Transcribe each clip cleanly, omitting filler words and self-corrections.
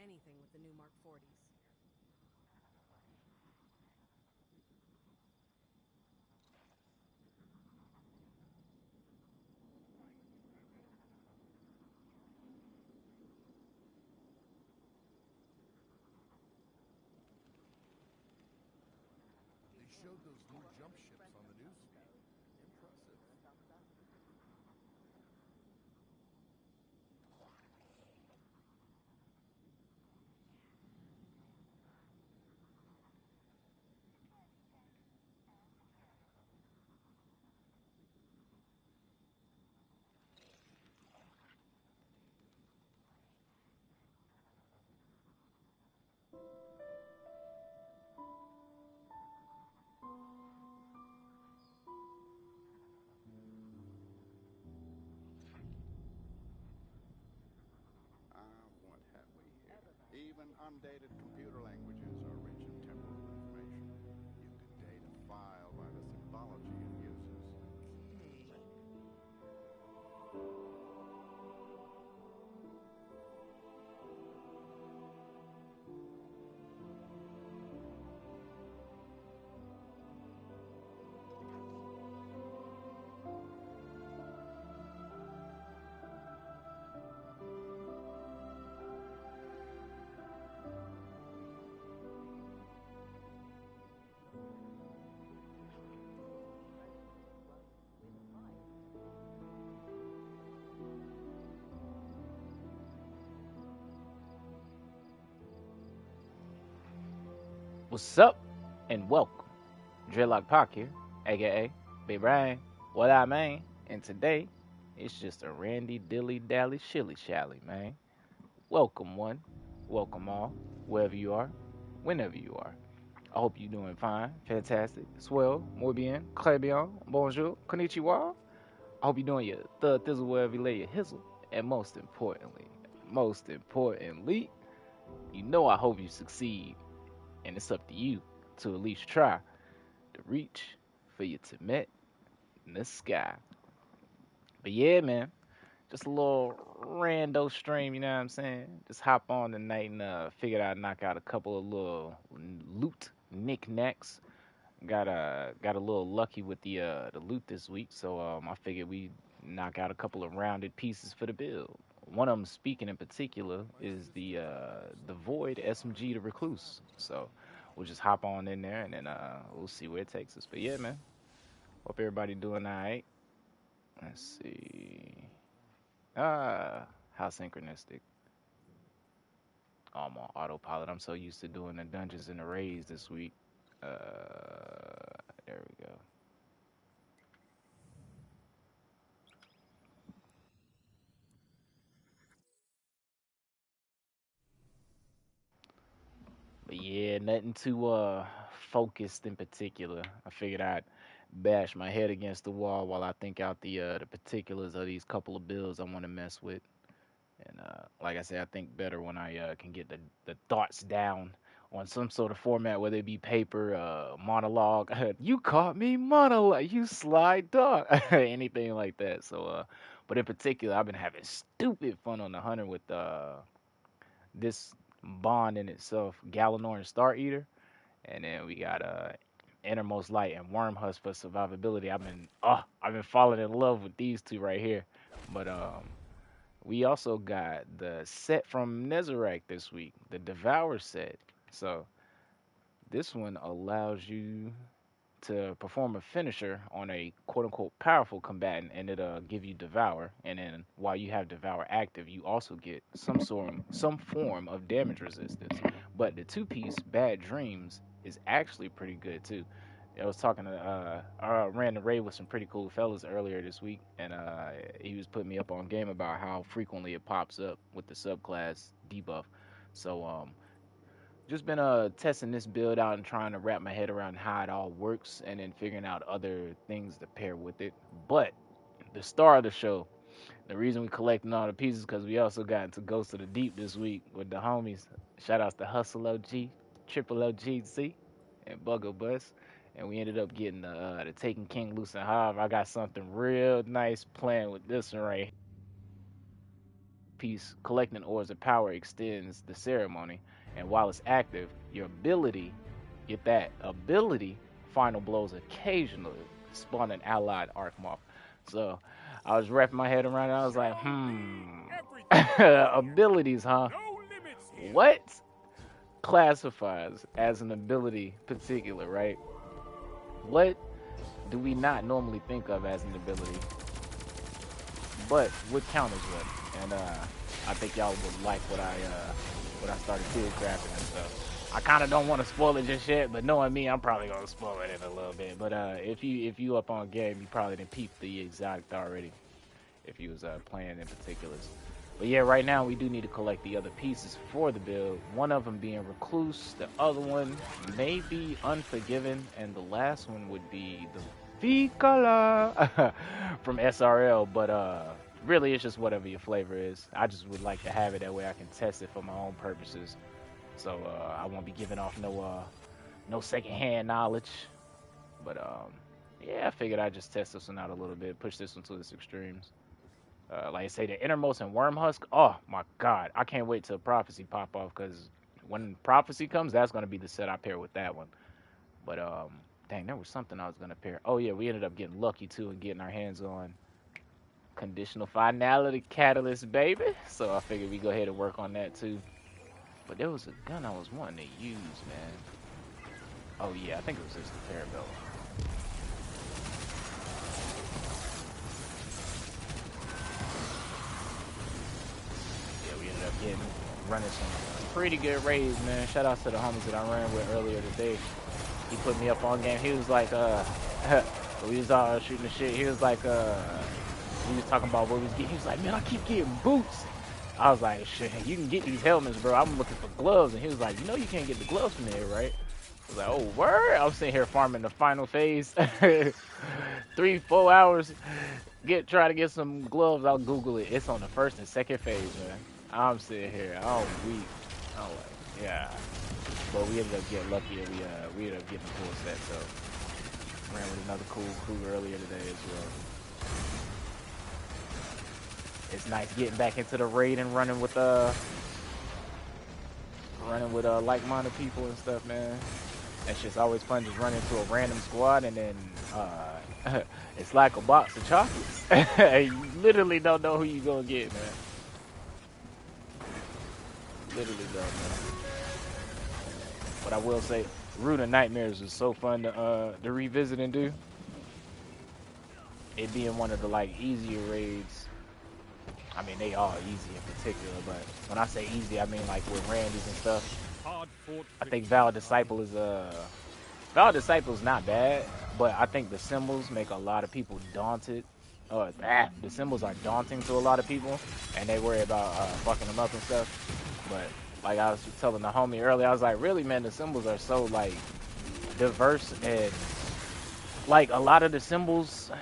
anything with the new Mark 40s. They showed those new jump ships on the news feed. Impressive. What have we here? Even undated computer languages are rich in temporal information. You could date a file by the symbology it uses. What's up and welcome. Dreadlock Pac here, aka Big Brian. What I mean? And today it's just a Randy Dilly-Dally Shilly-Shally, man. Welcome one, welcome all, wherever you are, whenever you are. I hope you're doing fine, fantastic, swell, muy bien, très bien, bonjour, konnichiwa. I hope you're doing your thug thizzle wherever you lay your hizzle. And most importantly, you know I hope you succeed. And it's up to you to at least try to reach for your Tibet in the sky. But yeah, man, just a little rando stream, you know what I'm saying? Just hop on tonight and figured I'd knock out a couple of little loot knickknacks. Got a little lucky with the loot this week, so I figured we knock out a couple of rounded pieces for the build. One of them, speaking in particular, is the Void SMG the Recluse. So we'll just hop on in there and then we'll see where it takes us. But yeah, man, hope everybody doing all right. Let's see. How synchronistic. Oh, I'm on autopilot. I'm so used to doing the dungeons and the raids this week. There we go. But yeah, nothing too focused in particular. I figured I'd bash my head against the wall while I think out the particulars of these couple of builds I want to mess with. And like I said, I think better when I can get the thoughts down on some sort of format, whether it be paper, monologue. You caught me monologue, you sly dog, anything like that. So, but in particular, I've been having stupid fun on the hunter with this bond in itself, Galanor and Star Eater, and then we got Innermost Light and Worm Husk for survivability. I've been falling in love with these two right here. But we also got the set from Nezarec this week, the Devour set. So this one allows you to perform a finisher on a quote unquote powerful combatant and it'll give you Devour. And then while you have Devour active, you also get some form of damage resistance. But the two piece Bad Dreams is actually pretty good too. I was talking to I ran the raid with some pretty cool fellas earlier this week, and he was putting me up on game about how frequently it pops up with the subclass debuff. So just been testing this build out and trying to wrap my head around how it all works and then figuring out other things to pair with it. But the star of the show, the reason we collecting all the pieces because we also got into Ghost of the Deep this week with the homies. Shout outs to Hustle OG, Triple OGC, and Buggo Bus. And we ended up getting the Taken King Loose and However, I got something real nice planned with this one right here. piece, collecting ores of power extends the ceremony, and while it's active, your ability, get that, ability, final blows occasionally spawn an allied Arcmoth. So I was wrapping my head around it, I was like, abilities, huh? What classifies as an ability particular, right? What do we not normally think of as an ability? But what counters what? And I think y'all would like what I started field crafting and stuff. I kind of don't want to spoil it just yet, but knowing me, I'm probably gonna spoil it in a little bit. But if you up on game, you probably didn't peep the exotic already. If you was playing in particulars. But yeah, right now we do need to collect the other pieces for the build. One of them being Recluse, the other one may be Unforgiven, and the last one would be the V-Color from SRL. But really, it's just whatever your flavor is. I just would like to have it that way I can test it for my own purposes. So I won't be giving off no secondhand knowledge. But yeah, I figured I'd just test this one out a little bit, push this one to its extremes. Like I say, the Innermost and Wormhusk, oh my god, I can't wait till Prophecy pop off, because when Prophecy comes, that's going to be the set I pair with that one. But dang, there was something I was going to pair. Oh yeah, we ended up getting lucky too and getting our hands on Conditional Finality Catalyst, baby. So I figured we go ahead and work on that too. But there was a gun I was wanting to use, man. Oh yeah, I think it was just the Parabellum. Running some pretty good raids, man. Shout out to the homies that I ran with earlier today. He put me up on game. He was like, we was all shooting the shit. He was like, he was talking about what we was getting. He was like, man, I keep getting boots. I was like, shit, you can get these helmets, bro. I'm looking for gloves. And he was like, you know you can't get the gloves from there, right? I was like, oh, word? I was sitting here farming the final phase. 3-4 hours. Try to get some gloves. I'll Google it. It's on the first and second phase, man. I'm sitting here. I'm weak. I'm like, yeah. But we ended up getting lucky and we ended up getting a full set. So ran with another cool crew earlier today as well. It's nice getting back into the raid and running with like-minded people and stuff, man. It's just always fun just running into a random squad and then it's like a box of chocolates. You literally don't know who you gonna get, man. Literally don't know. But I will say, Root of Nightmares is so fun to revisit and do. It being one of the like easier raids. I mean, they are easy in particular, but when I say easy, I mean like with Randy's and stuff. I think Val Disciple is Val Disciple's not bad, but I think the symbols make a lot of people daunted. The symbols are daunting to a lot of people, and they worry about fucking them up and stuff. But like I was telling the homie earlier, I was like, really, man, the symbols are so like diverse, and like a lot of the symbols,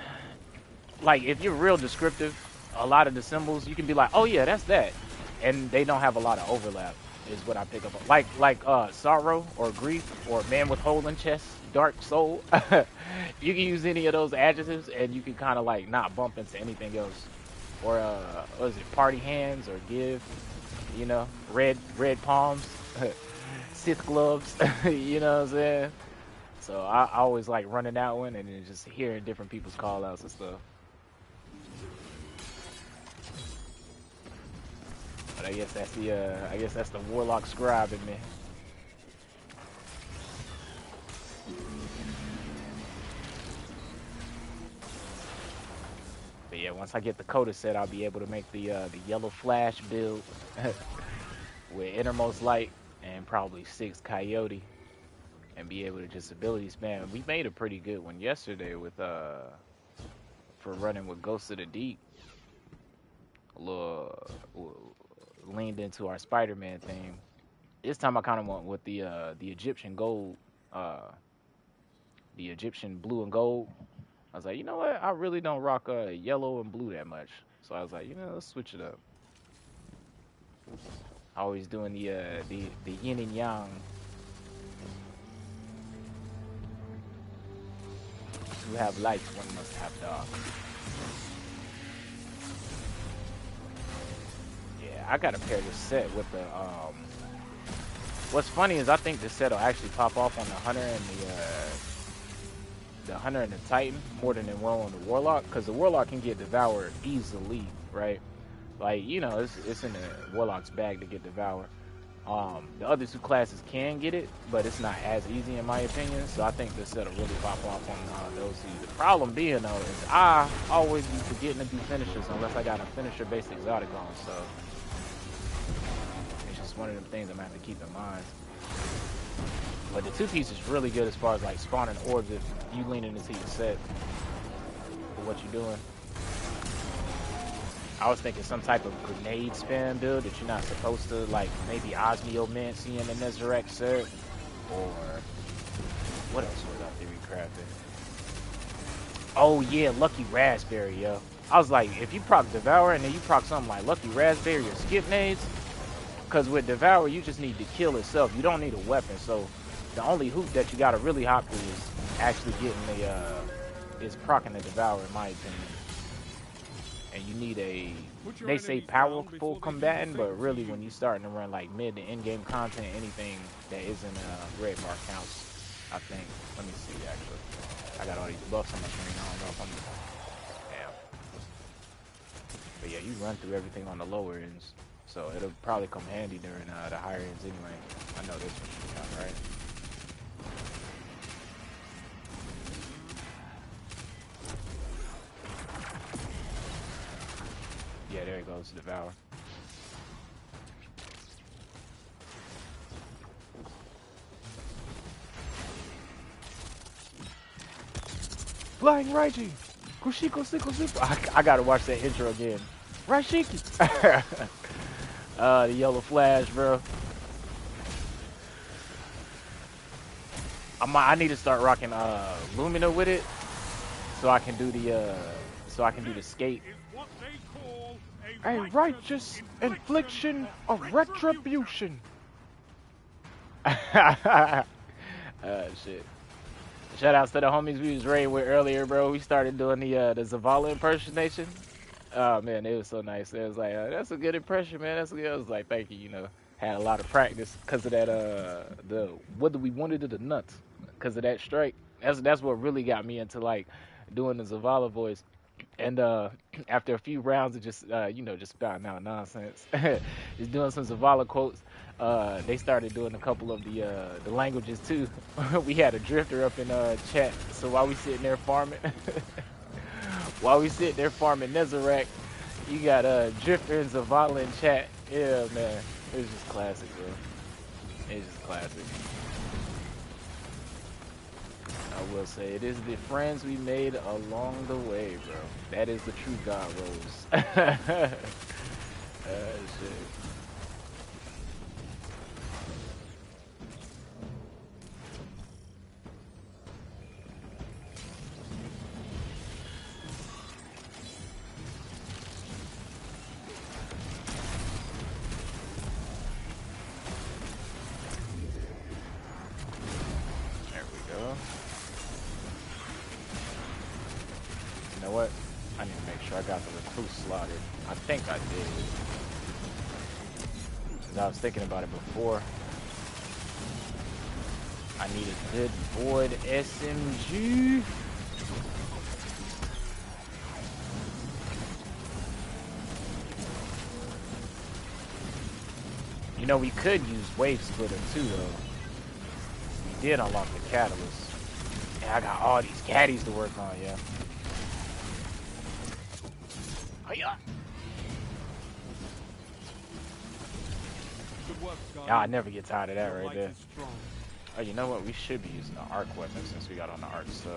like if you're real descriptive, a lot of the symbols you can be like, oh yeah, that's that, and they don't have a lot of overlap. Is what I pick up on. Like sorrow or grief or man with hole in chest, dark soul. You can use any of those adjectives and you can kind of like not bump into anything else. Or what is it, party hands or give, you know, red palms, Sith gloves, you know what I'm saying? So I always like running that one and then just hearing different people's call outs and stuff. But I guess that's the warlock scribe in me. But yeah, once I get the coda set, I'll be able to make the yellow flash build with Innermost Light and probably 6 Coyote, and be able to just ability spam. We made a pretty good one yesterday with for running with Ghost of the Deep. A little leaned into our Spider-Man theme. This time I kind of went with the Egyptian gold, the Egyptian blue and gold. I was like, you know what? I really don't rock yellow and blue that much. So I was like, you know, let's switch it up. Always doing the yin and yang. To have light, one must have dark. Yeah, I gotta pair this set with the what's funny is I think this set will actually pop off on the hunter and the hunter and the titan more than it will on the warlock, because the warlock can get devoured easily, right? Like, you know, it's in the warlock's bag to get devoured. The other two classes can get it, but it's not as easy in my opinion. So I think this set will really pop off on those two. The problem being though is I always be forgetting to do finishers unless I got a finisher based exotic on. So it's just one of them things I'm gonna have to keep in mind. But the two-piece is really good as far as like spawning orbs if you leaning into your set for what you're doing. I was thinking some type of grenade spam build that you're not supposed to, like maybe Osmiomancy and the Nezarec cert, or what else was I theory crafting? Oh yeah, Lucky Raspberry, yo. I was like, if you proc Devour and then you proc something like Lucky Raspberry or Skip Nades, because with Devour you just need to kill itself. You don't need a weapon, so the only hoop that you gotta really hop through is actually getting the is proccing the Devour in my opinion. And you need a, they say powerful combatant, but really when you starting to run like mid to end game content, anything that isn't red bar counts, I think. Let me see actually. I got all these buffs on my screen. I don't know if I'm, damn. But yeah, you run through everything on the lower ends, so it'll probably come handy during the higher ends anyway. I know this one should count, right? Yeah, there it goes, Devour. Flying Raiji! Kushiko Siko Super! I gotta watch that intro again. Raishiki! The yellow flash, bro. I need to start rocking Lumina with it so I can do the skate. A righteous infliction of retribution. Shit. Shout outs to the homies we was raiding with earlier, bro. We started doing the Zavala impersonation. Oh man, it was so nice. It was like, that's a good impression, man. That's good. I was like, thank you. You know, had a lot of practice because of that. The what do we wanted to the nuts because of that strike. That's what really got me into like doing the Zavala voice. And after a few rounds of just you know, just spouting out nonsense, just doing some Zavala quotes, they started doing a couple of the languages too. We had a drifter up in chat, so while we sitting there farming, Nezarec, you got drifter and Zavala in chat. Yeah, man, it's just classic, bro. It's just classic. I will say it is the friends we made along the way, bro. That is the true God Rose. Shit. There we go. You know what? I need to make sure I got the recruit slotted. I think I did. Because I was thinking about it before. I need a good void SMG. You know, we could use Wave Splitter too, though. We did unlock the Catalyst. And I got all these caddies to work on, yeah. I never get tired of that right there. Oh, you know what? We should be using the arc weapon since we got on the arc sub.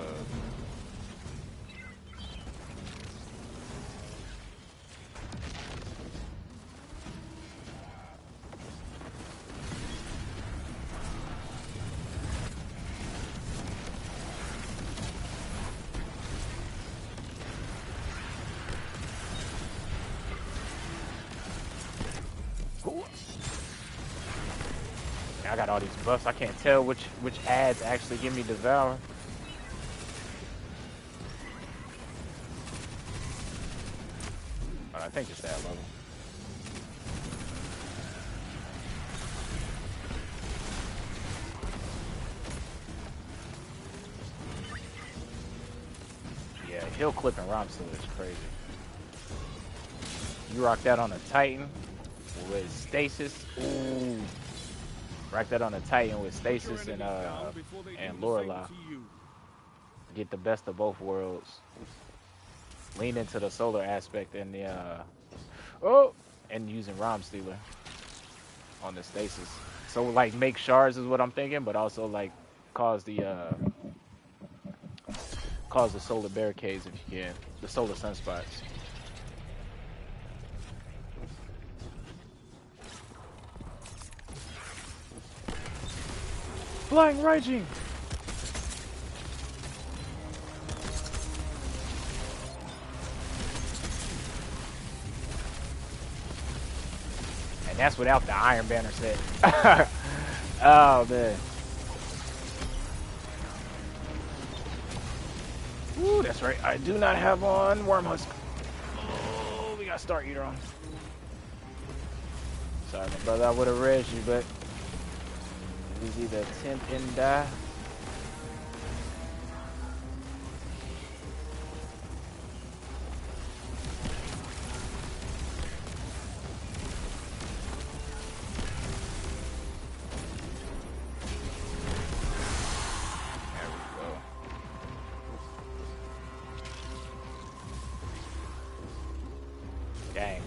I got all these buffs. I can't tell which ads actually give me Devour. I think it's that level. Hill clip and Rom still is crazy. You rock that on a Titan with stasis. Ooh. Rock that on a Titan with stasis and Lorelei. Get the best of both worlds. Lean into the solar aspect and the and using Rom Stealer on the stasis. So like make shards is what I'm thinking, but also like cause the solar barricades if you can. The solar sunspots. Flying Raging! And that's without the Iron Banner set. Oh, man. Ooh, that's right. I do not have on Worm Husk. Oh, we got Star Eater on. Sorry, my brother. I would have raised you, but it was either temp and die. Dang.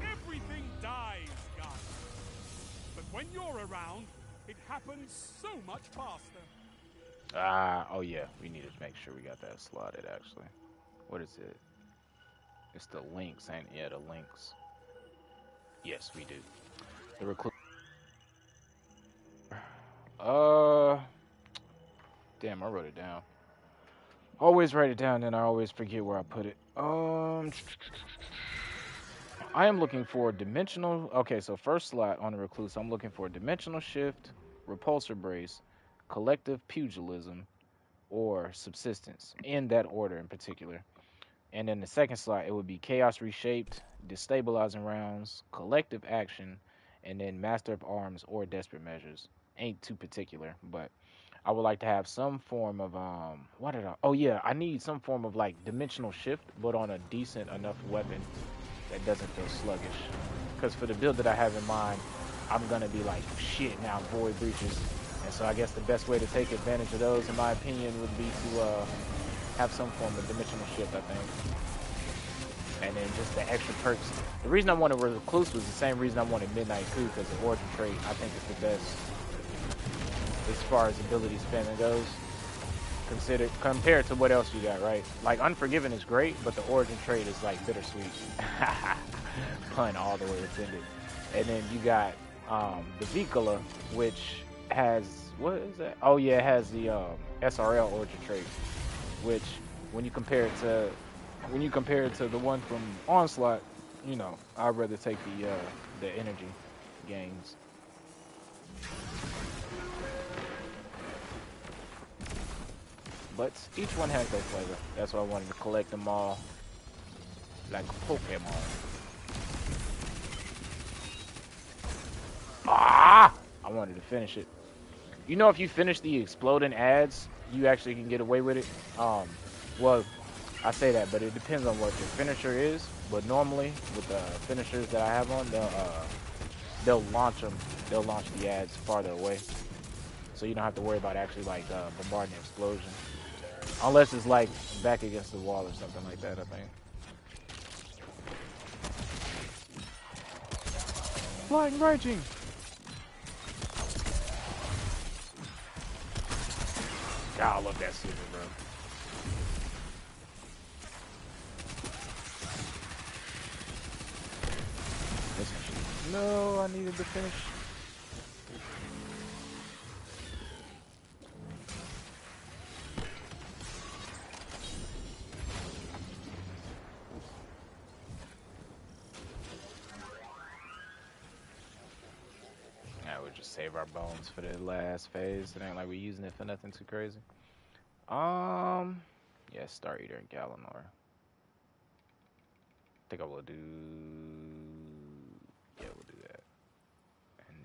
Everything dies, guys. But when you're around, it happens so much faster. Oh yeah, we need to make sure we got that slotted actually. What is it? It's the links, ain't it? Yeah, the links. Yes, we do. The recluse. Damn, I wrote it down. Always write it down, then I always forget where I put it. I am looking for dimensional. Okay, so first slot on the recluse, I'm looking for dimensional shift, repulsor brace, collective pugilism, or subsistence in that order in particular. And then the second slot, it would be chaos reshaped, destabilizing rounds, collective action, and then master of arms or desperate measures. Ain't too particular, but I would like to have some form of what did I? Oh yeah, I need some form of like dimensional shift, but on a decent enough weapon that doesn't feel sluggish. Because for the build that I have in mind, I'm gonna be like shit now, void breaches, and so I guess the best way to take advantage of those, in my opinion, would be to have some form of dimensional shift, I think. And then just the extra perks. The reason I wanted Recluse was the same reason I wanted Midnight Coup, because the Origin trait I think is the best as far as ability spending goes. Compared to what else you got, right? Like Unforgiven is great, but the Origin trait is like bittersweet. Pun all the way intended. And then you got the Vicola, which has, what is that? Oh yeah, it has the SRL Origin trait, which when you compare it to the one from Onslaught, you know, I'd rather take the energy gains. But each one has their flavor. That's why I wanted to collect them all like Pokemon. Ah! I wanted to finish it. You know, if you finish the exploding ads, you actually can get away with it. Well, I say that, but it depends on what your finisher is. But normally, with the finishers that I have on, they'll launch them. They'll launch the ads farther away, so you don't have to worry about actually like bombarding the explosion, unless it's like back against the wall or something like that. I think. Flying Raging. God, I love that super, bro. No, I needed to finish. I would just save our bones for the last phase. It ain't like we're using it for nothing too crazy. Yeah, Star Eater and Galanor. I think I will do. Yeah, we'll do that. And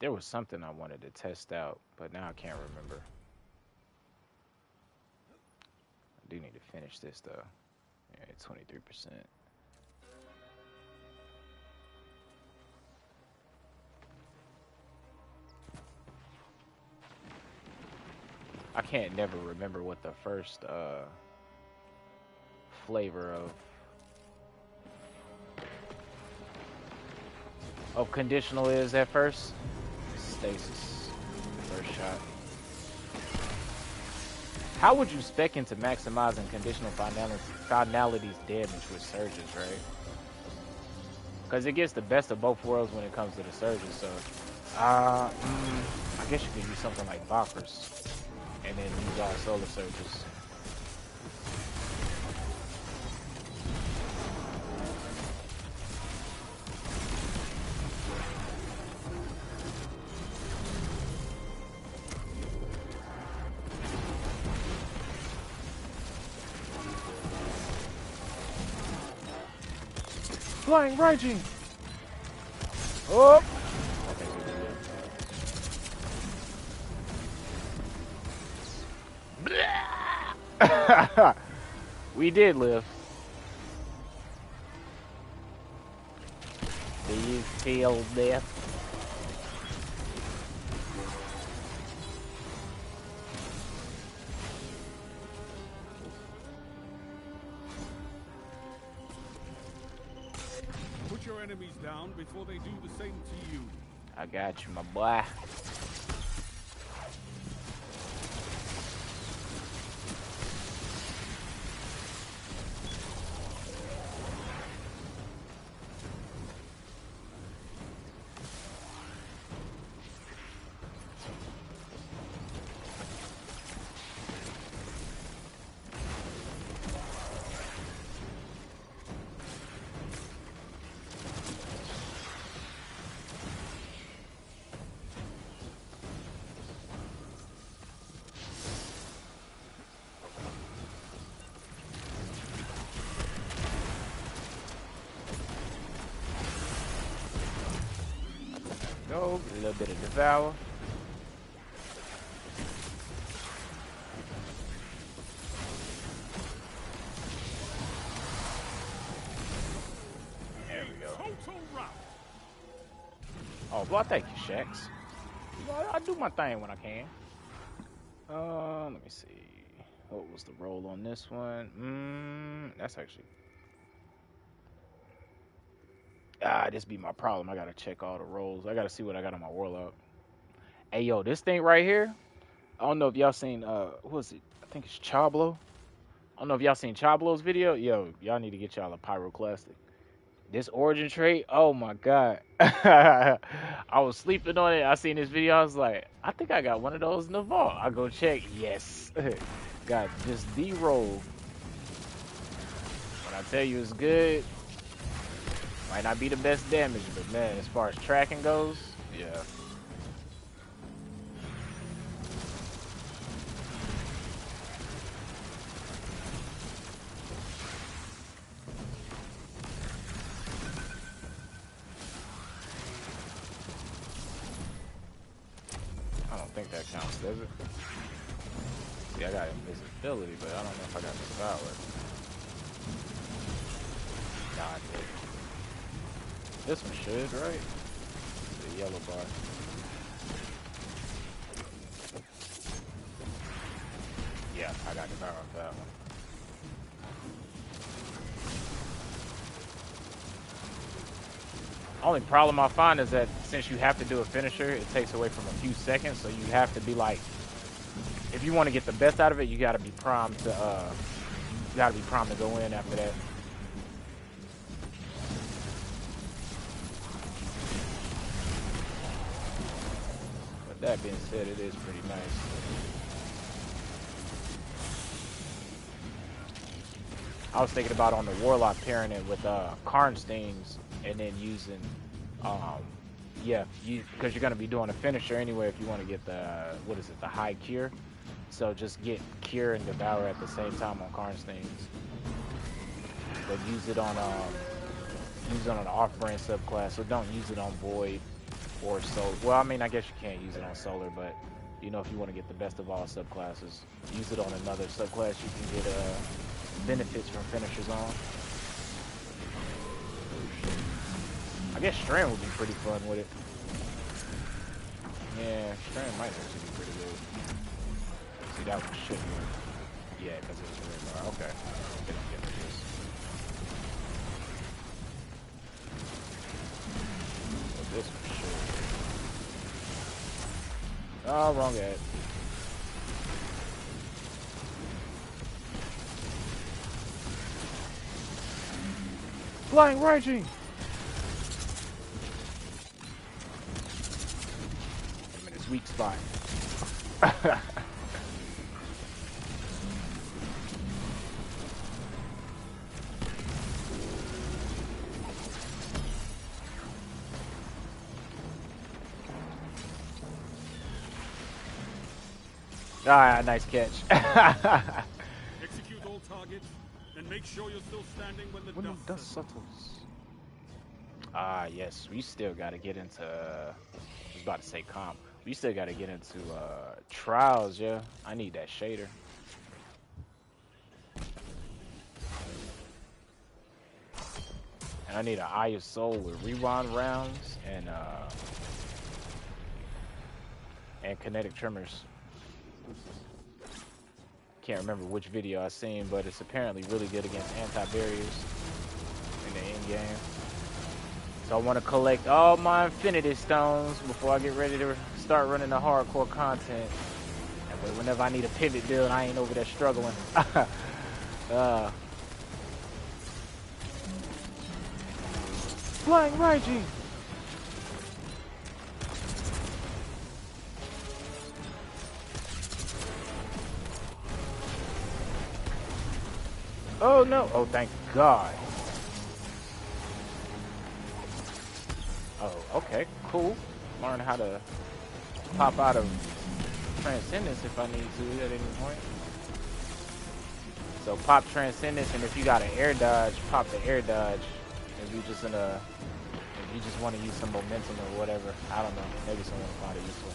then, There was something I wanted to test out, but now I can't remember. I do need to finish this though. Yeah, 23%. I can't never remember what the first flavor of conditional is at first. Stasis, first shot. How would you spec into maximizing conditional finality's damage with surges, right? Because it gets the best of both worlds when it comes to the surges. So, I guess you could use something like Boppers and then use all solar surges. Flying Raijin! Oh! We did live. Do you feel death? Put your enemies down before they do the same to you. I got you, my boy. Go, a little bit of devour. There we go. Oh, well, thank you, Shax. Well, I do my thing when I can. Let me see. What was the roll on this one? That's actually... this be my problem. I gotta check all the rolls. I gotta see what I got on my warlock. Hey, yo, this thing right here. I don't know if y'all seen, what was it? I think it's Chablo. I don't know if y'all seen Chablo's video. Yo, y'all need to get y'all a pyroclastic. This origin trait, oh my god. I was sleeping on it. I seen this video. I was like, I think I got one of those in the vault. I go check. Yes. Got just the roll. When I tell you it's good, might not be the best damage, but man, as far as tracking goes, yeah. I don't think that counts, does it? See, I got invisibility, but I don't know if I got the power. Nah, I did. This one should, right? The yellow bar. Yeah, I got the power off that one. Only problem I find is that since you have to do a finisher, it takes away from a few seconds, so you have to be like, if you want to get the best out of it, you gotta be primed to go in after that. But that being said, it is pretty nice. I was thinking about on the Warlock pairing it with Karnsteins and then using, because you're going to be doing a finisher anyway if you want to get the, the high cure. So just get cure and devour at the same time on Karnsteins. But use it on an off-brand subclass, so don't use it on Void. or solar. Well, I mean, I guess you can't use it on solar, but you know, if you want to get the best of all subclasses, use it on another subclass. You can get benefits from finishers on. I guess Strand would be pretty fun with it. Yeah, Strand might actually be pretty good. See, that one should work. Yeah, because it's a red bar. Okay. Get this. Well, this one should. Oh, wrong ad. Flying Raging! I'm in his weak spot. Ah, nice catch. Execute all targets, and make sure you're still standing when the dust settles. Ah, yes, we still got to get into. I was about to say comp. We still got to get into trials, yeah. I need that shader. And I need an Eye of Soul with rewind rounds and kinetic tremors. Can't remember which video I seen, but it's apparently really good against anti-barriers in the end game. So I want to collect all my Infinity Stones before I get ready to start running the hardcore content. That way, whenever I need a pivot build, I ain't over there struggling. Flying Raiji! Oh no! Oh, thank God. Oh, okay, cool. Learn how to pop out of Transcendence if I need to at any point. So pop Transcendence, and if you got an air dodge, pop the air dodge. If you just want to use some momentum or whatever, I don't know. Maybe someone will find it useful.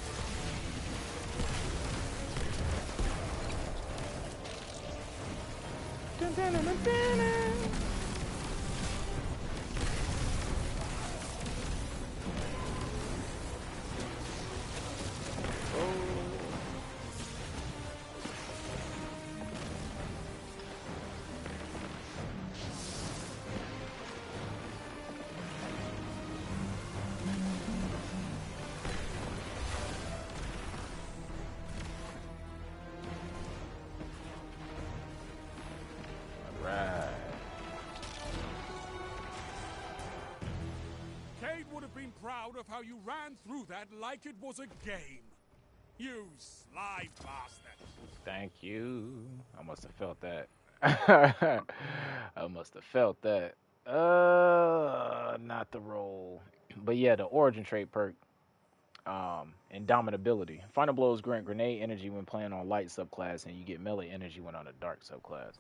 Of how you ran through that like it was a game. You sly bastard. Thank you. I must have felt that. I must have felt that. Not the roll. But yeah, the origin trait perk. Indomitability. Final blows grant grenade energy when playing on light subclass, and you get melee energy when on a dark subclass.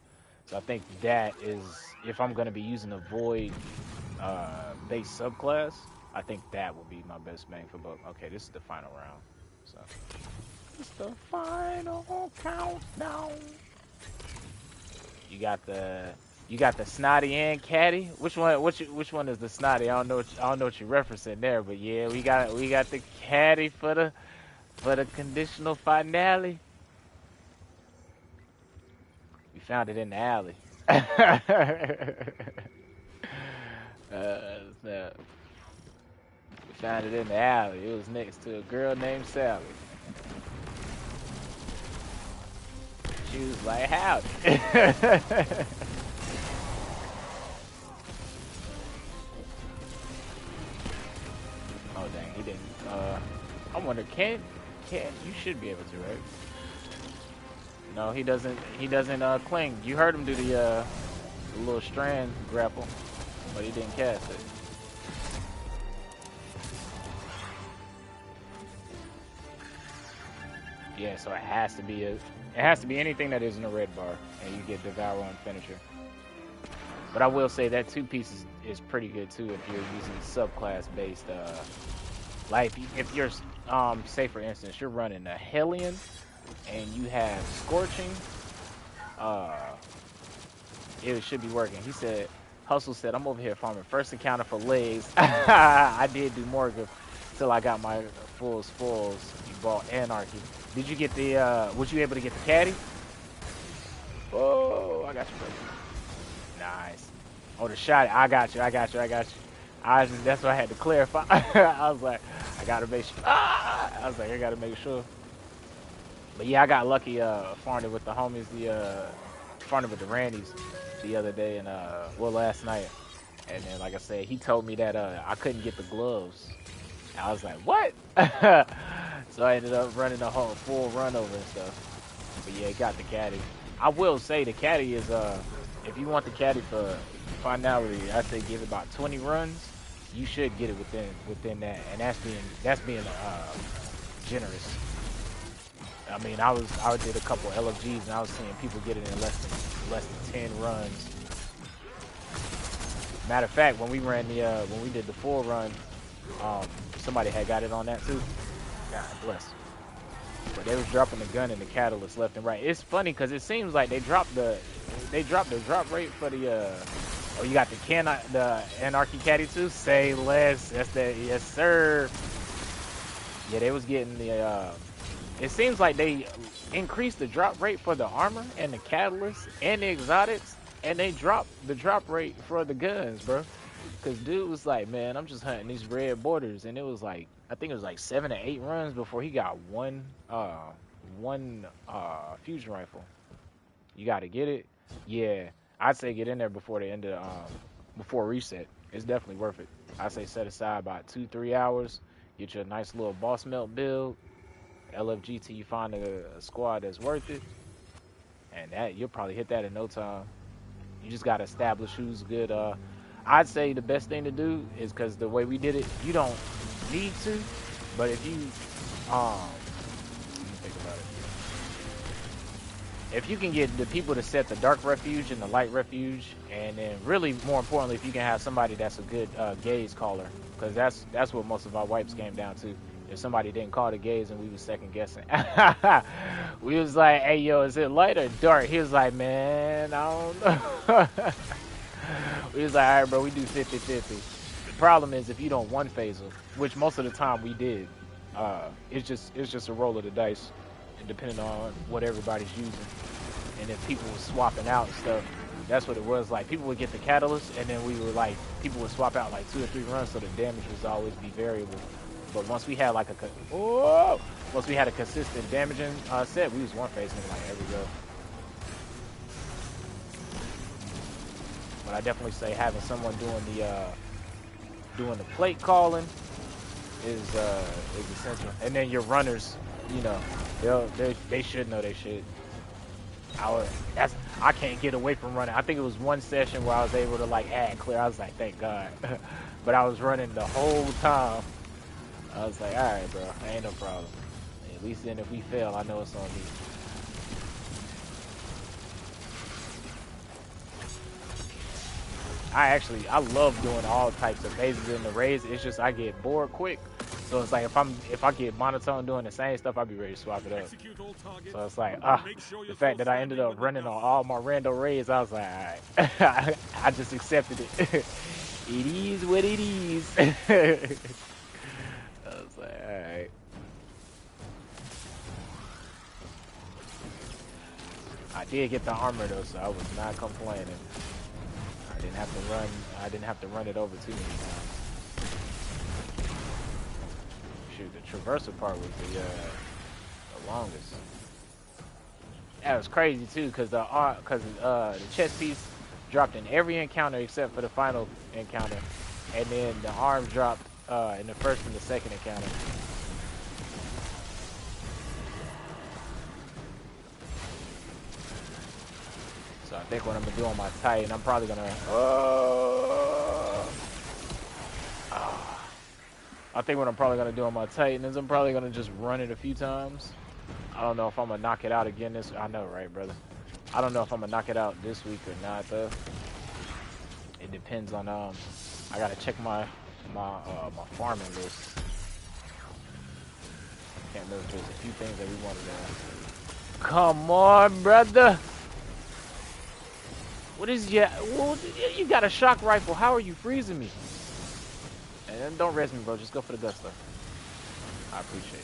So I think that is, if I'm gonna be using a void base subclass, I think that will be my best bang for buck. Okay, this is the final round. So it's the final countdown. You got the snotty and caddy. Which one is the snotty? I don't know what you're referencing there, but yeah, we got the caddy for the conditional finale. We found it in the alley. We found it in the alley. It was next to a girl named Sally. She was like, howdy. Oh dang, he didn't. I wonder, can you should be able to, right? No, he doesn't. He doesn't cling. You heard him do the little strand grapple, but he didn't cast it. Yeah, so it has to be anything that isn't a red bar, and you get Devour on finisher. But I will say that two pieces is pretty good too if you're using subclass based Like if you're say for instance you're running a Hellion and you have Scorching, it should be working. He said, Hustle said, I'm over here farming first encounter for legs. I did do Morgan till I got my full spoils. You bought Anarchy. Did you get the, was you able to get the caddy? Oh, I got you, brother. Nice. Oh, the shot. I got you. That's what I had to clarify. I was like, I gotta make sure. I was like, I gotta make sure. But yeah, I got lucky farming with the homies, farming with the Randys the other day and well last night. And then like I said, he told me that I couldn't get the gloves. And I was like, what? So I ended up running a whole full run over and stuff. But yeah, got the caddy. I will say the caddy is if you want the caddy for finality, I say give it about 20 runs. You should get it within that, and that's being generous. I mean, I did a couple LFGs and I was seeing people get it in less than 10 runs. Matter of fact, when we ran when we did the full run, somebody had got it on that too. God bless. But they was dropping the gun and the catalyst left and right. It's funny because it seems like they dropped the drop rate for the oh, you got the Anarchy Caddy too? Say less. That's that. Yes, sir. Yeah, they was getting the it seems like they increased the drop rate for the armor and the catalyst and the exotics, and they dropped the drop rate for the guns, bro. Cause dude was like, man, I'm just hunting these red borders, and it was like, I think it was like 7 or 8 runs before he got one fusion rifle. You got to get it. Yeah, I'd say get in there before the end of before reset. It's definitely worth it. I say set aside about 2-3 hours, get you a nice little boss melt build, LFG till you find a squad that's worth it, and that you'll probably hit that in no time. You just gotta establish who's good. I'd say the best thing to do is, because the way we did it, you don't need to, but if you let me think about it. If you can get the people to set the dark refuge and the light refuge, and then really more importantly, if you can have somebody that's a good gaze caller, because that's what most of our wipes came down to. If somebody didn't call the gaze and we was second guessing, we was like, hey yo, is it light or dark? He was like, man, I don't know. We was like, all right bro, we do 50-50. The problem is if you don't one phase them, which most of the time we did, it's just a roll of the dice, and depending on what everybody's using. And if people were swapping out and stuff, that's what it was. Like, people would get the catalyst, and then we were like, people would swap out like 2 or 3 runs, so the damage was always be variable. But once we had like once we had a consistent damaging set, we was one facing like every go. But I definitely say having someone doing the plate calling is essential. And then your runners, you know, they should know they shit. I can't get away from running. I think it was one session where I was able to like add clear. I was like, thank God. But I was running the whole time. I was like, all right, bro, ain't no problem. At least then if we fail, I know it's on me. I love doing all types of phases in the raids. It's just I get bored quick. So it's like if I get monotone doing the same stuff, I'll be ready to swap it up. So it's like, the fact that I ended up running on all my rando raids, I was like, all right. I just accepted it. It is what it is. I was like, alright. I did get the armor though, so I was not complaining. I didn't have to run it over too many times. Shoot, the traversal part was the longest. That was crazy too, because the chest piece dropped in every encounter except for the final encounter, and then the arms dropped in the first and the second encounter. So I think what I'm gonna do on my Titan, I'm probably gonna I think what I'm probably gonna do on my Titan is I'm probably gonna just run it a few times. I don't know if I'm gonna knock it out again this. I know, right, brother? I don't know if I'm gonna knock it out this week or not, though. It depends on I gotta check my farming list. Can't remember if there's a few things that we wanted to. Come on, brother. What is ya? Well, you got a shock rifle. How are you freezing me? And don't res me, bro. Just go for the gusto. I appreciate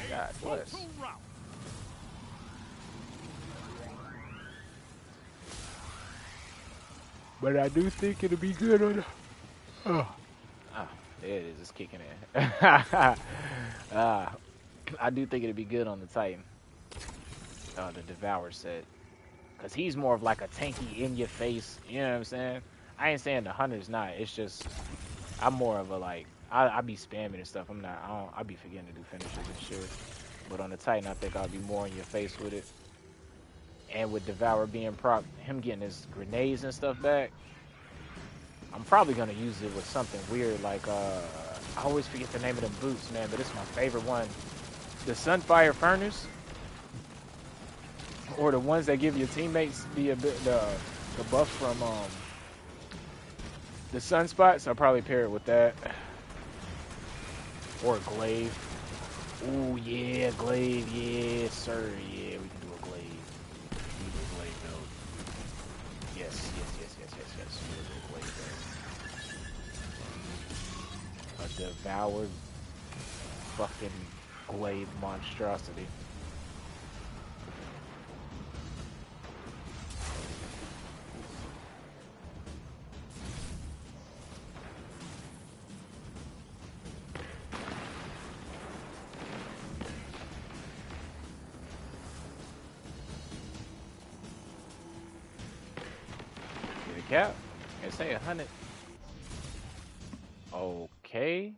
you. God bless. But I do think it'll be good on the... Oh. Ah, there it is. It's kicking in. I do think it'll be good on the Titan. The Devour set. Because he's more of like a tanky in-your-face, you know what I'm saying? I ain't saying the Hunter's not. It's just, I'm more of a like, I be spamming and stuff. I be forgetting to do finishes and shit. But on the Titan, I think I'll be more in your face with it. And with Devour being proc, him getting his grenades and stuff back, I'm probably going to use it with something weird like, I always forget the name of them boots, man, but it's my favorite one. The Sunfire Furnace. Or the ones that give your teammates the buff from the sunspots. I'll probably pair it with that. Or glaive. Ooh yeah, glaive, yes sir. Yeah, we can do a glaive. We can do a glaive build. Yes. We'll do a glaive build. A devoured fucking glaive monstrosity. Yeah, I say 100. Okay.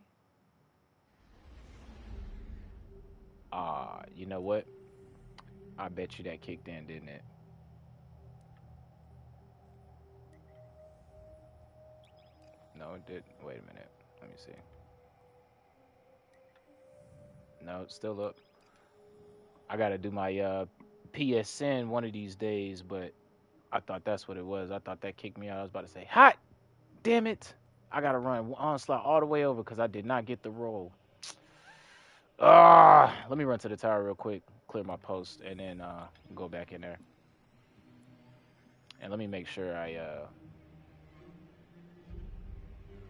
You know what? I bet you that kicked in, didn't it? No, it didn't. Wait a minute. Let me see. No, it's still up. I gotta do my PSN one of these days, but I thought that's what it was. I thought that kicked me out. I was about to say, hot! Damn it! I gotta run onslaught all the way over because I did not get the roll. Let me run to the tower real quick, clear my post, and then go back in there. And let me make sure I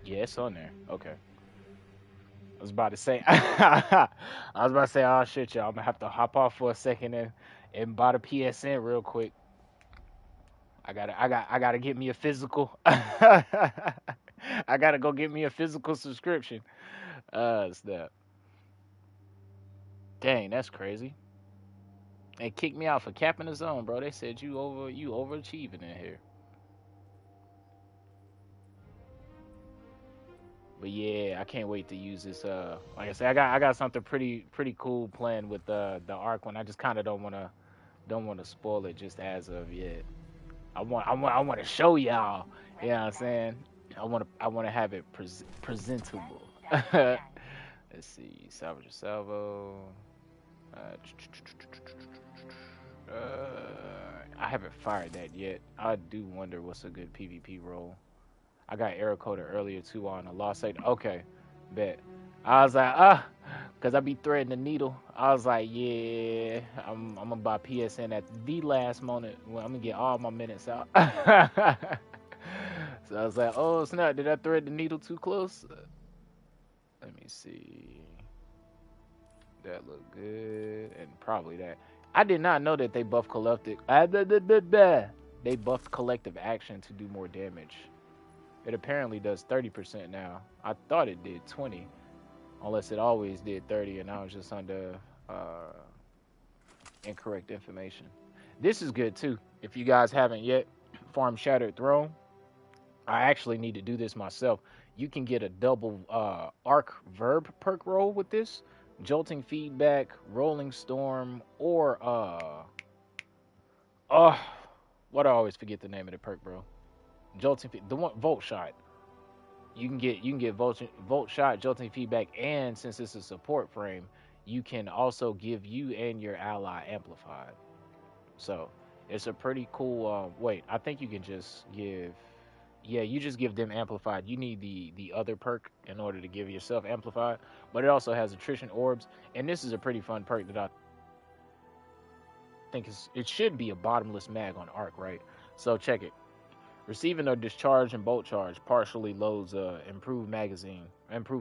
yeah, it's on there. Okay. I was about to say oh shit, y'all. I'm gonna have to hop off for a second and buy the PSN real quick. I gotta get me a physical. I gotta go get me a physical subscription. Snap. Dang, that's crazy. They kicked me out for capping the zone, bro. They said you overachieving in here. But yeah, I can't wait to use this. Like I said, I got something pretty cool planned with the arc one. I just kind of don't wanna spoil it just as of yet. I want to show y'all. You know what I'm saying? I want to have it presentable. Let's see, salvage salvo. I haven't fired that yet. I do wonder what's a good PvP role. I got error coded earlier too on a lost site. Okay, bet. I was like, cause I be threading the needle. I was like, yeah, I'm gonna buy PSN at the last moment when I'm gonna get all my minutes out. So I was like, oh snap, did I thread the needle too close? Let me see. That look good, and probably that. I did not know that they buffed collective. They buffed collective action to do more damage. It apparently does 30% now. I thought it did 20, unless it always did 30, and I was just under incorrect information. This is good too. If you guys haven't yet, farm Shattered Throne. I actually need to do this myself. You can get a double arc verb perk roll with this. Jolting Feedback, Rolling Storm, or what I always forget the name of the perk, bro. Jolting, the one Volt Shot. You can get Volt Shot, Jolting Feedback, and since it's a support frame, you can also give you and your ally Amplified. So it's a pretty cool. Wait, I think you can just give. Yeah, you just give them amplified. You need the other perk in order to give yourself amplified, but it also has attrition orbs, and this is a pretty fun perk that I think it should be a bottomless mag on arc, right? So check it. Receiving a discharge and bolt charge partially loads improved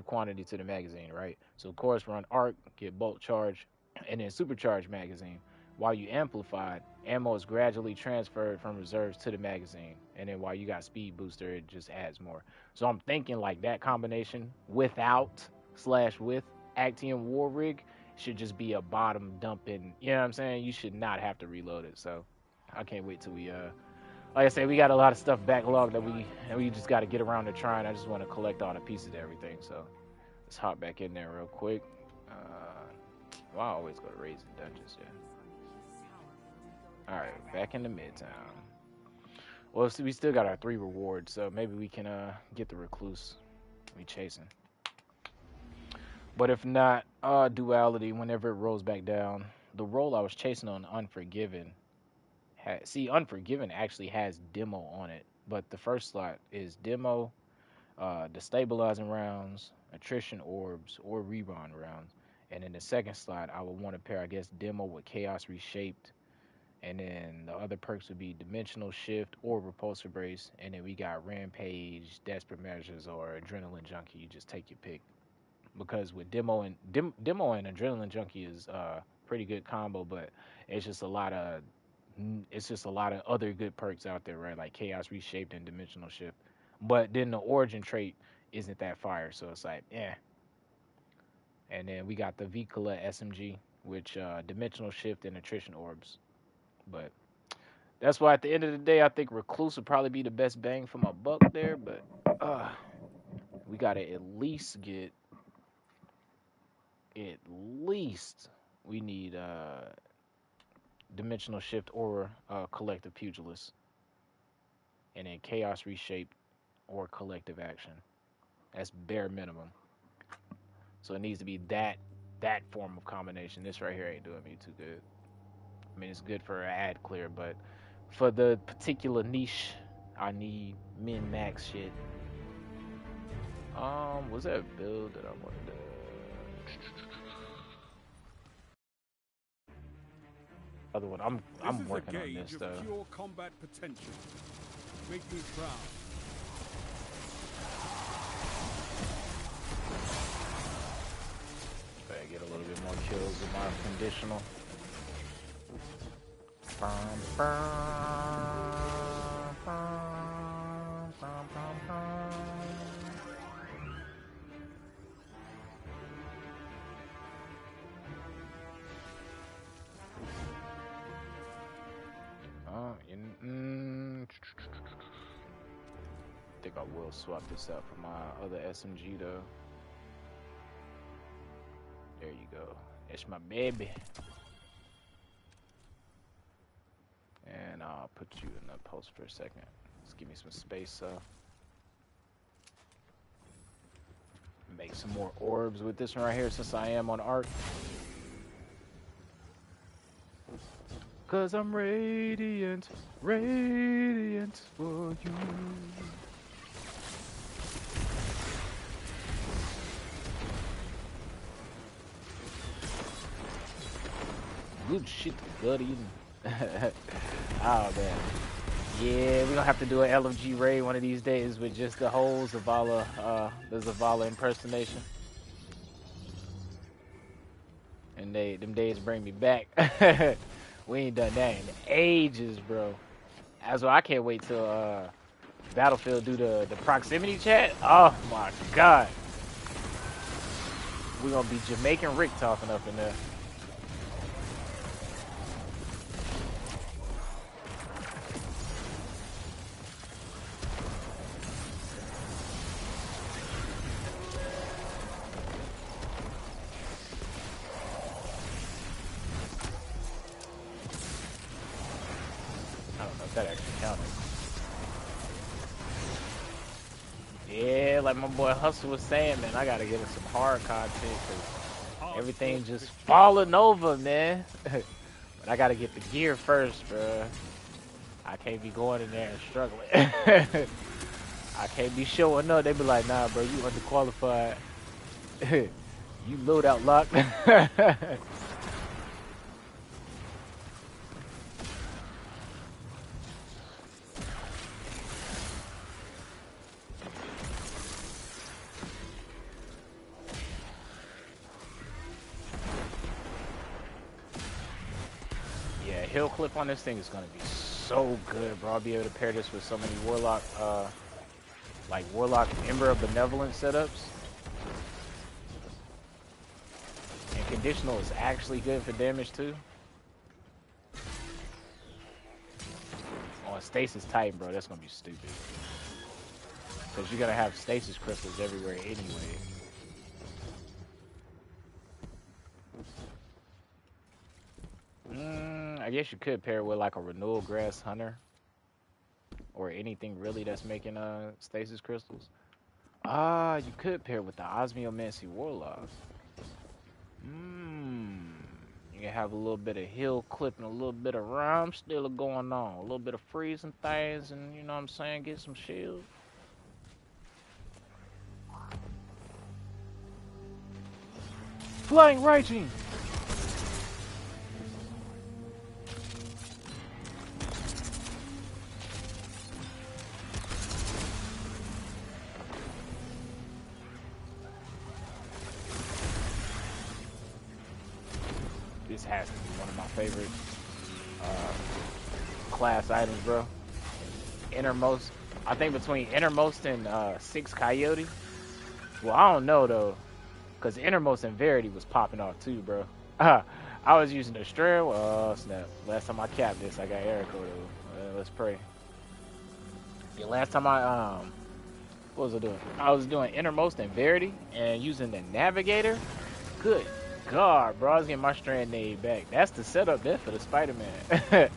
quantity to the magazine, right? So of course run arc, get bolt charge, and then supercharge magazine. While you amplified, ammo is gradually transferred from reserves to the magazine, and then while you got speed booster, it just adds more. So I'm thinking like that combination without/with Actium War Rig should just be a bottom dumping. You know what I'm saying? You should not have to reload it. So I can't wait till we like I said, we got a lot of stuff backlogged that we just got to get around to trying. I just want to collect all the pieces of everything. So let's hop back in there real quick. Well, I always go to Raids and Dungeons, yeah. All right, back into Midtown. Well, see, we still got our 3 rewards, so maybe we can get the recluse we chasing. But if not, duality. Whenever it rolls back down, the roll I was chasing on Unforgiven. See, Unforgiven actually has demo on it, but the first slot is demo, destabilizing rounds, attrition orbs, or rerun rounds. And in the second slot, I would want to pair, I guess, demo with chaos reshaped. And then the other perks would be dimensional shift or repulsor brace. And then we got rampage, desperate measures, or adrenaline junkie. You just take your pick. Because with demo and adrenaline junkie is pretty good combo, but it's just a lot of other good perks out there, right? Like chaos reshaped and dimensional shift. But then the origin trait isn't that fire, so it's like, yeah. And then we got the Vicola SMG, which dimensional shift and attrition orbs. But that's why at the end of the day, I think Recluse would probably be the best bang for my buck there. But we gotta at least we need dimensional shift or collective pugilist, and then chaos reshaped or collective action. That's bare minimum. So it needs to be that form of combination. This right here ain't doing me too good. I mean, it's good for ad clear, but for the particular niche, I need min max shit. Was that a build that I wanted to? Other one. I'm working on this though. Pure combat potential. Make me proud. Better get a little bit more kills with my conditional. I think I will swap this out for my other SMG though. There you go. It's my baby. And I'll put you in the post for a second. Just give me some space. Make some more orbs with this one right here since I am on arc. Cause I'm radiant, radiant for you. Good shit, good eating. Oh man. Yeah, we're gonna have to do an LFG raid one of these days with just the whole Zavala, the Zavala impersonation. And them days bring me back. We ain't done that in ages, bro. As well, I can't wait till Battlefield do the proximity chat. Oh my god. We're gonna be Jamaican Rick talking up in there. That actually counted. Yeah, like my boy Hustle was saying, man, I gotta get him some hard content because everything just falling over, man. But I gotta get the gear first, bro. I can't be going in there and struggling. I can't be showing up. They be like, nah, bro, you underqualified. You loadout locked. Yeah, hill clip on this thing is gonna be so good, bro. I'll be able to pair this with so many warlock, like warlock Ember of Benevolence setups. And conditional is actually good for damage too. Oh, stasis Titan, bro, that's gonna be stupid. Cause you're gonna have stasis crystals everywhere anyway. I guess you could pair it with like a Renewal Grass Hunter. Or anything really that's making stasis crystals. Ah, you could pair it with the Osmiomancy Warlock. You can have a little bit of heal clip and a little bit of rhyme still going on. A little bit of freezing things and, you know what I'm saying, get some shield. Flying Raging! This has to be one of my favorite class items, bro. Innermost, I think between Innermost and 6 Coyote. Well, I don't know though, cause Innermost and Verity was popping off too, bro. I was using the Strand. Oh snap! Last time I capped this, I got Erico though. Let's pray. Yeah, last time what was I doing? I was doing Innermost and Verity and using the Navigator. Good God, bro, I was getting my Strand Nade back. That's the setup there for the Spider-Man.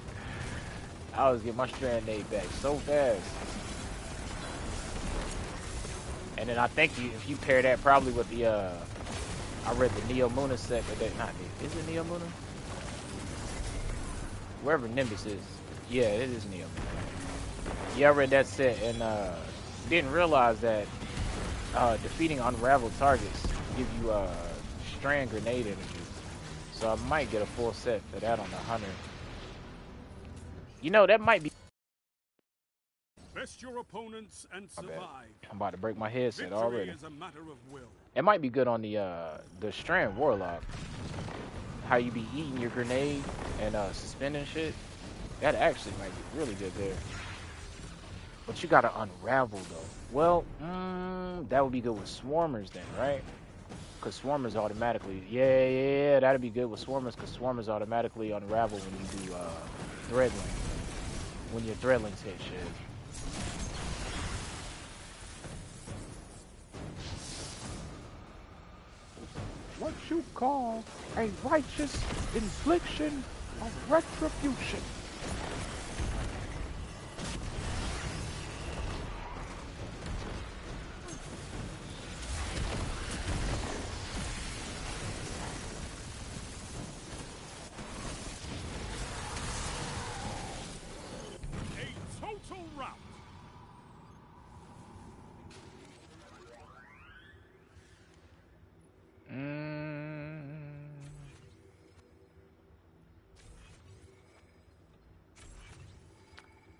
I was getting my Strand Nade back so fast. And then I think if you pair that probably with the, I read the Neo Muna set, but that, not is it Neo Muna? Wherever Nimbus is. Yeah, it is Neo Muna. Yeah, I read that set and didn't realize that defeating unraveled targets give you Strand grenade energy. So I might get a full set for that on the Hunter. You know, that might be. Best your opponents and survive. I'm about to break my headset already. Is a matter of will. It might be good on the Strand Warlock. How you be eating your grenade and suspending shit. That actually might be really good there. But you gotta unravel though. Well, that would be good with Swarmers then, right? Because Swarmers automatically, yeah, that'd be good with Swarmers because Swarmers automatically unravel when you do Threadling. When your Threadlings hit shit. What you call a righteous infliction of retribution.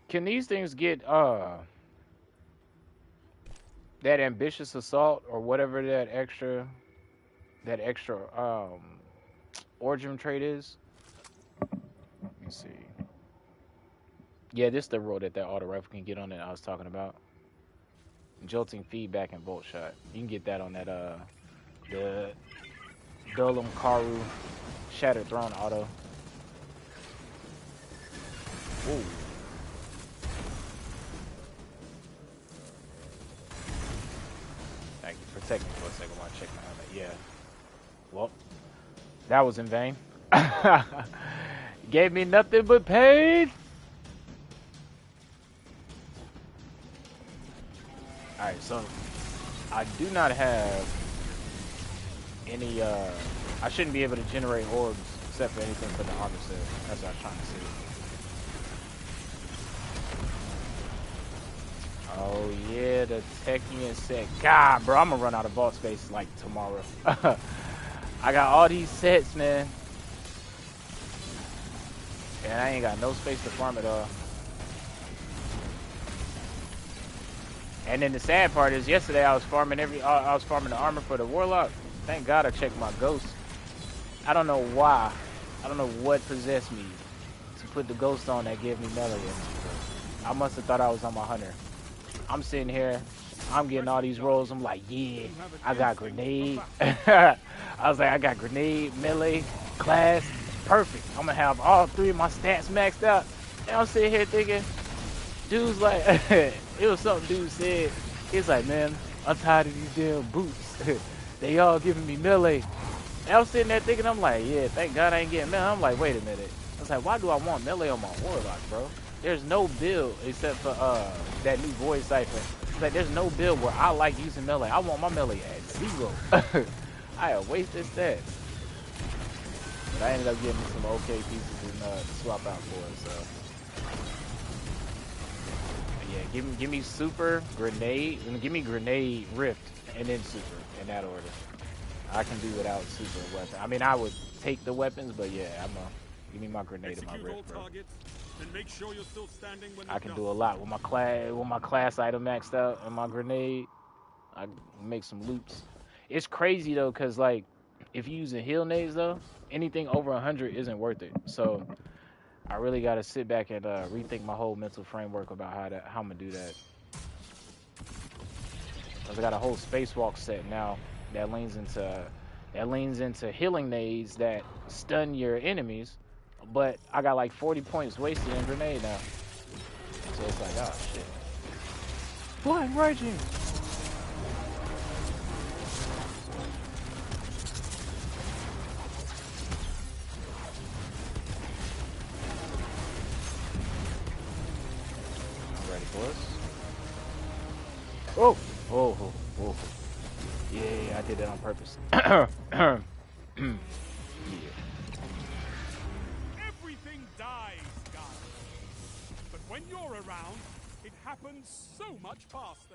Can these things get that ambitious assault or whatever that extra origin trait is? Let me see. Yeah, this is the roll that auto rifle can get on that I was talking about. Jolting feedback and bolt shot. You can get that on that the Golem Karu Shattered Throne auto. Ooh. Thank you. Protect me for a second while I check my helmet. Yeah. Well, that was in vain. Gave me nothing but pain. Alright, so I do not have any I shouldn't be able to generate orbs except for anything for the armor set. That's what I was trying to see. Oh yeah, the Tekken set. God, bro, I'm gonna run out of vault space like tomorrow. I got all these sets, man. And I ain't got no space to farm at all. And then the sad part is, yesterday I was farming the armor for the Warlock. Thank God I checked my ghost. I don't know why. I don't know what possessed me to put the ghost on that gave me melee. I must have thought I was on my hunter. I'm sitting here, I'm getting all these rolls. I'm like, yeah, I got grenade. I was like, I got grenade, melee, class, perfect. I'm gonna have all three of my stats maxed out. And I'm sitting here thinking, dude's like, it was something dude said. He's like, man, I'm tired of these damn boots. They all giving me melee. And I was sitting there thinking, I'm like, yeah, thank God I ain't getting melee. I'm like, wait a minute. I was like, why do I want melee on my Warlock, bro? There's no build except for that new Void Cypher. It's like, there's no build where I like using melee. I want my melee at 0. I have wasted stats. But I ended up getting some okay pieces and swap out for it, so. Yeah, give me super, grenade, and give me grenade, rift, and then super in that order. I can do without super and weapon. I mean, I would take the weapons, but yeah, give me my grenade and my rift, bro. And make sure you're still standing when I can do a lot with my class item maxed out and my grenade. I make some loops. It's crazy though, cause like if you're using heal nades though, anything over 100 isn't worth it. So I really gotta sit back and rethink my whole mental framework about how I'm gonna do that. Cause I got a whole spacewalk set now that leans into healing nades that stun your enemies. But I got like 40 points wasted in grenade now. So it's like, oh shit. Blind raging! I'm ready for us. Oh! Oh. Yeah, I did that on purpose. Yeah. When you're around, it happens so much faster.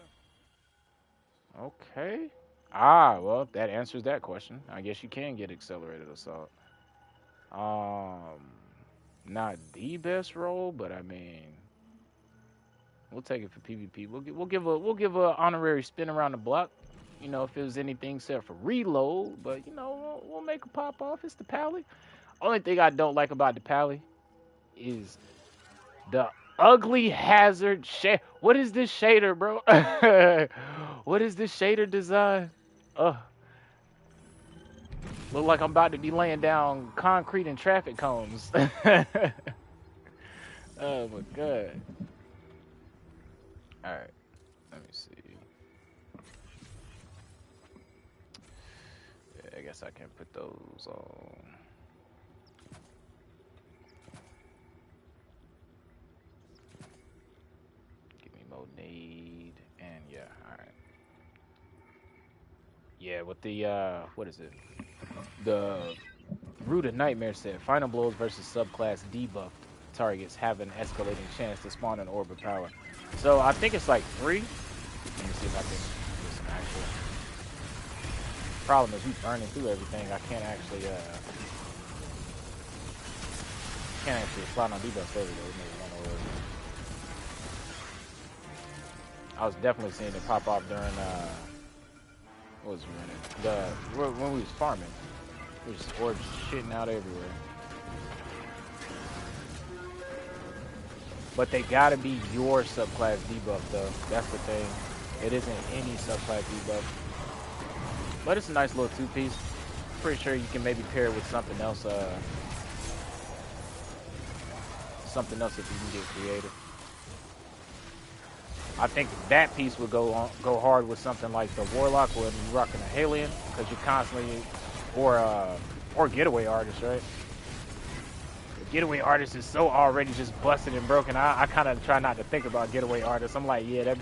Okay. Well, that answers that question. I guess you can get accelerated assault. Not the best role, but I mean, we'll take it for PvP. We'll give a honorary spin around the block. You know, if it was anything except for reload, but you know, we'll make a pop off. It's the Pally. Only thing I don't like about the Pally is the ugly hazard shade. What is this shader, bro? What is this shader design? Look like I'm about to be laying down concrete and traffic cones. Oh my god. Alright, let me see. Yeah, I guess I can put those on. Nade and yeah, all right. Yeah, with the what is it? The Root of Nightmare set, final blows versus subclass debuffed targets have an escalating chance to spawn an orb of power. So I think it's like 3. Let me see if I can get some actual. Problem is we burning through everything. I can't actually slot on debuffs over there. I was definitely seeing it pop off during what was running? When we was farming. There's orbs shitting out everywhere. But they gotta be your subclass debuff though. That's the thing. It isn't any subclass debuff. But it's a nice little 2-piece. Pretty sure you can maybe pair it with something else. Something else if you can get creative. I think that piece would go hard with something like the Warlock when you're rocking a Halion, because you're constantly, or Getaway Artist, right? The Getaway Artist is so already just busted and broken. I kind of try not to think about Getaway Artist. I'm like, yeah,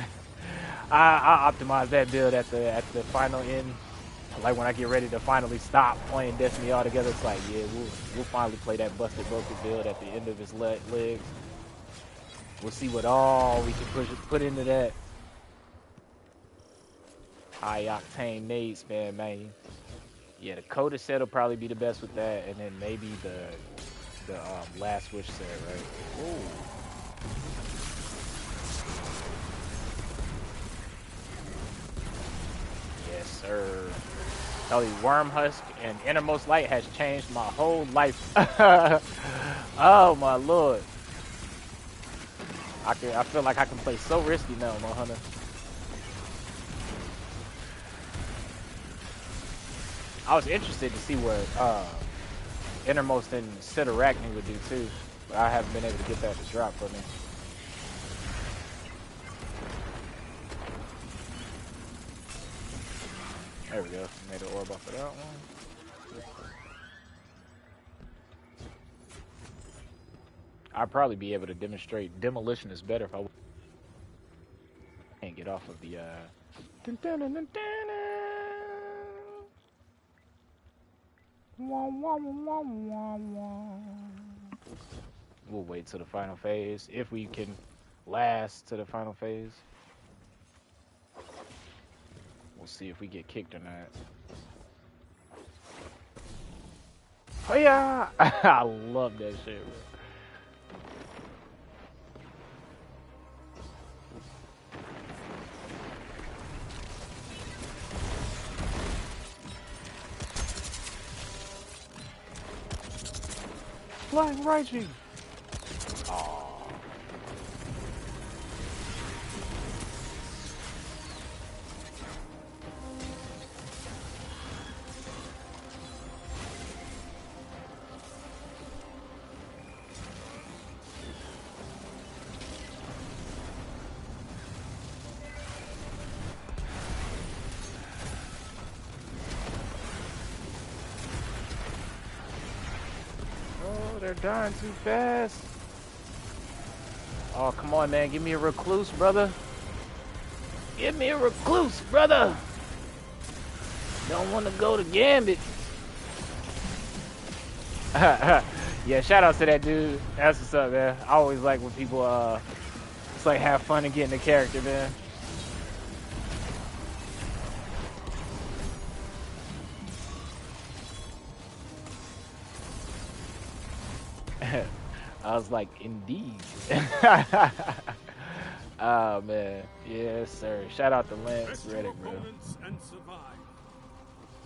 I optimize that build at the final end. Like when I get ready to finally stop playing Destiny altogether, it's like, yeah, we'll finally play that busted broken build at the end of his legs. We'll see what all we can put into that. high octane nades, man. Yeah, the Coda set will probably be the best with that, and then maybe the last wish set, right? Ooh. Yes, sir. Tell you, Worm Husk and Innermost Light has changed my whole life. Oh my lord. I feel like I can play so risky now, my hunter. I was interested to see what Innermost and Sidarachni would do too, but I haven't been able to get that to drop for me. There we go. Made an orb off of that one. I'd probably be able to demonstrate Demolition is better if I can't get off of the We'll wait till the final phase if we can last to the final phase. We'll see if we get kicked or not. Oh yeah! I love that shit, bro. Flying Raichi! Aww. They're dying too fast. Oh, come on, man. Give me a recluse, brother. Give me a recluse, brother. Don't want to go to Gambit. Yeah, shout out to that dude. That's what's up, man. I always like when people, it's like have fun and get in the character, man. I was like, indeed. Oh man, yes sir. Shout out to Lance Reddick, bro. And survive.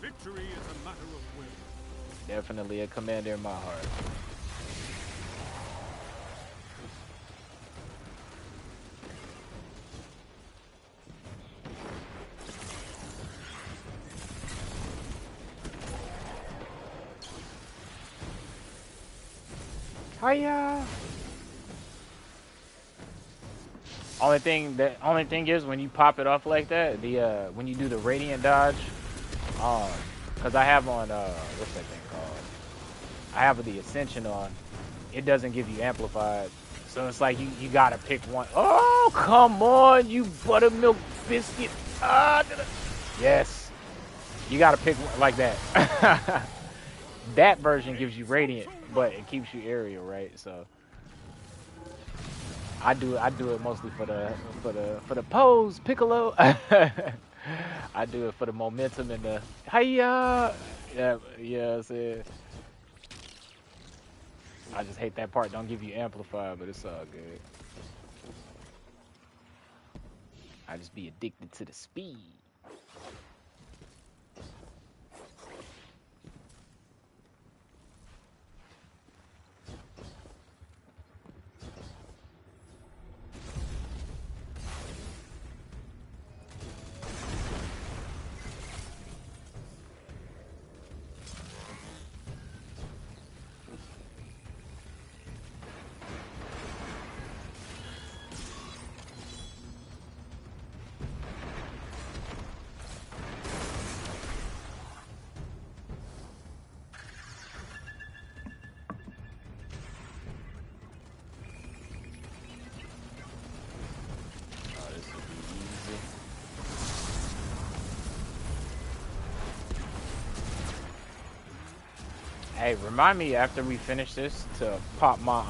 Victory is a matter of will. Definitely a commander in my heart. Hiya. Only thing is when you pop it off like that, when you do the radiant dodge, cause I have on what's that thing called? I have the Ascension on. It doesn't give you amplified, so it's like you gotta pick one. Oh come on, you buttermilk biscuit! Yes, you gotta pick one like that. That version gives you radiant, but it keeps you aerial, right? So I do it mostly for the pose, Piccolo. I do it for the momentum and the hiya. Yeah, I just hate that part. Don't give you amplified, but it's all good. I just be addicted to the speed. Hey, remind me after we finish this to pop my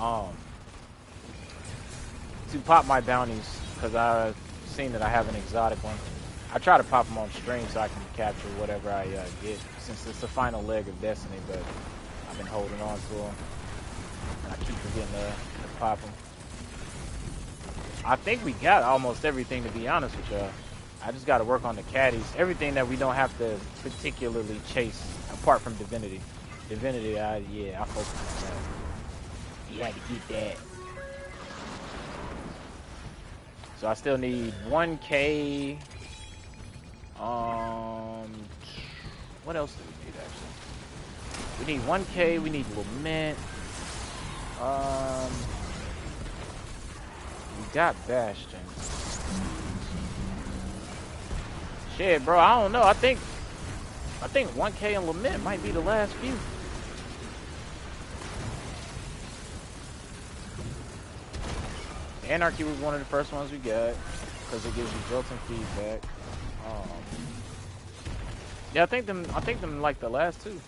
bounties, because I've seen that I have an exotic one. I try to pop them on stream so I can capture whatever I get, since it's the final leg of Destiny, but I've been holding on to them. I keep forgetting to pop them. I think we got almost everything, to be honest with y'all. I just got to work on the caddies. Everything that we don't have to particularly chase, apart from Divinity. Divinity, yeah, I focus on that. You had to get that. So I still need 1K. What else do we need, actually? We need 1K, we need Lament. We got Bastion. Shit, bro, I don't know. I think 1K and Lament might be the last few. Anarchy was one of the first ones we got because it gives you built-in feedback. Yeah, I think them like the last two.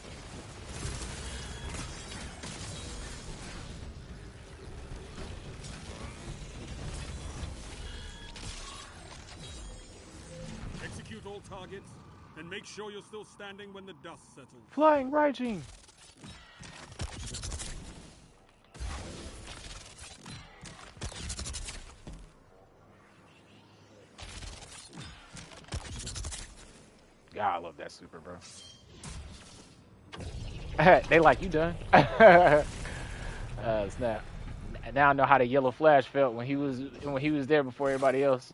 Execute all targets, and make sure you're still standing when the dust settles. Flying Raijin! God, I love that super, bro. They like, you done? Snap. Now I know how the yellow flash felt when he was there before everybody else.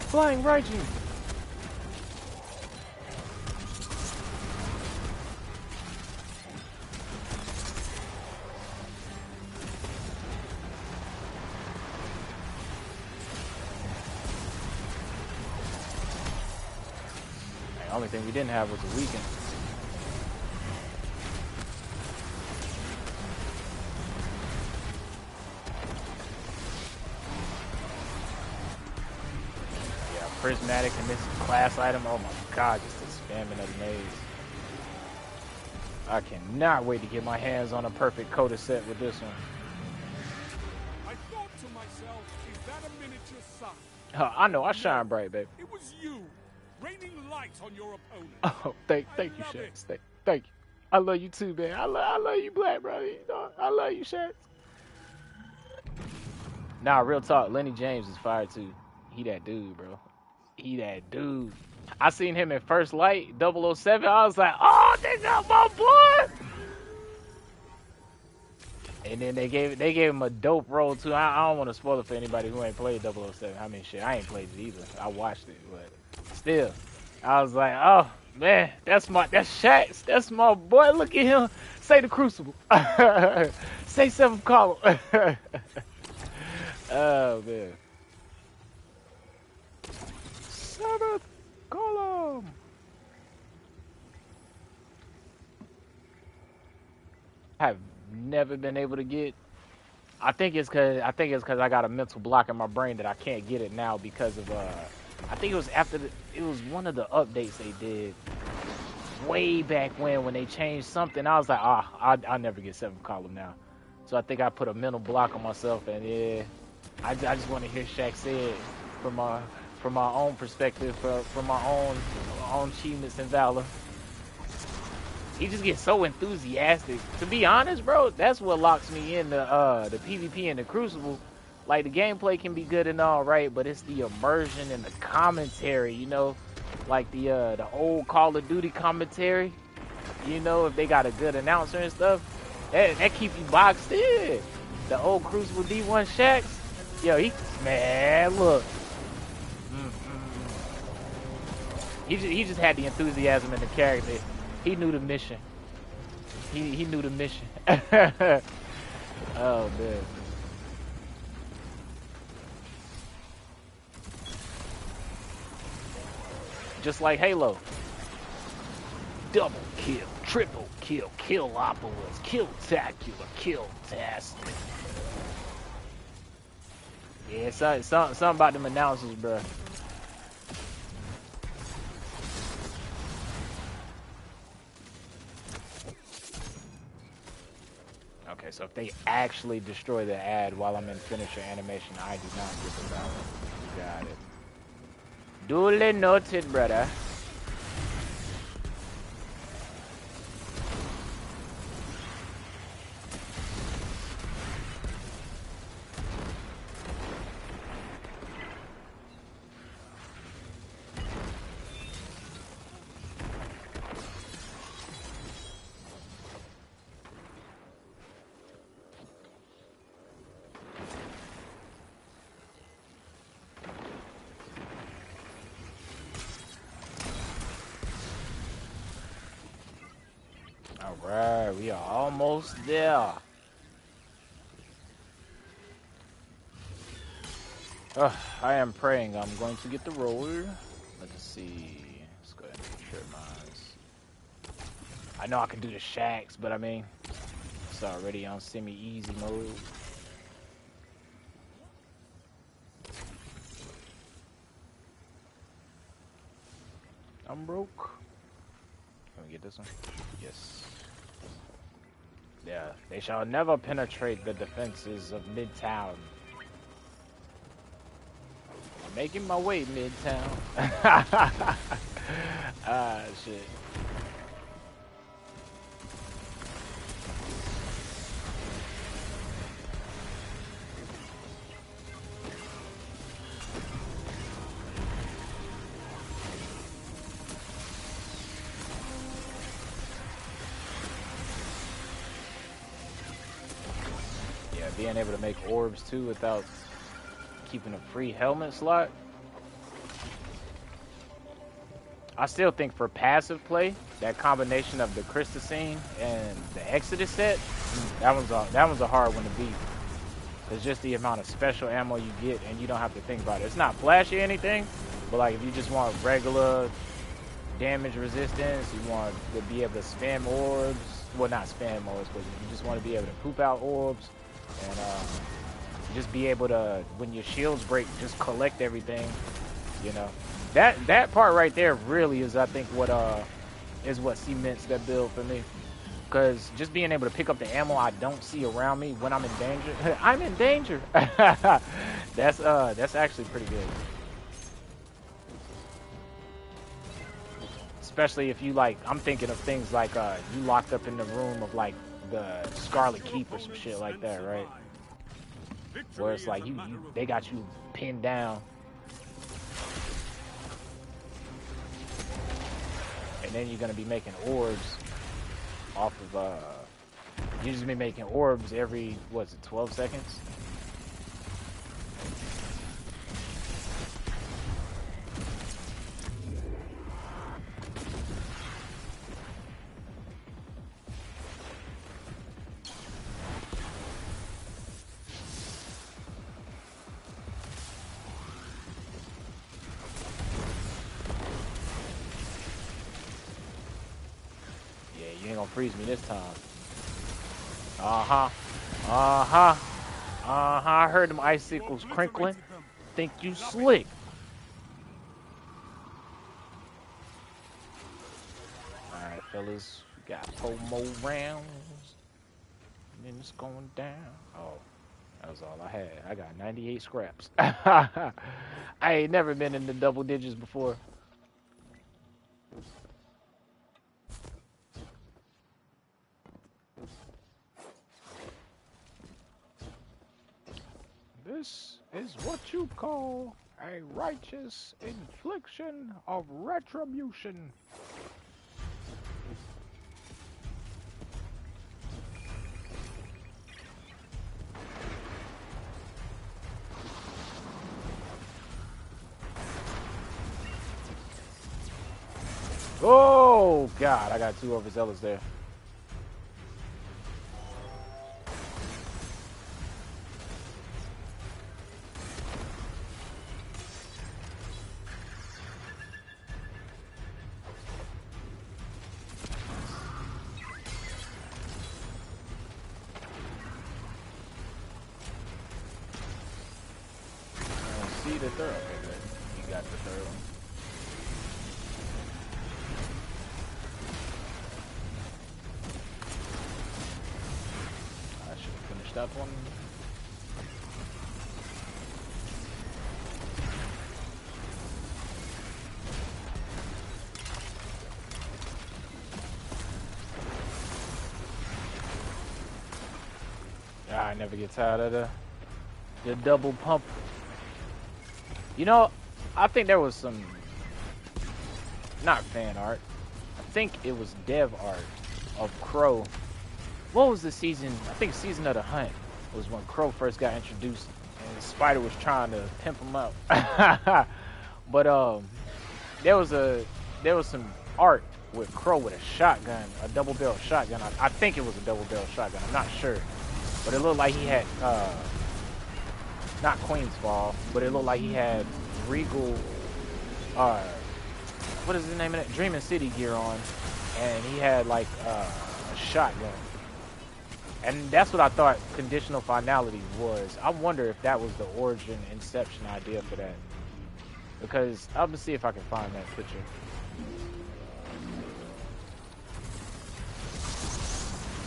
Flying Raijin! The only thing we didn't have was a weekend. Yeah, prismatic and this class item. Oh my god, just the spamming of the maze. I cannot wait to get my hands on a perfect Coda set with this one. I thought to myself, is that a miniature sun? I know, I shine bright, baby. It was you, raining light on your opponent. Oh, thank you, Shax. Thank you. I love you too, man. I love you, Black, bro. You know, I love you, Shax. Nah, real talk. Lenny James is fire too. He that dude, bro. He that dude. I seen him in First Light, 007. I was like, oh, they got my boy. And then they gave him a dope role too. I don't want to spoil it for anybody who ain't played 007. I mean, shit, I ain't played it either. I watched it, but still, I was like, oh man, that's Shax. That's my boy. Look at him. Say the Crucible. Say 7th Column. Oh man. 7th Column. I've never been able to get. I think it's cause I got a mental block in my brain that I can't get it now because of I think it was it was one of the updates they did way back when they changed something. I was like, I'll never get 7th Column now. So I think I put a mental block on myself, and yeah, I just want to hear Shaq say it from my own perspective, from my own achievements and valor. He just gets so enthusiastic. To be honest, bro, that's what locks me in the PvP and the Crucible. Like, the gameplay can be good and all right, but it's the immersion and the commentary, you know? Like the old Call of Duty commentary. You know, if they got a good announcer and stuff, that keep you boxed in. The old Crucible D1 Shax. Yo, man, look. He just had the enthusiasm in the character. He knew the mission. He knew the mission. Oh man. Just like Halo. Double kill, triple kill, Killopolis, Kill-tacular, Kill-tastic. Yeah, something about them announcers, bro. Okay, Okay, so if they actually destroy the ad while I'm in finisher animation, I do not get the value. You got it. Duly noted, brother. Alright, we are almost there. I am praying I'm going to get the roller. Let's see. Let's go ahead and share mine. I know I can do the shacks, but I mean, it's already on semi-easy mode. I'm broke. Can we get this one? Yes. Yeah, they shall never penetrate the defenses of Midtown. I'm making my way, Midtown. Ah, shit. Being able to make orbs too without keeping a free helmet slot. I still think for passive play, that combination of the Christosine and the Exodus set, that one's a hard one to beat. It's just the amount of special ammo you get, and you don't have to think about it. It's not flashy or anything, but like if you just want regular damage resistance, you want to be able to spam orbs. Well, not spam orbs, but you just want to be able to poop out orbs. And just be able to, when your shields break, just collect everything, you know. That part right there really is, I think, what cements that build for me. Because just being able to pick up the ammo I don't see around me when I'm in danger. I'm in danger. That's actually pretty good. Especially if you, like, I'm thinking of things like you locked up in the room of, like, the Scarlet Keep or some shit like that, right? Where it's like they got you pinned down, and then you're gonna be making orbs off of you just be making orbs every 12 seconds. Freeze me this time. I heard them icicles crinkling. Think you slick. Alright, fellas. We got 4 more rounds. And then it's going down. Oh, that was all I had. I got 98 scraps. I ain't never been in the double digits before. This is what you call a righteous infliction of retribution. Oh, God, I got 2 overzealous there. See the third. Okay, good. You got the third one. that one. I never get tired of the double pump. You know, I think there was some, not fan art, I think it was dev art of Crow. What was the season? I think Season of the Hunt was when Crow first got introduced and Spider was trying to pimp him out. But there was some art with Crow with a shotgun, a double barrel shotgun. I think it was a double barrel shotgun. I'm not sure. But it looked like he had, not Queen's Fall, but it looked like he had Regal, what is the name of that? Dreamin' City gear on, and he had like a shotgun. And that's what I thought Conditional Finality was. I wonder if that was the origin, inception idea for that. Because I'm gonna see if I can find that picture.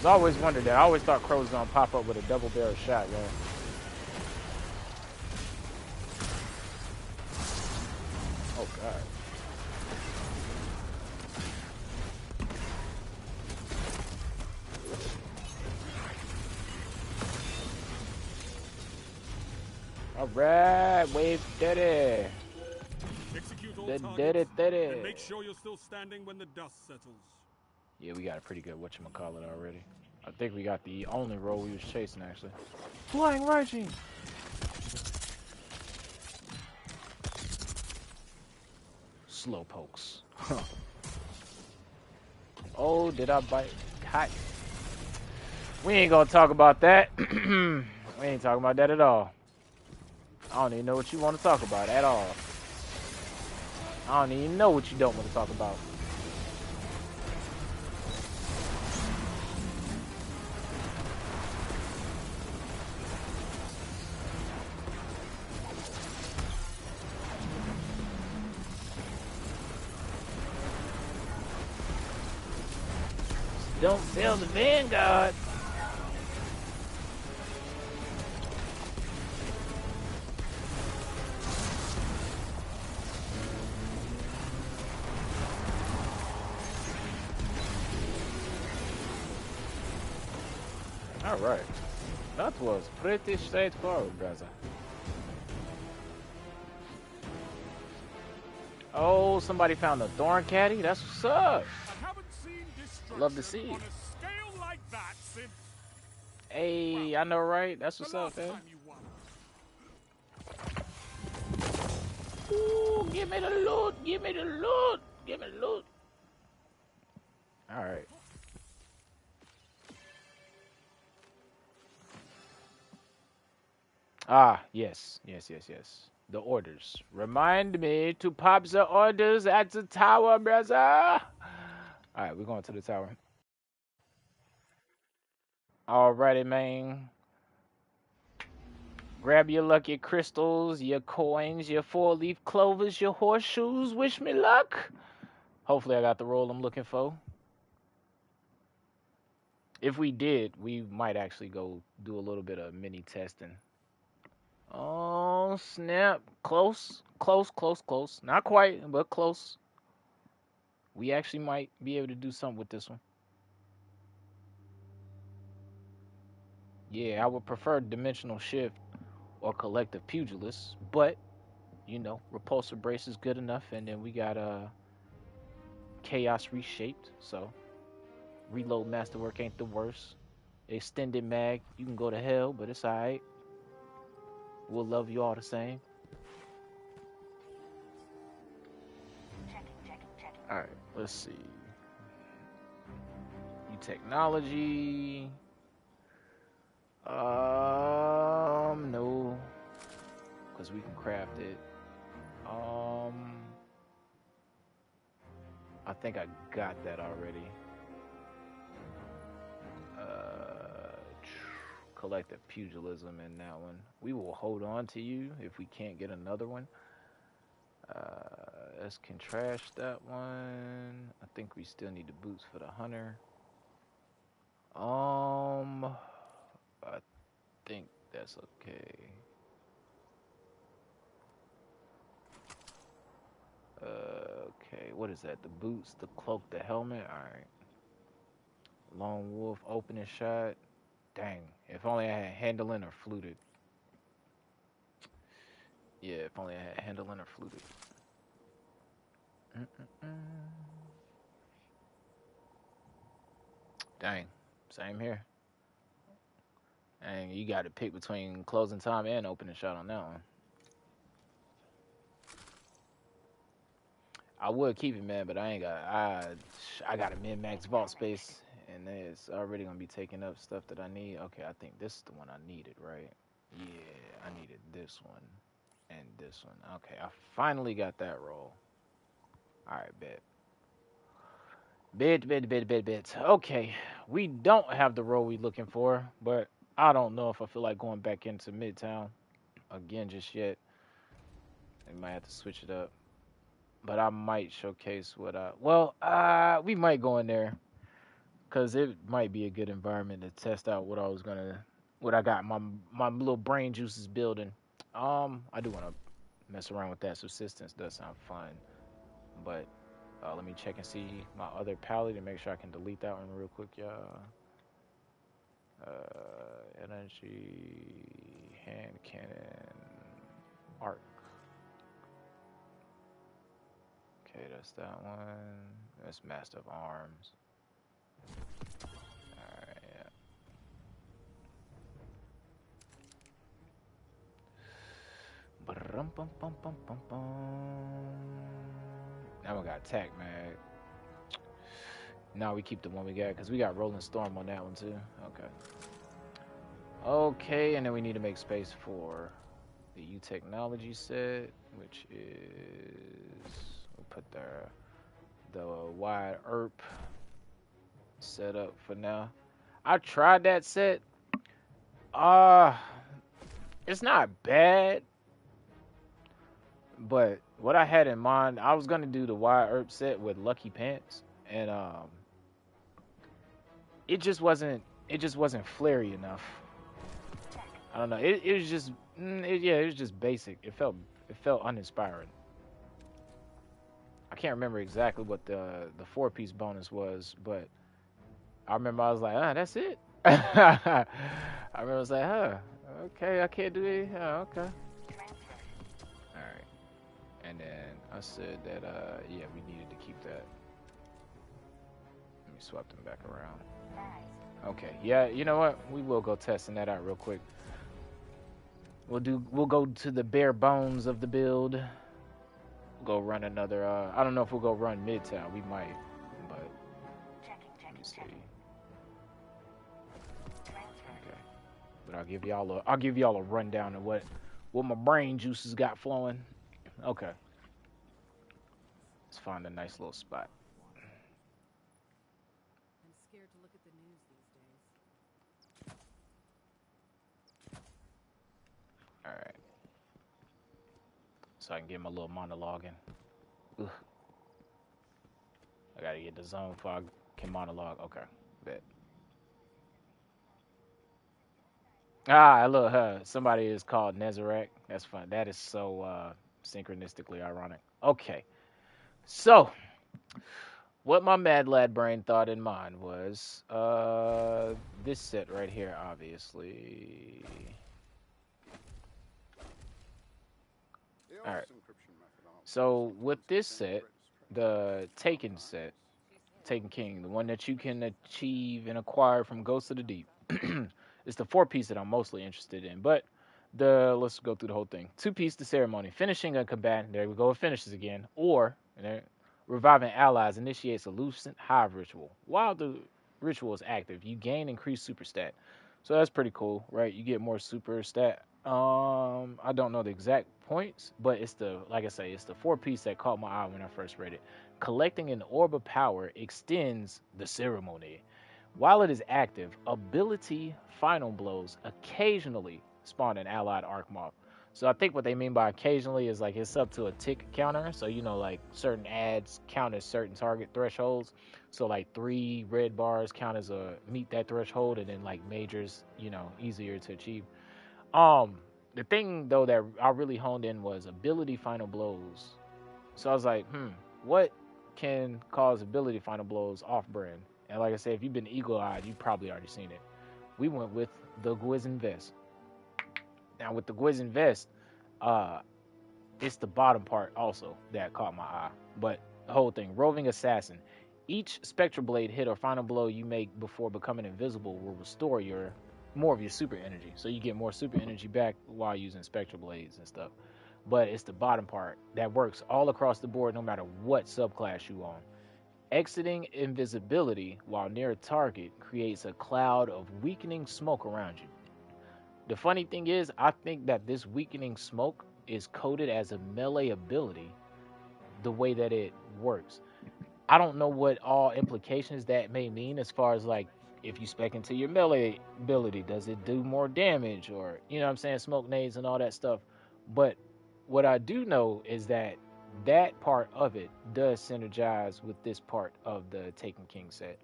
I always wondered that. I always thought Crow was gonna pop up with a double barrel shotgun. Oh god. Alright, wave daddy. Execute all The targets, daddy. and make sure you're still standing when the dust settles. Yeah, we got a pretty good whatchamacallit already. I think we got the only roll we was chasing, actually. Flying Raging! Slow pokes. Oh, did I bite? Hot. We ain't gonna talk about that. We ain't talking about that at all. I don't even know what you want to talk about at all. I don't even know what you don't want to talk about. Don't fail the Vanguard. All right. That was pretty straightforward, brother. Oh, somebody found a Thorn Caddy? That's what's up. I haven't seen destruction Love to see. on a scale like that since Hey, I know, right? That's what's the up, last man. time you won. Ooh, give me the loot. Give me the loot. Give me the loot. All right. Ah, yes. Yes, yes, yes. The orders. Remind me to pop the orders at the tower, brother. All right, we're going to the tower. Alrighty, man. Grab your lucky crystals, your coins, your four-leaf clovers, your horseshoes. Wish me luck. Hopefully I got the roll I'm looking for. If we did, we might actually go do a little bit of mini testing. Oh, snap. Close. Close, close, close. Not quite, but close. We actually might be able to do something with this one. Yeah, I would prefer Dimensional Shift or Collective Pugilist, but, you know, Repulsor Brace is good enough, and then we got Chaos Reshaped, so Reload Masterwork ain't the worst. Extended Mag, you can go to hell, but it's alright. We'll love you all the same. Alright, let's see. New technology. No. Because we can craft it. I think I got that already. Collective Pugilism in that one. We will hold on to you if we can't get another one. Let's can trash that one. I think we still need the boots for the hunter. I think that's okay. Okay, what is that? The boots, the cloak, the helmet. All right. Lone wolf, opening shot. Dang, if only I had handling or fluted. Yeah, if only I had handling or fluted. Dang, same here. Dang, you got to pick between closing time and opening shot on that one. I would keep it, man, but I ain't got. I got a min-max vault space, and it's already gonna be taking up stuff that I need. Okay, I think this is the one I needed, right? Yeah, I needed this one and this one. Okay, I finally got that roll. All right, bet. Bet. Okay, we don't have the roll we looking for, but I don't know if I feel like going back into Midtown again just yet. We might have to switch it up. But I might showcase what we might go in there because it might be a good environment to test out what I got my little brain juices building. I do want to mess around with that. Subsistence does sound fun, but let me check and see my other palette and make sure I can delete that one real quick, y'all. Energy, hand cannon, arc. Okay, that's that one. That's Master of Arms. Alright, yeah. Now we got attack mag. Now we keep the one we got because we got Rolling Storm on that one too. Okay. Okay, and then we need to make space for the U Technology set, which is we'll put the wide ERP set up for now. I tried that set. It's not bad, but what I had in mind, I was gonna do the wide ERP set with Lucky Pants, and it just wasn't flary enough. I don't know. It was just it was just basic. It felt uninspiring. I can't remember exactly what the 4-piece bonus was, but I remember I was like, that's it. I remember I was like, okay, I can't do it. Okay. All right. And then I said that, yeah, we needed to keep that. Let me swap them back around. Okay. Yeah, you know what? We will go testing that out real quick. We'll go to the bare bones of the build. We'll go run another. I don't know if we'll go run Midtown. We might, but let me see. Okay, but I'll give y'all a rundown of what my brain juices got flowing. Okay, let's find a nice little spot. I'm scared to look at the news these days. All right. So I can get my little monologue in. Ugh. I gotta get the zone before I can monologue. Okay, bet. Look, somebody is called Nezarek. That's fun. That is so synchronistically ironic. Okay, so what my mad lad brain thought in mind was this set right here, obviously. All right. So with this set, the Taken set, Taken King, the one that you can achieve and acquire from Ghosts of the Deep, it's the 4-piece that I'm mostly interested in. But let's go through the whole thing. 2-piece, the ceremony, finishing a combatant. There we go, it finishes again. Or reviving allies initiates a Lucent Hive ritual. While the ritual is active, you gain increased super stat. So that's pretty cool, right? You get more super stat. I don't know the exact points, but it's like I say, it's the 4-piece that caught my eye when I first read it. Collecting an orb of power extends the ceremony. While it is active, ability final blows occasionally spawn an allied Archmoth. So I think what they mean by occasionally is like it's up to a tick counter. So like certain ads count as certain target thresholds. So like 3 red bars count as meet that threshold, and then like majors, easier to achieve. The thing though that I really honed in was ability final blows. So I was like, what can cause ability final blows off brand? And like I said, if you've been eagle-eyed, you've probably already seen it. We went with the Gwisn vest. Now with the Gwisn vest, uh, it's the bottom part also that caught my eye. But the whole thing, roving assassin. Each spectral blade hit or final blow you make before becoming invisible will restore more of your super energy. So you get more super energy back while using spectral blades and stuff. But it's the bottom part that works all across the board no matter what subclass you on. Exiting invisibility while near a target creates a cloud of weakening smoke around you. The funny thing is, I think that this weakening smoke is coded as a melee ability the way that it works. I don't know what all implications that may mean as far as like if you spec into your melee ability, does it do more damage or you know what I'm saying, smoke nades and all that stuff. But what I do know is that that part of it does synergize with this part of the Taken King set.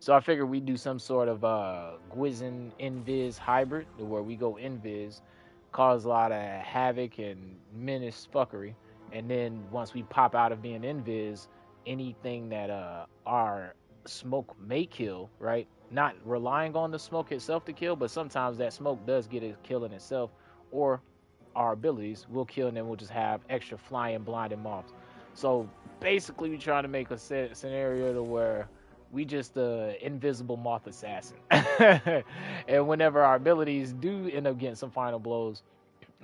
So I figured we'd do some sort of Gwisn Invis hybrid where we go Invis, cause a lot of havoc and menace fuckery, and then once we pop out of being Invis, anything that our smoke may kill, right? Not relying on the smoke itself to kill, but sometimes that smoke does get a kill in itself, or our abilities will kill, and then we'll just have extra flying blinding moths. So basically, we try to make a scenario to where we just invisible moth assassin, and whenever our abilities do end up getting some final blows,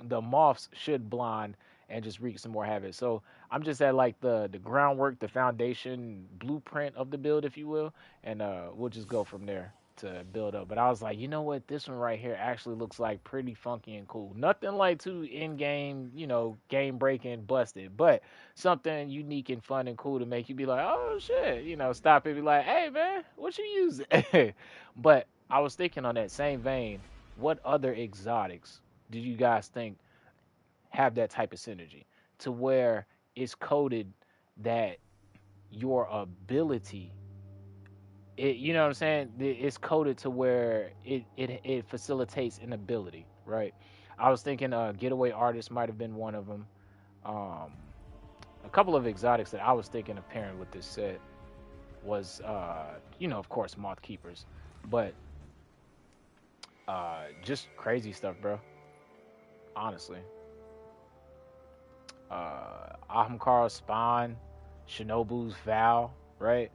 the moths should blind and just wreak some more havoc. So I'm just at like the groundwork, the foundation blueprint of the build, if you will, and we'll just go from there to build up. But I was like, you know what, this one right here actually looks like pretty funky and cool. Nothing like too in game, game breaking, busted, but something unique and fun and cool to make you be like, oh shit, stop and be like, hey man, what you using? But I was thinking on that same vein, what other exotics did you guys think have that type of synergy to where it's coded that your ability, you know what I'm saying, it's coded to where it facilitates an ability, right? I was thinking getaway artist might have been one of them. um a couple of exotics that I was thinking of pairing with this set was of course moth keepers, but just crazy stuff, bro, honestly. Ahamkara's Spawn, Shinobu's Vow, right?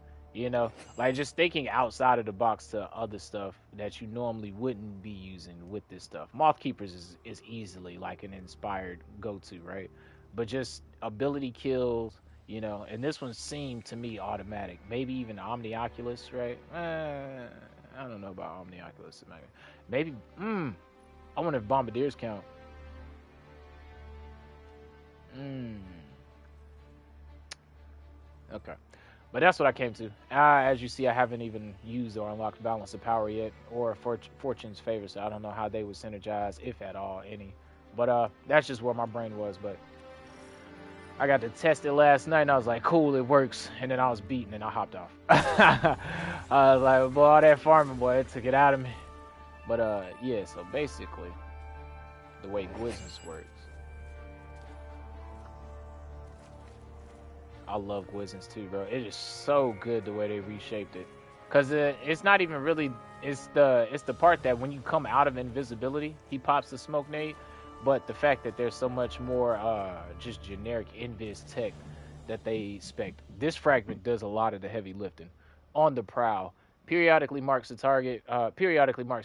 Like just thinking outside of the box to other stuff that you normally wouldn't be using with this stuff. Moth Keepers is easily like an inspired go-to, right? But just ability kills, and this one seemed to me automatic. Maybe even Omnioculus, right? I don't know about Omnioculus. Maybe, I wonder if Bombardiers count. Okay. But that's what I came to. As you see, I haven't even used or unlocked Balance of Power yet, or Fortune's Favor, so I don't know how they would synergize, if at all, any. But that's just where my brain was. But I got to test it last night, and I was like, cool, it works. And then I was beaten, and I hopped off. I was like, boy, all that farming, boy, it took it out of me. But yeah, so basically, the way Gwisn works. I love Gwisn's too, bro. It is so good the way they reshaped it, cause it's not even really. It's the part that when you come out of invisibility, he pops the smoke nade. But the fact that there's so much more just generic invis tech that they spec. This fragment does a lot of the heavy lifting. On the prowl, periodically marks a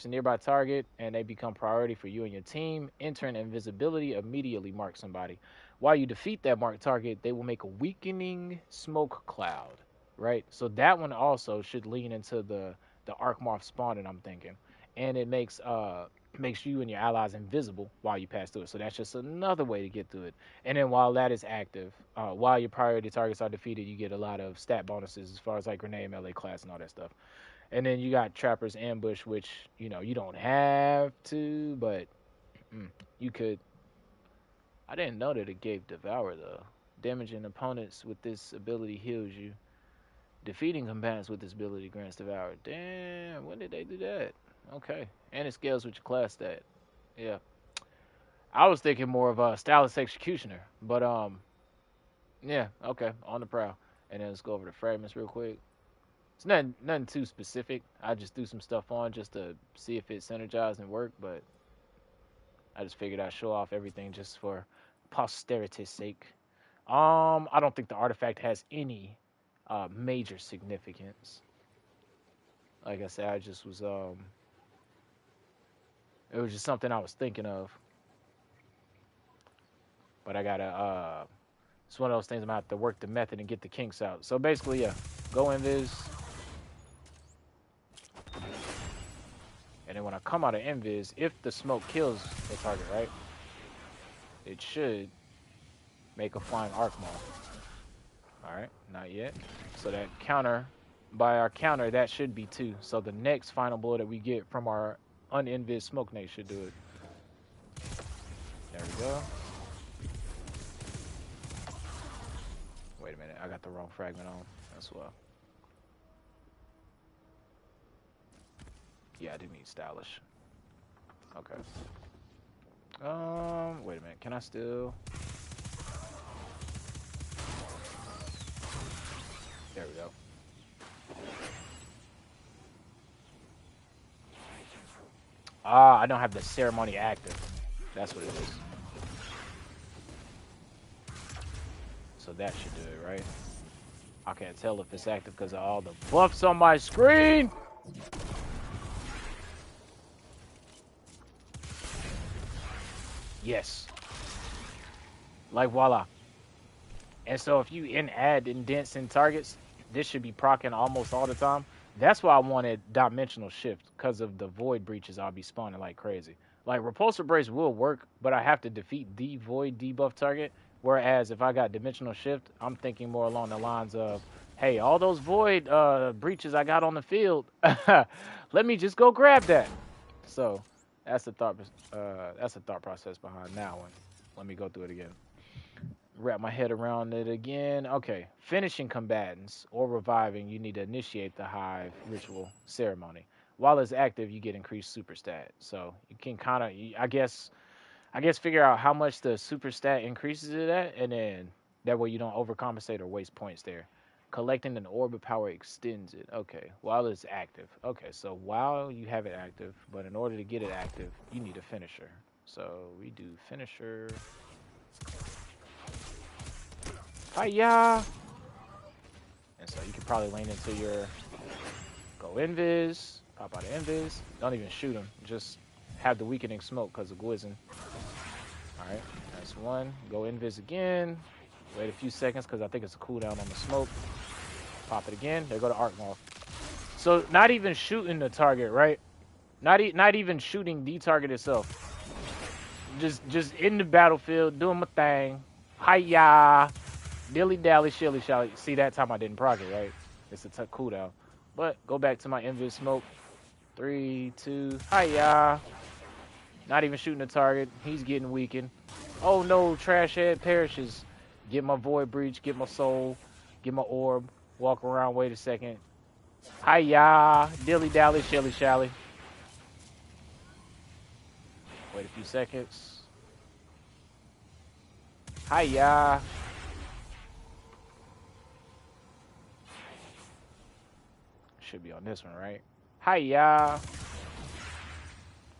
nearby target, and they become priority for you and your team. Entering invisibility immediately marks somebody. While you defeat that marked target, they will make a weakening smoke cloud, right? So that one also should lean into the Arcmoth spawning, I'm thinking. And it makes you and your allies invisible while you pass through it. So that's just another way to get through it. And then while that is active, while your priority targets are defeated, you get a lot of stat bonuses as far as like grenade, melee class, and all that stuff. And then you got Trapper's Ambush, which, you don't have to, but you could. I didn't know that it gave Devour, though. Damaging opponents with this ability heals you. Defeating combatants with this ability grants Devour. Damn, when did they do that? Okay. And it scales with your class stat. Yeah. I was thinking more of a stylist executioner, but yeah, okay, on the prowl. And then let's go over the fragments real quick. It's nothing too specific. I just threw some stuff on just to see if it synergized and worked, but I just figured I'd show off everything just for posterity's sake. I don't think the artifact has any major significance. Like I said, I just was it was just something I was thinking of. But I gotta it's one of those things I'm gonna have to work the method and get the kinks out. So basically, yeah, go invis. And then when I come out of invis, if the smoke kills the target, right? It should make a flying arc moth. Alright, not yet. So that counter, by our counter, that should be 2. So the next final blow that we get from our uninvis smoke nade should do it. There we go. Wait a minute, I got the wrong fragment on as well. Yeah, I didn't need stylish. Okay. Wait a minute, can I still... There we go. Ah, I don't have the ceremony active. That's what it is. So that should do it, right? I can't tell if it's active because of all the buffs on my screen. Yes. Like voila. And so if you add indents in targets, this should be proccing almost all the time. That's why I wanted dimensional shift, because of the void breaches I'll be spawning like crazy. Like repulsor brace will work, but I have to defeat the void debuff target. Whereas if I got dimensional shift, I'm thinking more along the lines of, hey, all those void breaches I got on the field, let me just go grab that. So that's the thought process behind that one. Let me go through it again. Wrap my head around it again. Okay, finishing combatants or reviving, you need to initiate the hive ritual ceremony. While it's active, you get increased super stat. So you can kind of, I guess, figure out how much the super stat increases it at, and then that way you don't overcompensate or waste points there. Collecting an orb of power extends it. Okay, while it's active. Okay, so while you have it active, but in order to get it active, you need a finisher. So we do finisher. Hiya! And so you can probably lane into your go invis, pop out of invis. Don't even shoot him. Just have the weakening smoke because of Gwisn. Alright, that's one. Go invis again. Wait a few seconds because I think it's a cooldown on the smoke. Pop it again. There go the arc moth. So not even shooting the target, right? Not even shooting the target itself. Just in the battlefield, doing my thing. Hiya! Dilly-Dally, Shilly-Shally. See, that time I didn't proc it, right? It's a cooldown. But go back to my invis smoke. 3, 2, hiya! Not even shooting the target. He's getting weakened. Oh no, trash head perishes. Get my void breach, get my soul, get my orb. Walk around, wait a second. Hiya! Dilly-Dally, Shilly-Shally. Wait a few seconds. Hiya! Should be on this one, right? Hiya!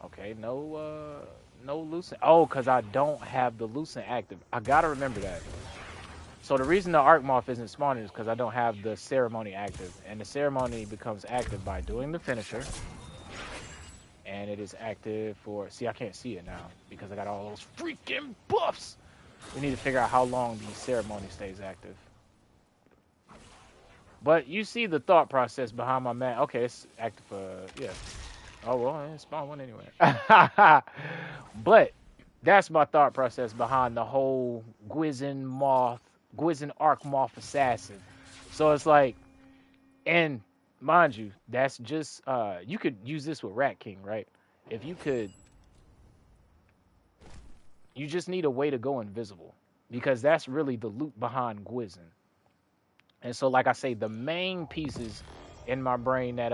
Okay, no Lucent. Oh, because I don't have the Lucent active. I gotta remember that. So the reason the Arc Moth isn't spawning is because I don't have the ceremony active. And the ceremony becomes active by doing the finisher. And it is active for... See, I can't see it now because I got all those freaking buffs. We need to figure out how long the ceremony stays active. But you see the thought process behind my man. Okay, it's active for... yeah. Oh, well, it spawned one anyway. But that's my thought process behind the whole Gwisn Arc Moth Assassin. So it's like... And mind you, that's just... you could use this with Rat King, right? If you could... You just need a way to go invisible. Because that's really the loot behind Gwisn. And so, like I say, the main pieces in my brain that...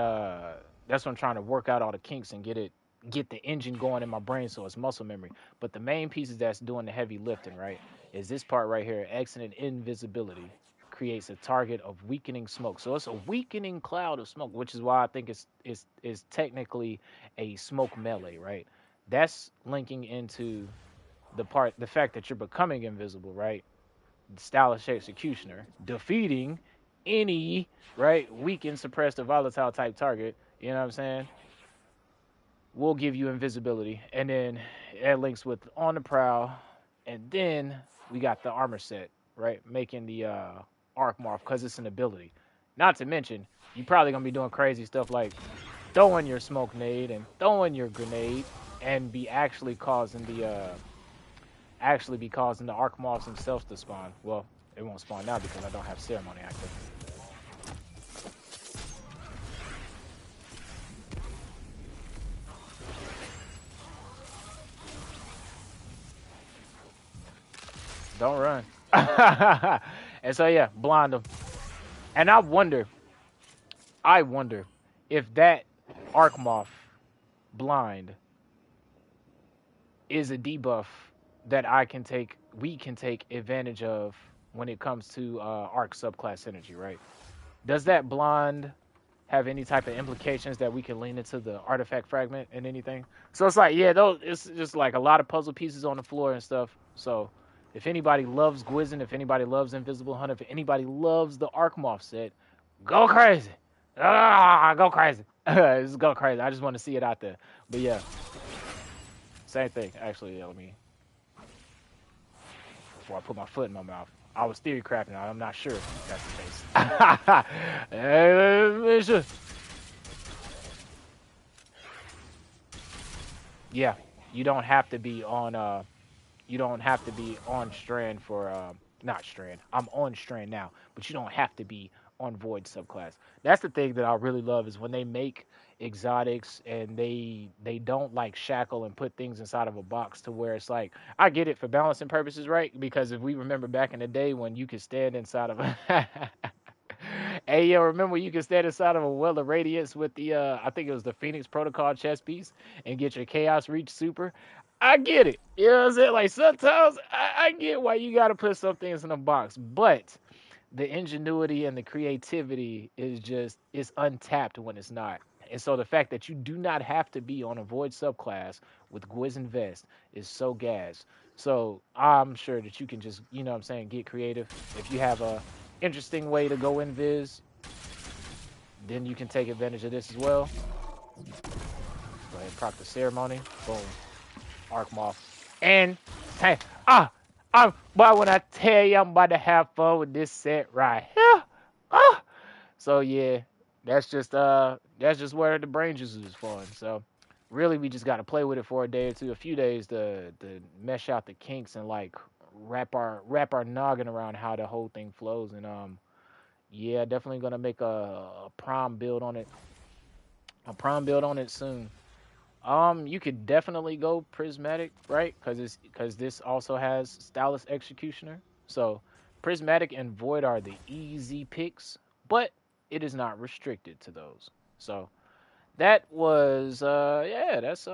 that's what I'm trying to work out all the kinks and get it get the engine going in my brain so it's muscle memory. But the main pieces that's doing the heavy lifting, right, is this part right here. Excellent invisibility creates a target of weakening smoke. So it's a weakening cloud of smoke, which is why I think it's technically a smoke melee, right? That's linking into the fact that you're becoming invisible, right? Stylish executioner, defeating any, right, weakened, suppressed, or volatile type target, you know what I'm saying? Will give you invisibility. And then it links with on the prowl. And then we got the armor set, right? Making the arc morph because it's an ability. Not to mention, you're probably gonna be doing crazy stuff like throwing your smoke nade and throwing your grenade and be actually causing the arc morphs themselves to spawn. Well, it won't spawn now because I don't have ceremony active. Don't run. And so yeah, blind them. And I wonder if that arc morph blind is a debuff that we can take advantage of when it comes to arc subclass synergy, right? Does that blind have any type of implications that we can lean into the artifact fragment and anything? So it's like, yeah, it's just like a lot of puzzle pieces on the floor and stuff. So if anybody loves Gwisn, if anybody loves Invisible Hunter, if anybody loves the arc morph set, go crazy. Go crazy. Just go crazy. I just want to see it out there. But yeah, same thing. Actually, yeah, let me, before I put my foot in my mouth. I was theory crafting. I'm not sure if that's the case. Yeah, you don't have to be on. You don't have to be on strand for. Not strand. I'm on strand now, but you don't have to be on void subclass. That's the thing that I really love is when they make exotics and they don't like shackle and put things inside of a box to where it's like, I get it for balancing purposes, right? Because if we remember back in the day when you could stand inside of a hey yo, remember you could stand inside of a well of radiance with the I think it was the Phoenix Protocol chess piece and get your Chaos Reach super. I get it. You know what I'm saying? Like sometimes I get why you gotta put some things in a box, but the ingenuity and the creativity is untapped when it's not. And so the fact that you do not have to be on a void subclass with Gwisn Vest is so gas. So I'm sure that you can just, you know what I'm saying, get creative. If you have a interesting way to go invis, then you can take advantage of this as well. Go ahead, proc the ceremony. Boom. Arc morph. And hey, why when I tell you I'm about to have fun with this set right here. So yeah, that's just where the brain juice is fun. So really we just gotta play with it for a day or two, a few days to mesh out the kinks and like wrap our noggin around how the whole thing flows. And yeah, definitely gonna make a prom build on it. A prom build on it soon. You could definitely go prismatic, right? Because this also has stylus executioner. So prismatic and void are the easy picks, but it is not restricted to those. So that was that's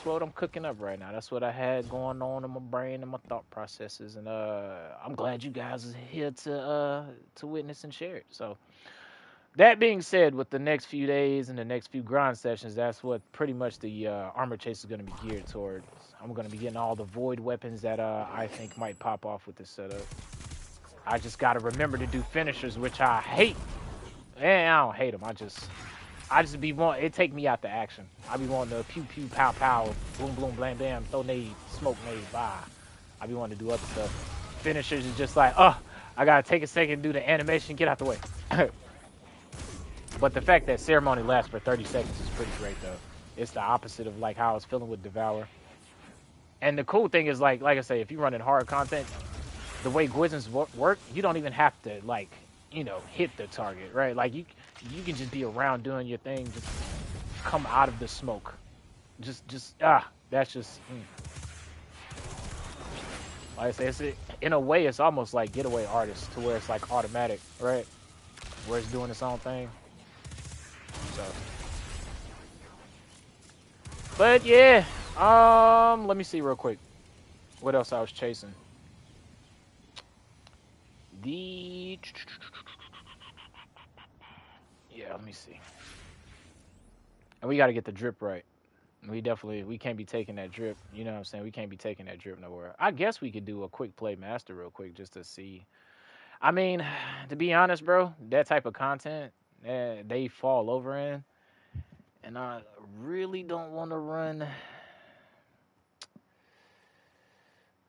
what I'm cooking up right now. That's what I had going on in my brain and my thought processes, and I'm glad you guys are here to witness and share it. So that being said, with the next few days and the next few grind sessions, that's what pretty much the armor chase is going to be geared towards. I'm going to be getting all the void weapons that I think might pop off with this setup. I just got to remember to do finishers, which I hate. And I don't hate them. I just be wanting, it take me out the action. I be wanting to pew pew pow pow, boom boom blam bam, throw nade, smoke nade, bye. I be wanting to do other stuff. Finishers is just like, I got to take a second to do the animation, get out the way. But the fact that ceremony lasts for 30 seconds is pretty great, though. It's the opposite of like how I was feeling with Devour. And the cool thing is, like I say, if you're running hard content, the way Gwisns work, you don't even have to like, hit the target, right? Like you can just be around doing your thing, just come out of the smoke. That's just. Like I say, in a way, it's almost like Getaway Artist, to where it's like automatic, right? Where it's doing its own thing. So, But yeah, let me see real quick. What else I was chasing? The yeah, let me see. And we got to get the drip right. We can't be taking that drip. You know what I'm saying? We can't be taking that drip nowhere. I guess we could do a quick play master real quick just to see. I mean, to be honest, bro, that type of content they fall over in, and I really don't want to run. I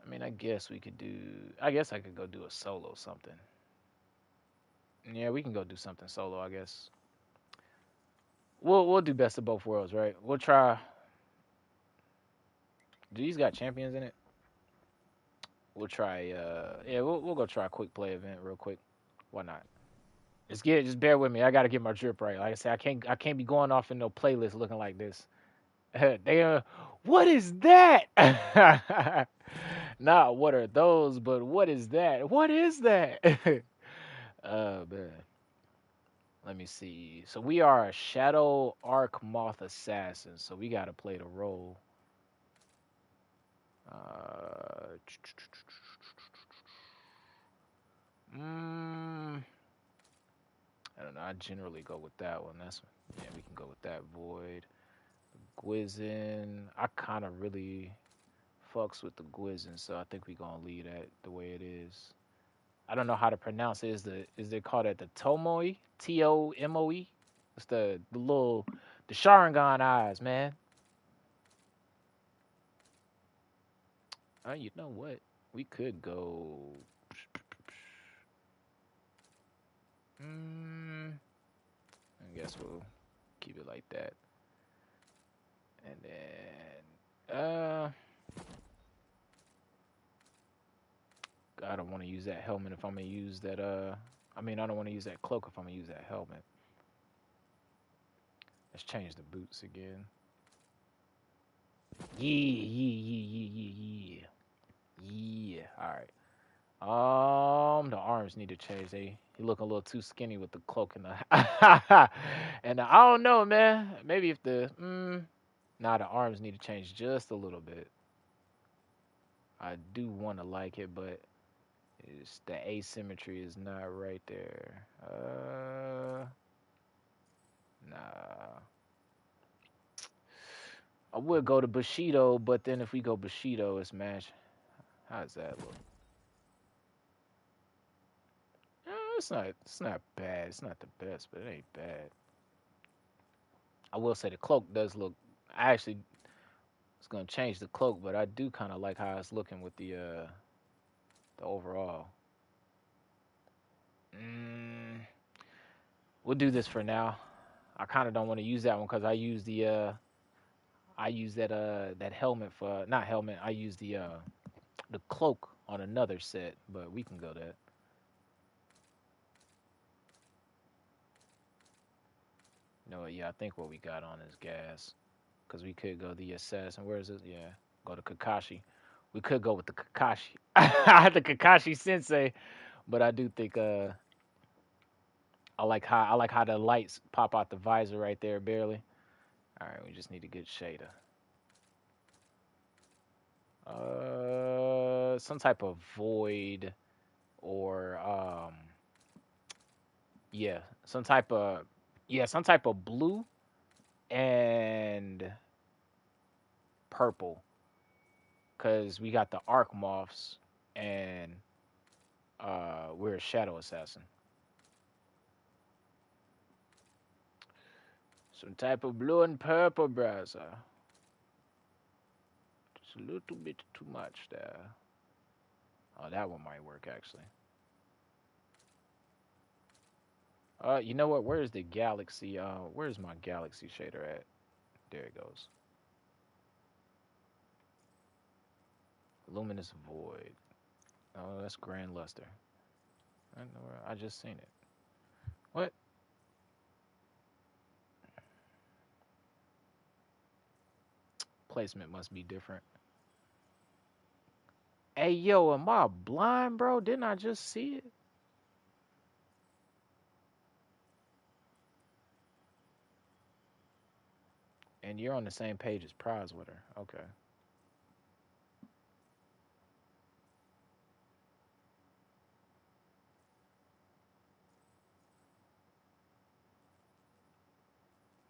mean, I guess we could do. I guess I could go do a solo something. Yeah, we can go do something solo. I guess we'll do best of both worlds, right? We'll try. Do these got champions in it? We'll try. Yeah, we'll go try a quick play event real quick. Why not? Just bear with me. I gotta get my drip right. Like I said, I can't be going off in no playlist looking like this. What is that? Not what are those, but what is that? What is that? Man. Let me see. So we are a Shadow Arc Moth Assassin. So we gotta play the role. Mm, I don't know. I generally go with that one. Yeah, we can go with that. Void. Gwisn. I kind of really fucks with the Gwisn, so I think we gonna leave that the way it is. I don't know how to pronounce it. Is they call it the Tomoe? Tomoe? It's the Sharingan eyes, man. You know what? We could go. I guess we'll keep it like that. And then, I don't want to use that helmet if I'm gonna use that. I mean, I don't want to use that cloak if I'm gonna use that helmet. Let's change the boots again. Yeah. All right. The arms need to change. He look a little too skinny with the cloak and the. And I don't know, man. Maybe if the the arms need to change just a little bit. I do want to like it, but the asymmetry is not right there. Nah. I would go to Bushido, but then if we go Bushido, it's match. How does that look? It's not bad. It's not the best, but it ain't bad. I will say the cloak does look. I actually was gonna change the cloak, but I do kind of like how it's looking with the overall. We'll do this for now. I kind of don't want to use that one because I use that helmet for not helmet. I use the cloak on another set, but we can go that. No, yeah, I think what we got on is gas, because we could go the assassin. Where is it? Yeah, go to Kakashi. We could go with the Kakashi, the Kakashi Sensei, but I do think I like how the lights pop out the visor right there barely. All right, we just need a good shader. Some type of void or yeah, some type of blue and purple, cause we got the arc moths and we're a shadow assassin. Some type of blue and purple, brother. Just a little bit too much there. Oh, that one might work actually. You know what? Where's the galaxy? Where's my galaxy shader at? There it goes. Luminous void. Oh, that's grand luster. I just seen it. What? Placement must be different. Hey, yo, am I blind, bro? Didn't I just see it? And you're on the same page as Prize with her. Okay.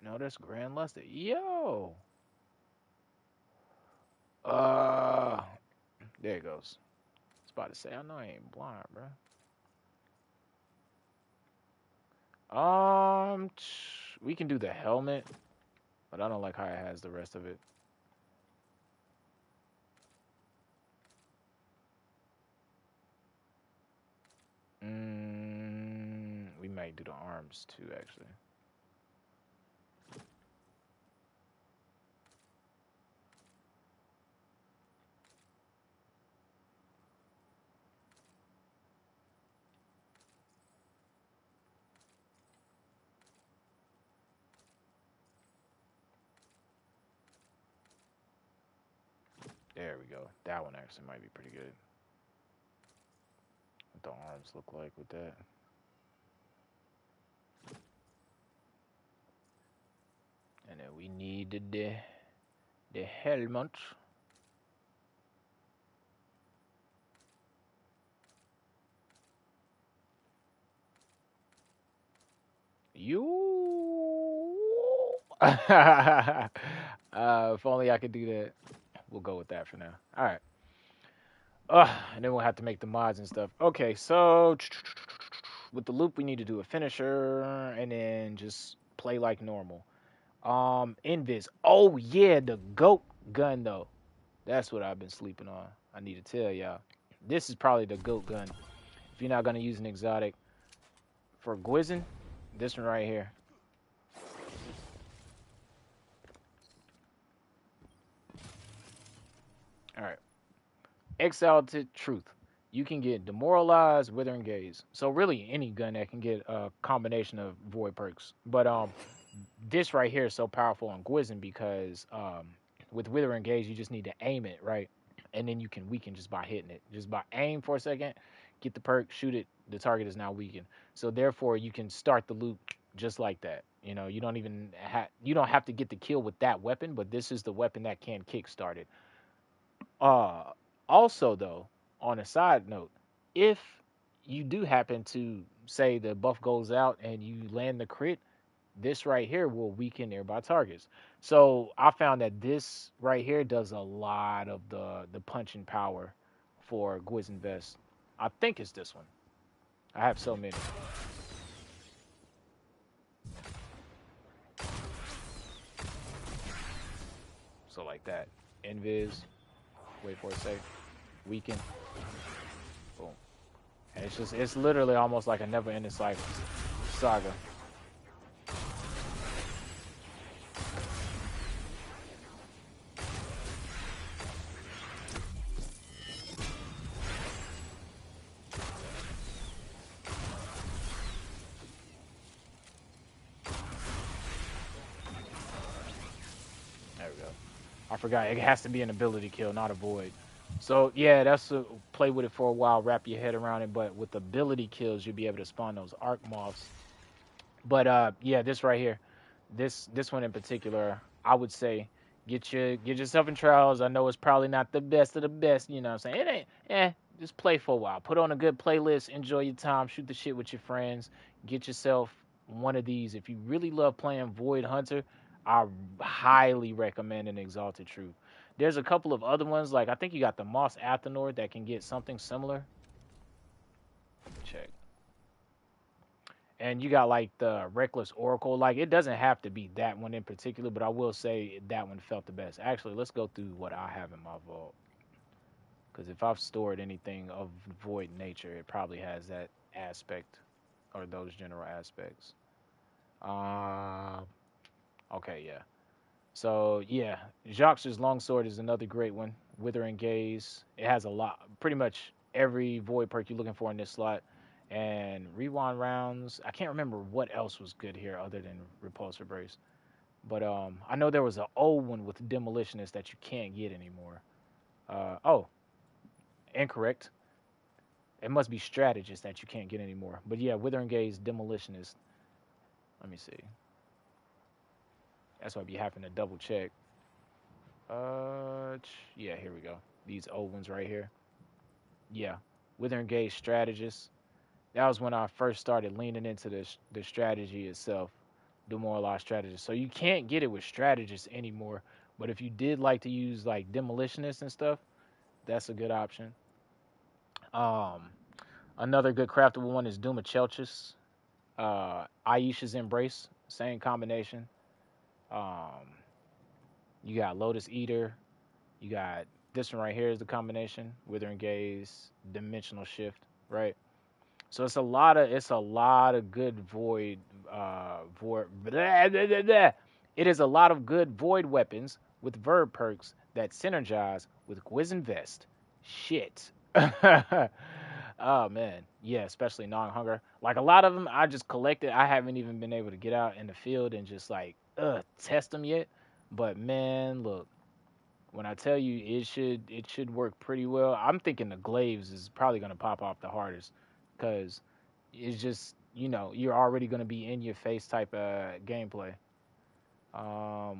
No, that's Grand Luster. Yo. There it goes. I was about to say, I know I ain't blind, bro. We can do the helmet, but I don't like how it has the rest of it. We might do the arms too, actually. There we go. That one actually might be pretty good. What the arms look like with that. And then we needed the helmet. You. If only I could do that. We'll go with that for now. All right. And then we'll have to make the mods and stuff. Okay, so with the loop, we need to do a finisher and then just play like normal. Invis. Oh yeah, the goat gun though. That's what I've been sleeping on. I need to tell y'all. This is probably the goat gun. If you're not gonna use an exotic for Gwisn, this one right here. All right. Exalted Truth. You can get Demoralized, Withering Gaze. So really any gun that can get a combination of void perks. But this right here is so powerful on Gwisn because with Withering Gaze you just need to aim it, right? And then you can weaken just by hitting it. Just by aim for a second, get the perk, shoot it, the target is now weakened. So therefore you can start the loop just like that. You know, you don't have to get the kill with that weapon, but this is the weapon that can kickstart it. Also, though, on a side note, if you do happen to say the buff goes out and you land the crit, this right here will weaken nearby targets. So I found that this right here does a lot of the punching power for Gwisn Vest. I think it's this one. I have so many. So like that. Invis. Wait for it, say. Weaken. Boom. And it's literally almost like a never-ending cycle. Saga. There we go. I forgot, it has to be an ability kill, not a void. So yeah, that's play with it for a while, wrap your head around it. But with ability kills, you'll be able to spawn those arc moths. But yeah, this right here, this one in particular, I would say get yourself in trials. I know it's probably not the best of the best, you know what I'm saying? It ain't, just play for a while. Put on a good playlist, enjoy your time, shoot the shit with your friends. Get yourself one of these. If you really love playing Void Hunter, I highly recommend an Exalted Truth. There's a couple of other ones, like I think you got the Moss Athenor that can get something similar. Check. And you got like the Reckless Oracle. Like it doesn't have to be that one in particular, but I will say that one felt the best. Actually, let's go through what I have in my vault. Because if I've stored anything of void nature, it probably has that aspect or those general aspects. Okay, yeah. So yeah, Jacques' Longsword is another great one. Withering Gaze. It has a lot, pretty much every void perk you're looking for in this slot. And rewind rounds. I can't remember what else was good here other than Repulsor Brace. But I know there was an old one with Demolitionist that you can't get anymore. Oh, incorrect. It must be Strategist that you can't get anymore. But yeah, Withering Gaze, Demolitionist. Let me see. That's why I be having to double check. Yeah, here we go. These old ones right here. Yeah, Withering Gauge Strategist. That was when I first started leaning into the strategy itself, Demoralized Strategist. So you can't get it with Strategist anymore. But if you did like to use like Demolitionist and stuff, that's a good option. Um, Another good craftable one is Duma Chelchis. Aisha's Embrace, same combination. Um, you got Lotus Eater. You got this one right here is the combination. Withering Gaze, Dimensional Shift, right? So it's a lot of good blah, blah, blah, blah. It is a lot of good void weapons with verb perks that synergize with Gwisn Vest. Shit. Oh man, yeah, especially non-hunger. Like a lot of them, I just collected. I haven't even been able to get out in the field and just like test them yet. But man, look, when I tell you it should work pretty well. I'm thinking the glaives is probably gonna pop off the hardest, cause it's just you're already gonna be in your face type of gameplay.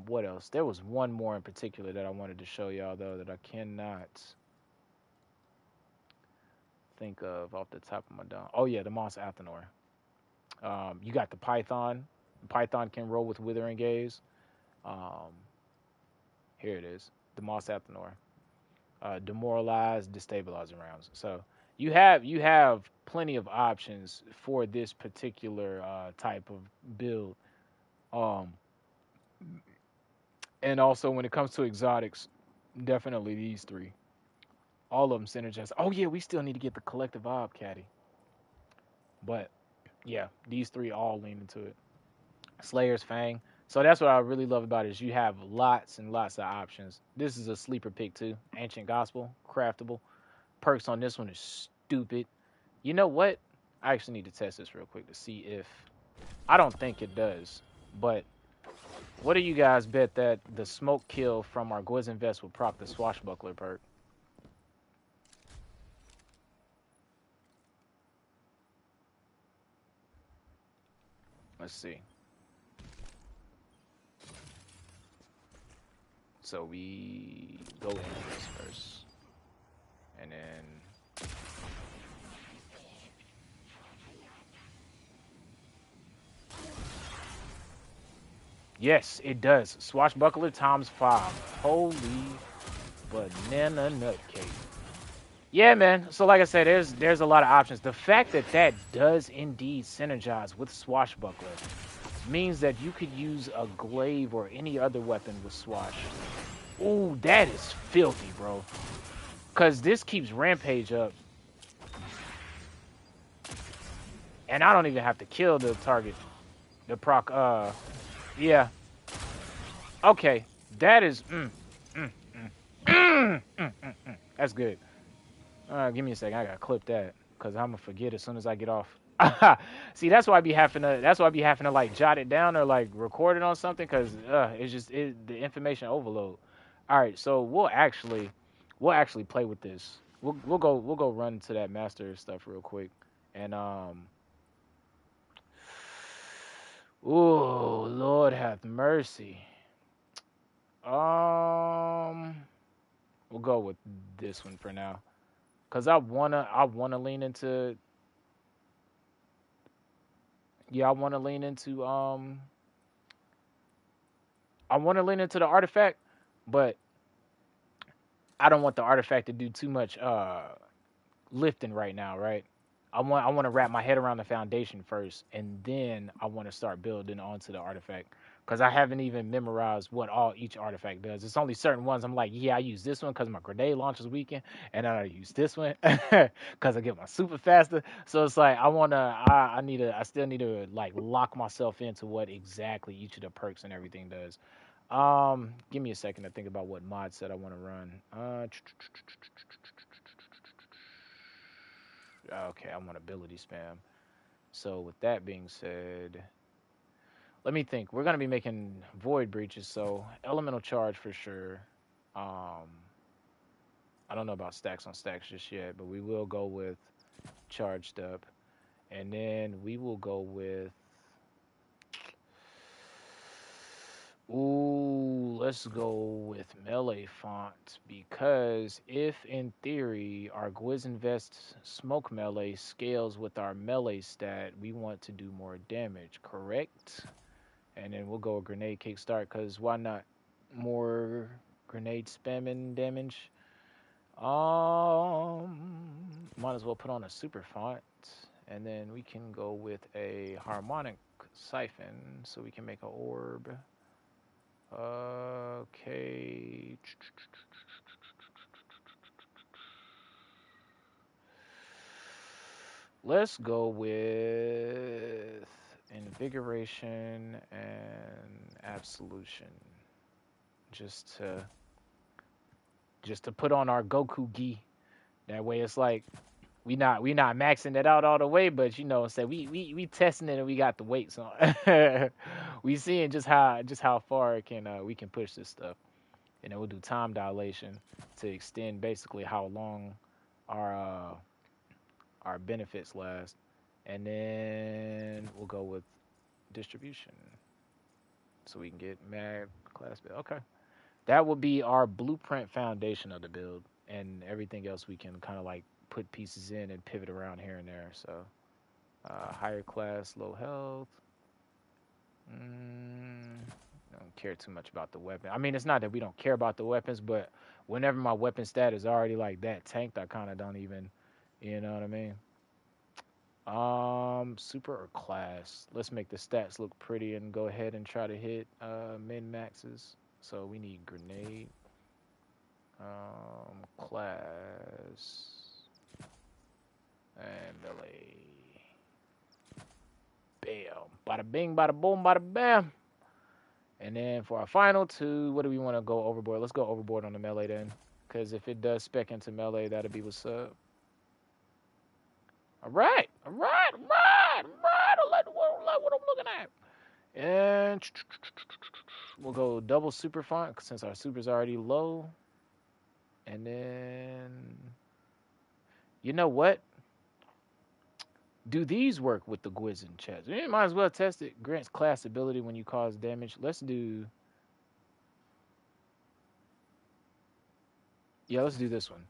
What else? There was one more in particular that I wanted to show y'all though that I cannot think of off the top of my dome. Oh yeah, the Moss Athenor. You got the Python. Python can roll with Withering Gaze. Um, Here it is, the Moss Athenor. Demoralize, destabilizing rounds. So you have plenty of options for this particular type of build. Um, and also when it comes to exotics, definitely these three. All of them synergize. Oh yeah, we still need to get the collective Ob Caddy. But yeah, these three all lean into it. Slayer's Fang. So that's what I really love about it is you have lots and lots of options. This is a sleeper pick too. Ancient Gospel, craftable. Perks on this one is stupid. You know what? I actually need to test this real quick to see if I don't think it does. But what do you guys bet that the smoke kill from our Gwisn Vest will proc the swashbuckler perk? Let's see. So we go into this first. And then yes, it does. Swashbuckler times 5. Holy banana nutcake. Yeah, man. So like I said, there's a lot of options. The fact that that does indeed synergize with Swashbuckler means that you could use a glaive or any other weapon with Swash. Ooh, that is filthy, bro. Cause this keeps Rampage up. And I don't even have to kill the target. The proc, yeah. Okay. That is, that's good. Give me a second. I gotta clip that because I'm gonna forget as soon as I get off. See, that's why I be having to. That's why I be having to like jot it down or like record it on something because it's just the information overload. All right, so we'll actually play with this. We'll go run to that master stuff real quick, and ooh, Lord have mercy. Um, we'll go with this one for now. Cause I wanna lean into yeah I wanna lean into the artifact, but I don't want the artifact to do too much lifting right now, right? I want to wrap my head around the foundation first, and then I want to start building onto the artifact. Cause I haven't even memorized what all each artifact does. It's only certain ones. I'm like, yeah, I use this one because my grenade launches weaken, and then I use this one because I get my super faster. So it's like I still need to like lock myself into what exactly each of the perks and everything does. Give me a second to think about what mod set I want to run. Okay, I want ability spam. So with that being said, let me think. We're gonna be making void breaches, so elemental charge for sure. Um, I don't know about stacks on stacks just yet, but we will go with charged up, and then we will go with. Ooh, let's go with melee font because if in theory our Gwisn Vest smoke melee scales with our melee stat, we want to do more damage, correct? And then we'll go with grenade kickstart because why not more grenade spamming damage? Might as well put on a super font, and then we can go with a harmonic siphon so we can make an orb. Okay. Let's go with invigoration and absolution. Just to put on our Goku gi. That way it's like we not maxing it out all the way, but you know, say we testing it and we got the weights on. We seeing just how far it can we can push this stuff. And then we'll do time dilation to extend basically how long our benefits last. And then we'll go with distribution. So we can get mag class build. Okay. That will be our blueprint foundation of the build. And everything else we can kind of like put pieces in and pivot around here and there. So higher class, low health. I don't care too much about the weapon. I mean, it's not that we don't care about the weapons, but whenever my weapon stat is already like that tanked, I kind of don't even, you know what I mean? Super or class. Let's make the stats look pretty and go ahead and try to hit min maxes. So we need grenade. Class and melee. Bam. Bada bing, bada boom, bada bam. And then for our final two, what do we want to go overboard? Let's go overboard on the melee then. Because if it does spec into melee, that'll be what's up. All right. I like what I'm looking at. And we'll go double super font since our super's already low. And then, you know what? Do these work with the Gwisn chest? You might as well test it. Grants class ability when you cause damage. Let's do... Yeah, let's do this one.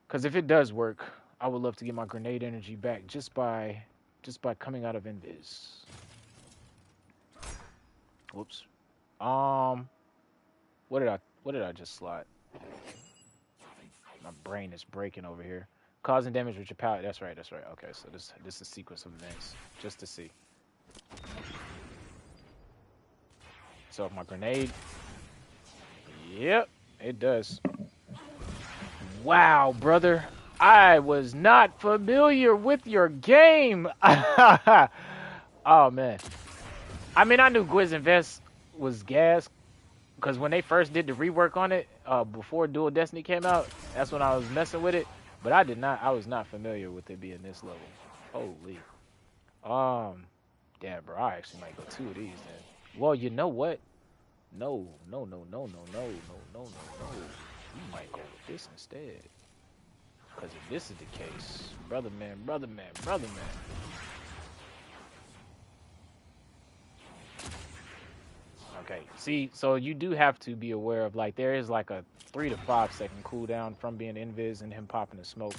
Because if it does work, I would love to get my grenade energy back just by coming out of invis. Whoops. What did I just slot? My brain is breaking over here. Causing damage with your pallet. That's right. Okay, so this is a sequence of events. Just to see. So my grenade. Yep, it does. Wow, brother. I was not familiar with your game. Oh, man. I mean, I knew Gwisn Vest was gas. Because when they first did the rework on it, before Dual Destiny came out, that's when I was messing with it. But I was not familiar with it being this level. Holy. Damn, bro, I actually might go 2 of these then. Well, you know what? No. We might go with this instead. Because if this is the case, brother man. Okay, see, so you do have to be aware of, like, there is like a 3 to 5 second cooldown from being invis and him popping the smoke.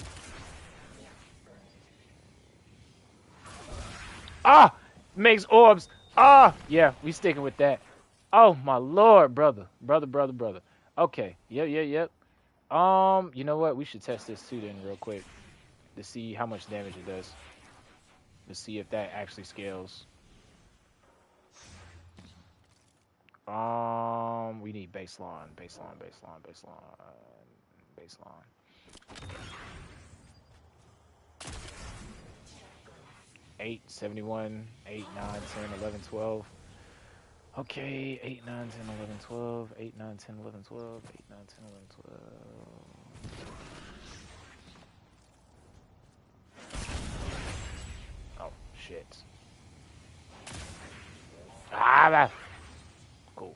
Ah! Makes orbs. Ah! Yeah, we sticking with that. Oh, my lord, brother. Okay, yep. You know what? We should test this too then real quick to see how much damage it does. To see if that actually scales. We need baseline. 8, 71, 8, 9, 10, 11, 12. Okay, 8, 9, 10, 11, 12. 8, 9, 10, 11, 12. 8, 9, 10, 11, 12. Oh, shit. Ah, cool.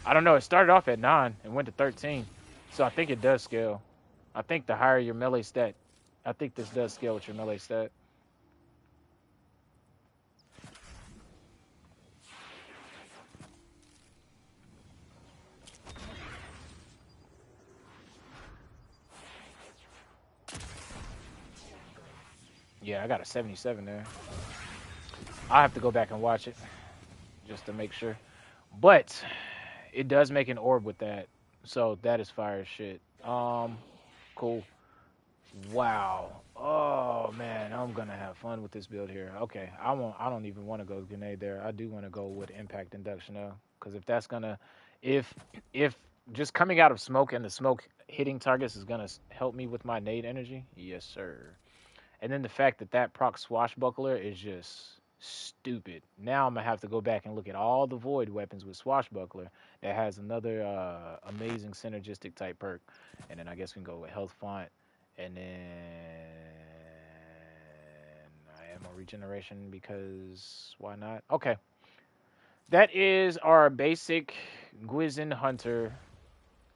I don't know. It started off at 9 and went to 13. So I think it does scale. I think the higher your melee stat, I think this does scale with your melee stat. Yeah, I got a 77 there. I have to go back and watch it just to make sure. But it does make an orb with that, so that is fire as shit. Cool. Wow. Oh man, I'm gonna have fun with this build here. Okay, I don't even want to go grenade there. I do want to go with impact induction though, because if that's gonna, if if just coming out of smoke and the smoke hitting targets is gonna help me with my nade energy, yes sir. And then the fact that that proc swashbuckler is just stupid. Now I'm gonna have to go back and look at all the void weapons with swashbuckler that has another amazing synergistic type perk, and then I guess we can go with health font. And then ammo regeneration because why not? Okay. That is our basic Gwisn Hunter.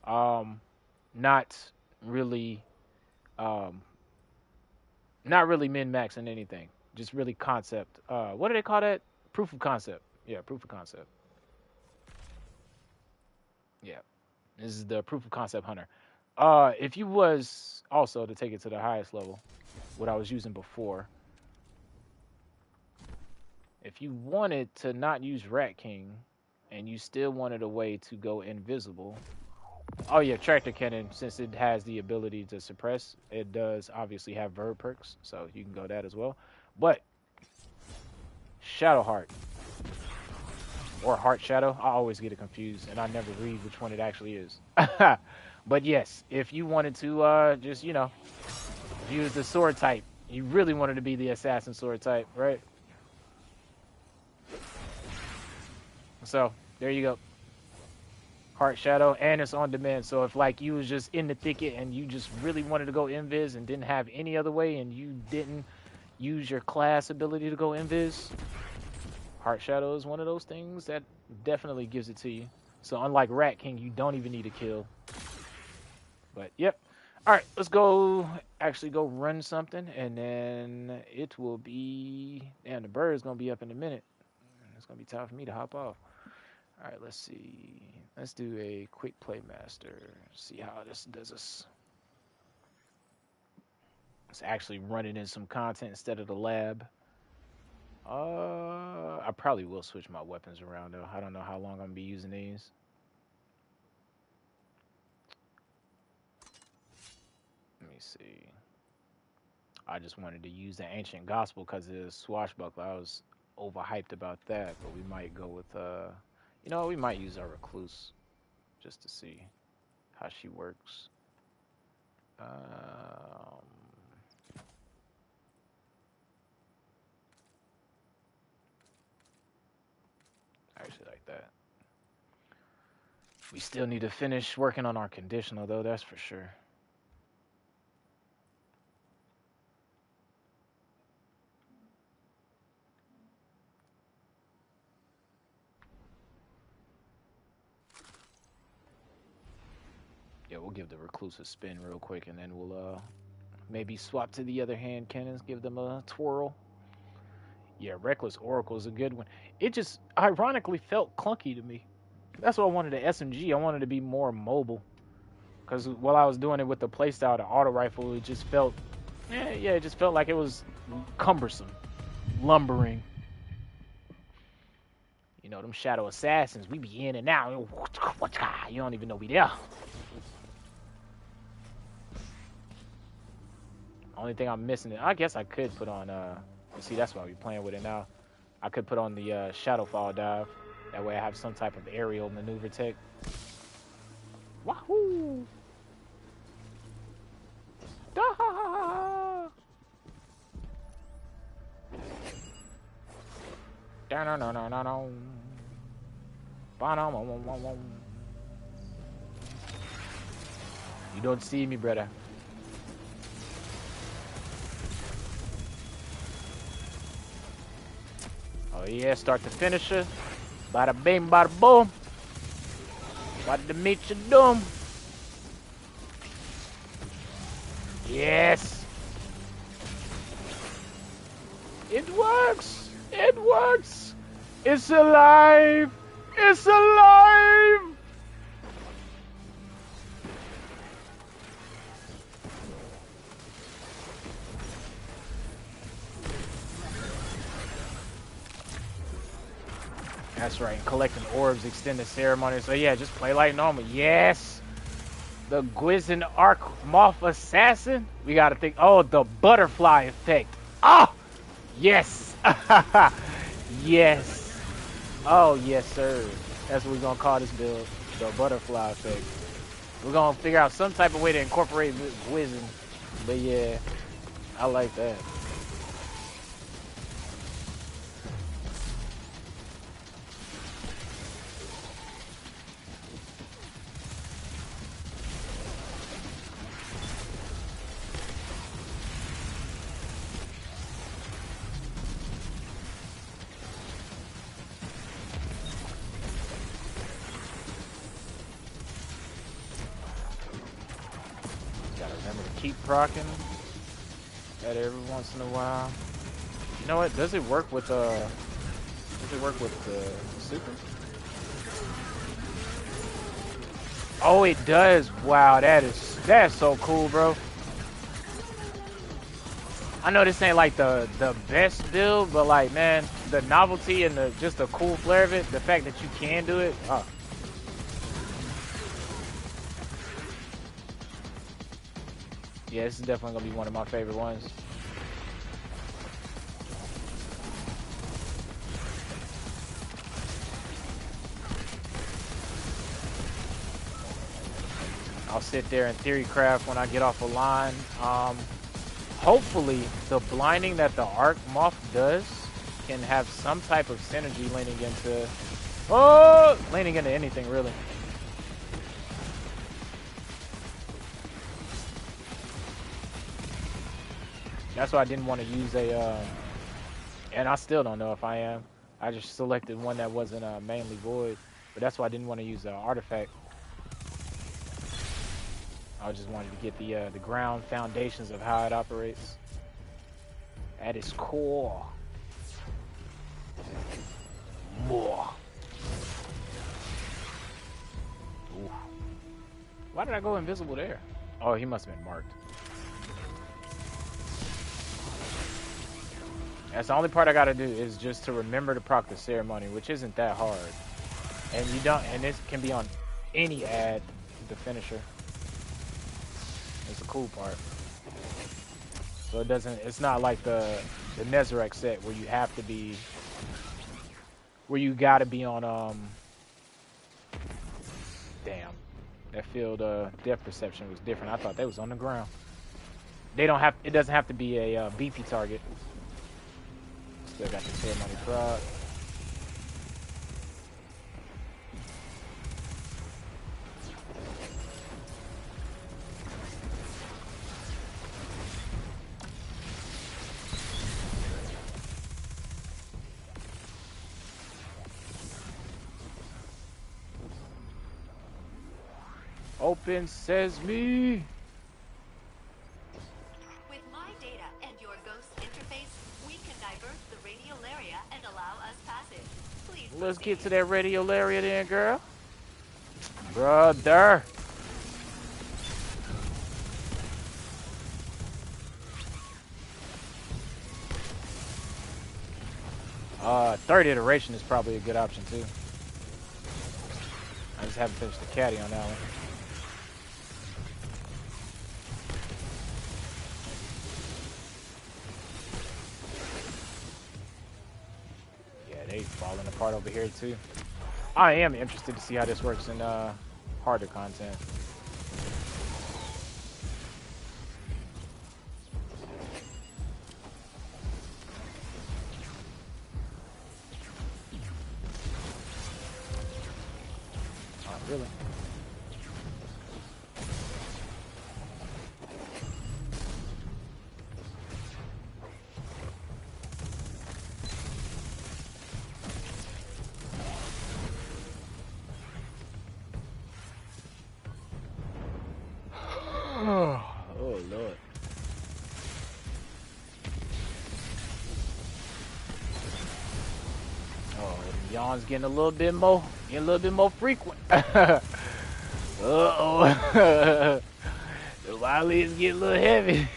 Not really not really min-maxing anything. Just really concept. What do they call that? Proof of concept. Yeah, proof of concept. Yeah. This is the proof of concept hunter. If you was also to take it to the highest level, what I was using before, if you wanted to not use Rat King and you still wanted a way to go invisible, oh yeah, tractor cannon, since it has the ability to suppress, it does obviously have verb perks, so you can go that as well. But Shadow Heart or Heart Shadow, I always get it confused and I never read which one it actually is. But yes, if you wanted to just, you know, use the sword type, you really wanted to be the assassin sword type, right? So there you go. Heart Shadow, and it's on demand. So if like you was just in the thicket and you just really wanted to go invis and didn't have any other way and you didn't use your class ability to go invis, Heart Shadow is one of those things that definitely gives it to you. So unlike Rat King, you don't even need to kill. But yep. All right, let's go actually go run something, and then it will be, damn, the bird is gonna be up in a minute. It's gonna be time for me to hop off. All right, let's see. Let's do a quick play master. See how this does us. It's actually running in some content instead of the lab. I probably will switch my weapons around though. I don't know how long I'm gonna be using these. Let me see. I just wanted to use the ancient gospel because it is swashbuckler. I was overhyped about that, but we might go with you know, we might use our recluse just to see how she works. I actually like that. We still need to finish working on our conditional though, that's for sure. Yeah, we'll give the recluse a spin real quick and then we'll maybe swap to the other hand cannons, give them a twirl. Yeah, Reckless Oracle is a good one. It just ironically felt clunky to me. That's why I wanted the SMG. I wanted to be more mobile. Because while I was doing it with the playstyle, the auto rifle, it just felt, yeah, it just felt like it was cumbersome, lumbering. You know, them shadow assassins, we be in and out. You don't even know we there. Only thing I'm missing, I guess I could put on, you see, that's why we're playing with it now. I could put on the Shadowfall dive. That way I have some type of aerial maneuver tech. Wahoo! Da! Da-no-no-no-no-no. Ba-no-mo-mo-mo-mo. You don't see me, brother. Oh yeah, start the finisher. Bada bing, bada boom. About to meet your doom. Yes. It works. It works. It's alive. It's alive. That's right. And collecting orbs extend the ceremony. So yeah, just play like normal. Yes. The Gwisn Arc Moth Assassin. We gotta think. Oh, the butterfly effect. Oh, yes. Yes. Oh, yes, sir. That's what we're gonna call this build. The butterfly effect. We're gonna figure out some type of way to incorporate Gwisn. But yeah, I like that. Gotta remember to keep proccing that every once in a while. You know what? Does it work with super? Oh, it does. Wow, that's so cool, bro. I know this ain't like the best build, but like, man, the novelty and just the cool flair of it, the fact that you can do it. Oh. Yeah, this is definitely gonna be one of my favorite ones. I'll sit there and theory craft when I get off a line. Hopefully, the blinding that the Arc Moth does can have some type of synergy leaning into anything really. That's why I didn't want to use and I still don't know if I am. I just selected one that wasn't mainly void, but that's why I didn't want to use the artifact. I just wanted to get the ground foundations of how it operates at its core. More. Ooh. Why did I go invisible there? Oh, he must have been marked. That's the only part I gotta do is just to remember to proc the ceremony, which isn't that hard. And you don't, and this can be on any ad, the finisher. It's the cool part. So it doesn't, it's not like the Nezarec set where you have to be, where you gotta be on, damn. That field depth perception was different. I thought that was on the ground. They don't have, it doesn't have to be a beefy target. Still got the ceremony proc. Open sesame. With my data and your ghost interface, we can divert the radiolaria and allow us passage. Please Let's proceed. get to that radiolaria then, girl. Brother. Third iteration is probably a good option too. I just haven't finished the caddy on that one. Yeah, they falling apart over here too. I am interested to see how this works in harder content. Oh, really? Oh, Lord. Oh, the yawn's getting a little bit more frequent. Uh-oh. The Wily is getting a little heavy.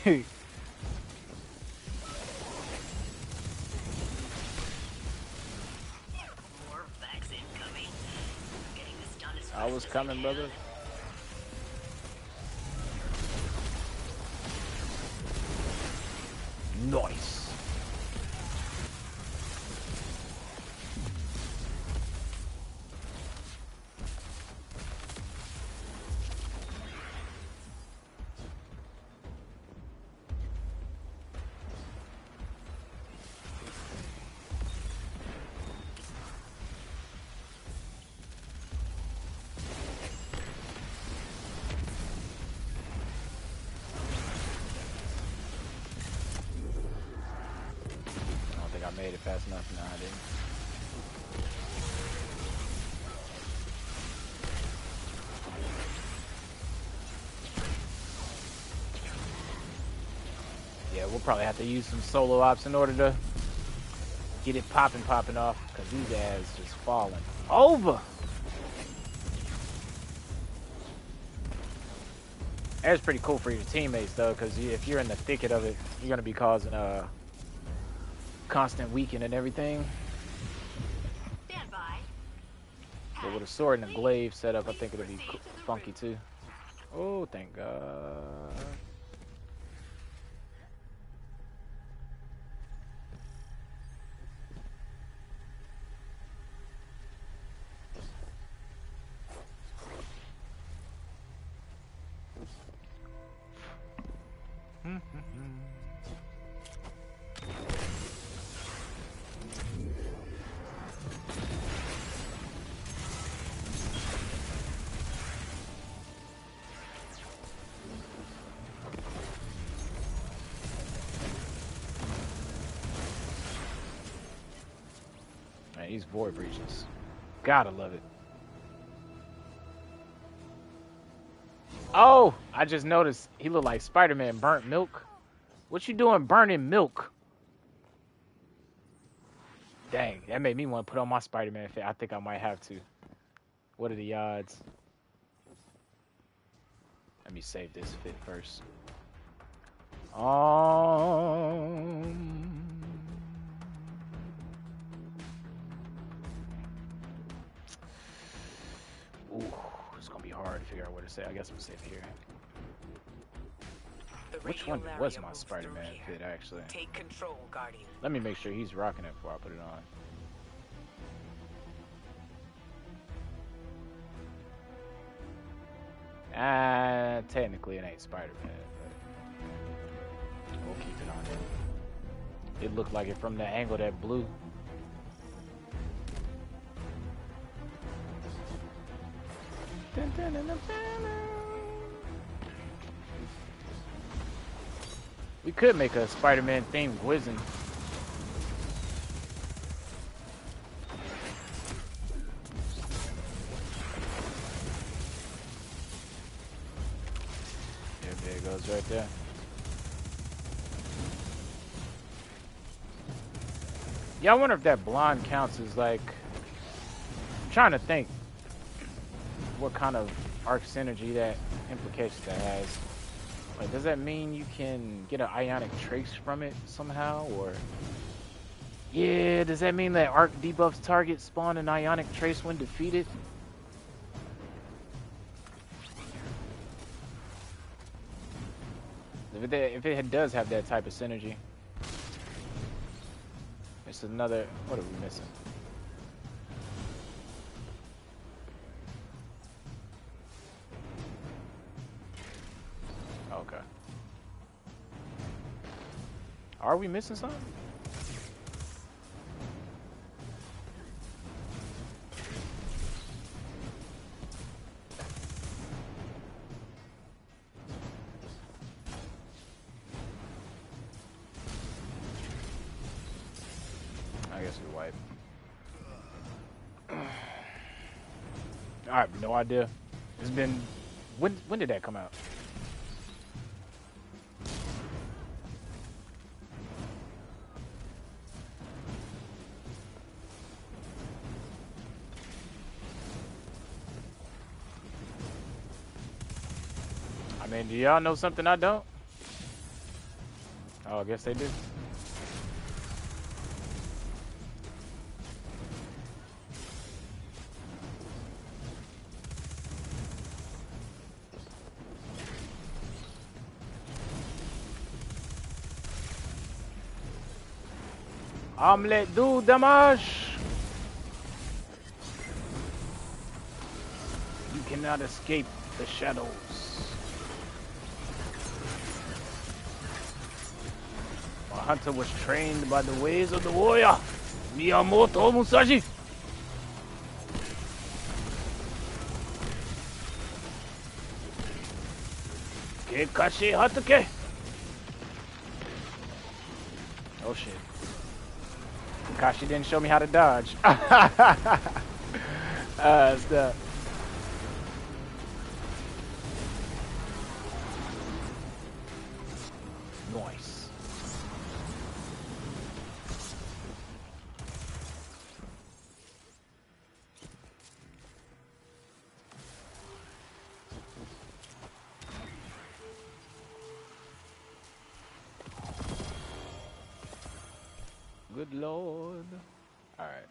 More was coming, brother. Nice. Made it fast enough. No, I didn't. Yeah, we'll probably have to use some solo ops in order to get it popping off, because these ads just falling over. That's pretty cool for your teammates though, because if you're in the thicket of it, you're gonna be causing constant weakening and everything. Stand by. But with a sword and a glaive setup, I think it'll be funky too. Oh, thank God. These void breaches. Gotta love it. Oh, I just noticed he looked like Spider-Man burnt milk. What you doing burning milk? Dang, that made me want to put on my Spider-Man fit. I think I might have to. What are the odds? Let me save this fit first. Ooh, it's gonna be hard to figure out where to say. I guess I'm gonna save it here. Which one was my Spider-Man fit, actually? Take control, Guardian. Let me make sure he's rocking it before I put it on. Technically it ain't Spider-Man, but we'll keep it on there. It looked like it from the angle that blew. We could make a Spider-Man themed Gwisn. Yeah, there it goes right there. Yeah, I wonder if that blonde counts as like... I'm trying to think what kind of arc synergy that implications that has. Like, does that mean you can get an ionic trace from it somehow, or... Yeah, does that mean that arc debuffs target spawn an ionic trace when defeated? If it does have that type of synergy. It's another... What are we missing? Okay. Are we missing something? I guess we wipe. I have no idea. It's been... When did that come out? I mean, do y'all know something I don't? Oh, I guess they do. Omelette do damage. You cannot escape the shadows. My hunter was trained by the ways of the warrior. Miyamoto Musashi. Kekashi Hatake. Oh shit. Kakashi didn't show me how to dodge. Stuff. Nice. Good lord. Alright.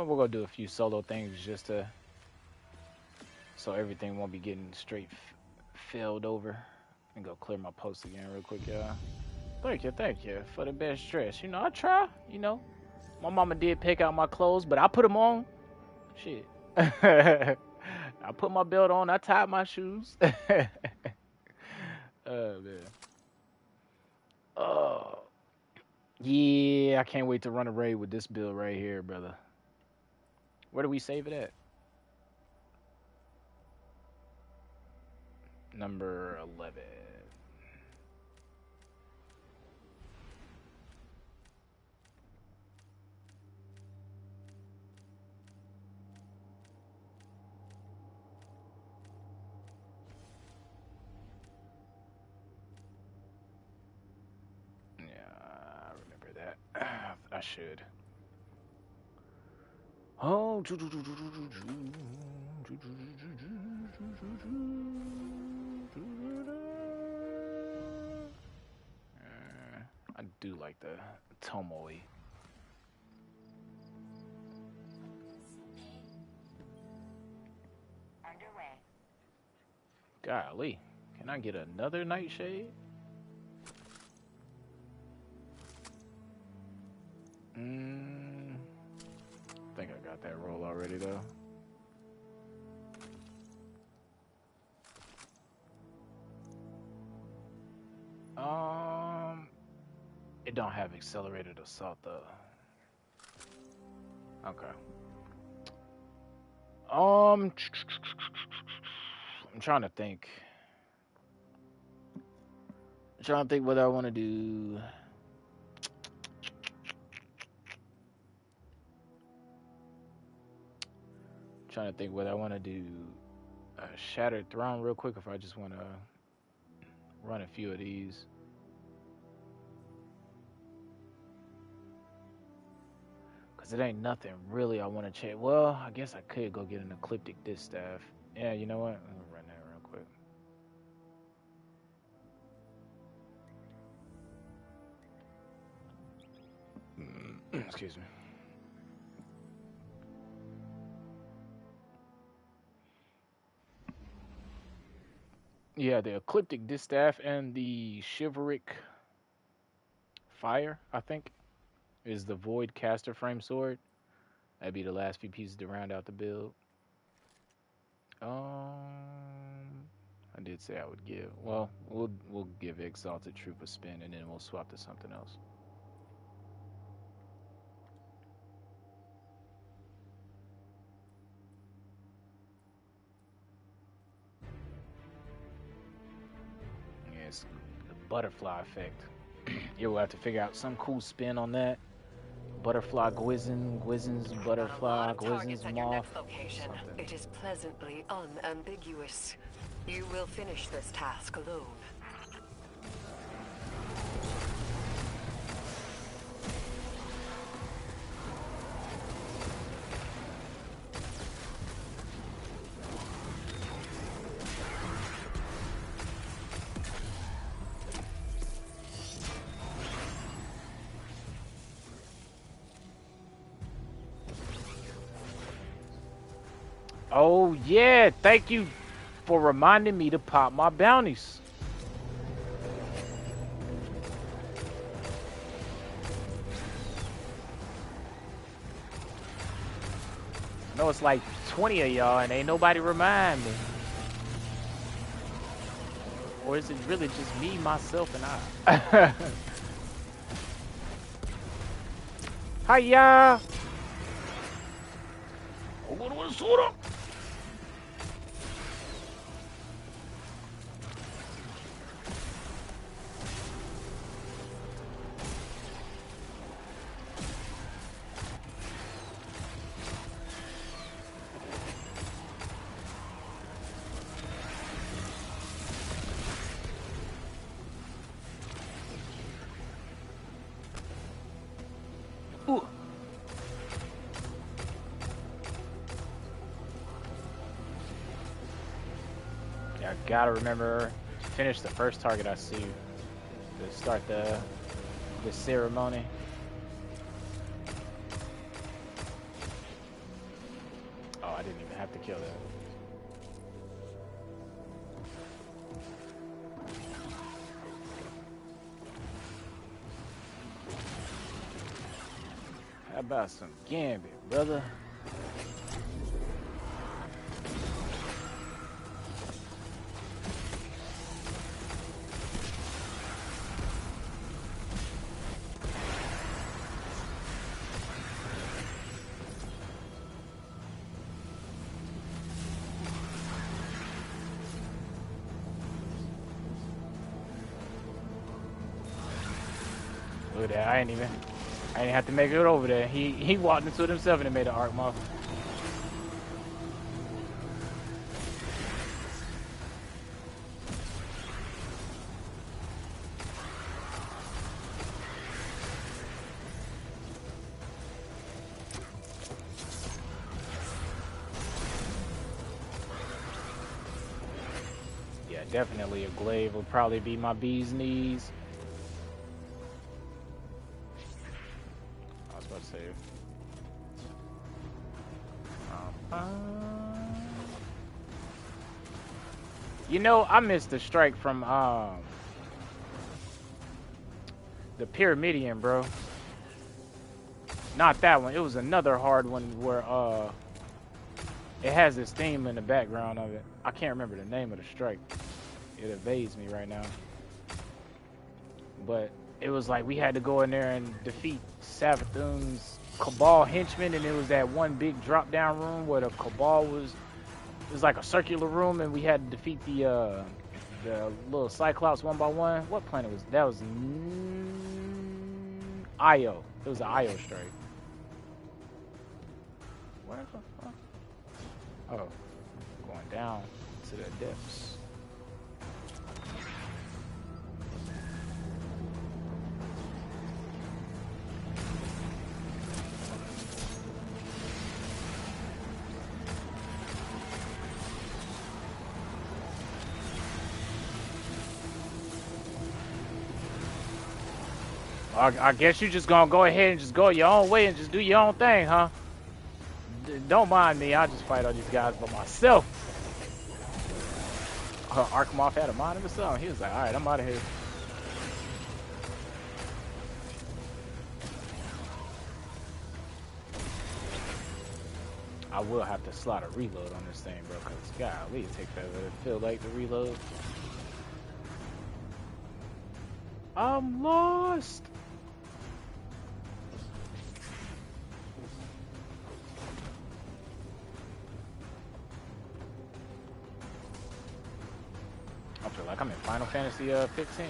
We're gonna do a few solo things just to so everything won't be getting straight filled over. And go clear my post again real quick, y'all. Thank you for the best dress. You know, I try, you know. My mama did pick out my clothes, but I put them on. Shit. I put my belt on, I tied my shoes. Oh man. Oh. Yeah, I can't wait to run a raid with this build right here, brother. Where do we save it at? Number 11. Yeah, I remember that. I should. Oh, I do like the Tomoe. Golly, can I get another nightshade? I think I got that roll already though. It don't have accelerated assault though. Okay. I'm trying to think. What I want to do. Trying to think what I want to do. Shattered Throne real quick if I just want to run a few of these. Because it ain't nothing really I want to check. Well, I guess I could go get an Ecliptic Distaff. Yeah, you know what? I'm going to run that real quick. Excuse me. Yeah, the Ecliptic Distaff and the Chivalric Fire, I think, is the Void Caster Frame Sword. That'd be the last few pieces to round out the build. I did say I would give. Well, we'll give Exalted Troop a spin, and then we'll swap to something else. Yes, the butterfly effect. Yeah, we'll have to figure out some cool spin on that. Butterfly Gwisn, Gwizn's butterfly, Gwizn's moth. It is pleasantly unambiguous. You will finish this task alone. Oh yeah, thank you for reminding me to pop my bounties. know it's like 20 of y'all and ain't nobody remind me. Or is it really just me, myself, and I? Hiya! Ooh. Yeah, I gotta remember to finish the first target I see to start the ceremony. Oh, I didn't even have to kill that. How about some gambit, brother? Look at that, I didn't have to make it over there. He walked into it himself and it made an arc moth. Yeah, definitely a glaive will probably be my bee's knees. You know, I missed the strike from the Pyramidion, bro. Not that one. It was another hard one where it has this theme in the background of it. I can't remember the name of the strike. It evades me right now. But it was like we had to go in there and defeat Savathun's Cabal henchmen, and it was that one big drop down room where the Cabal was. It was like a circular room, and we had to defeat the little Cyclops one by one. What planet was that? That was Io. It was an Io strike. Where the fuck? Oh, going down to the depths. I guess you just gonna go ahead and just go your own way and just do your own thing, huh? Don't mind me, I just fight all these guys by myself. Arkhimoff had a mind of his own. He was like, alright, I'm out of here. I will have to slot a reload on this thing, bro, because golly, it takes forever to feel like the reload. I'm lost. I feel like I'm in Final Fantasy 15.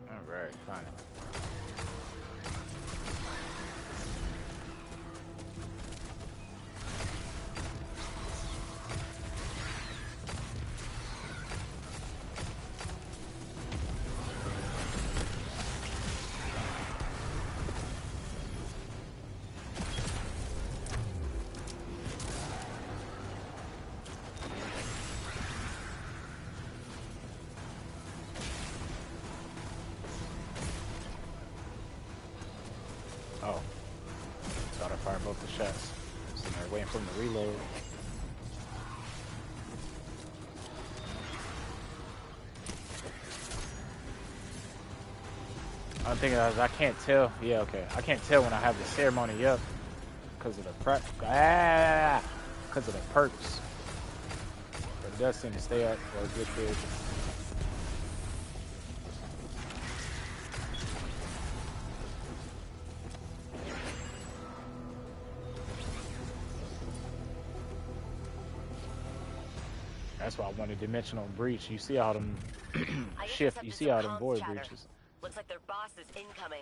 Alright, fine. both the shots. Sitting there waiting for him to reload. I'm thinking I can't tell. Yeah, okay. I can't tell when I have the ceremony up because of the because of the perks. But it does seem to stay up for a good bit. That's why I wanted Dimensional Breach. You see all them shift. You see all them void breaches. Looks like their boss is incoming.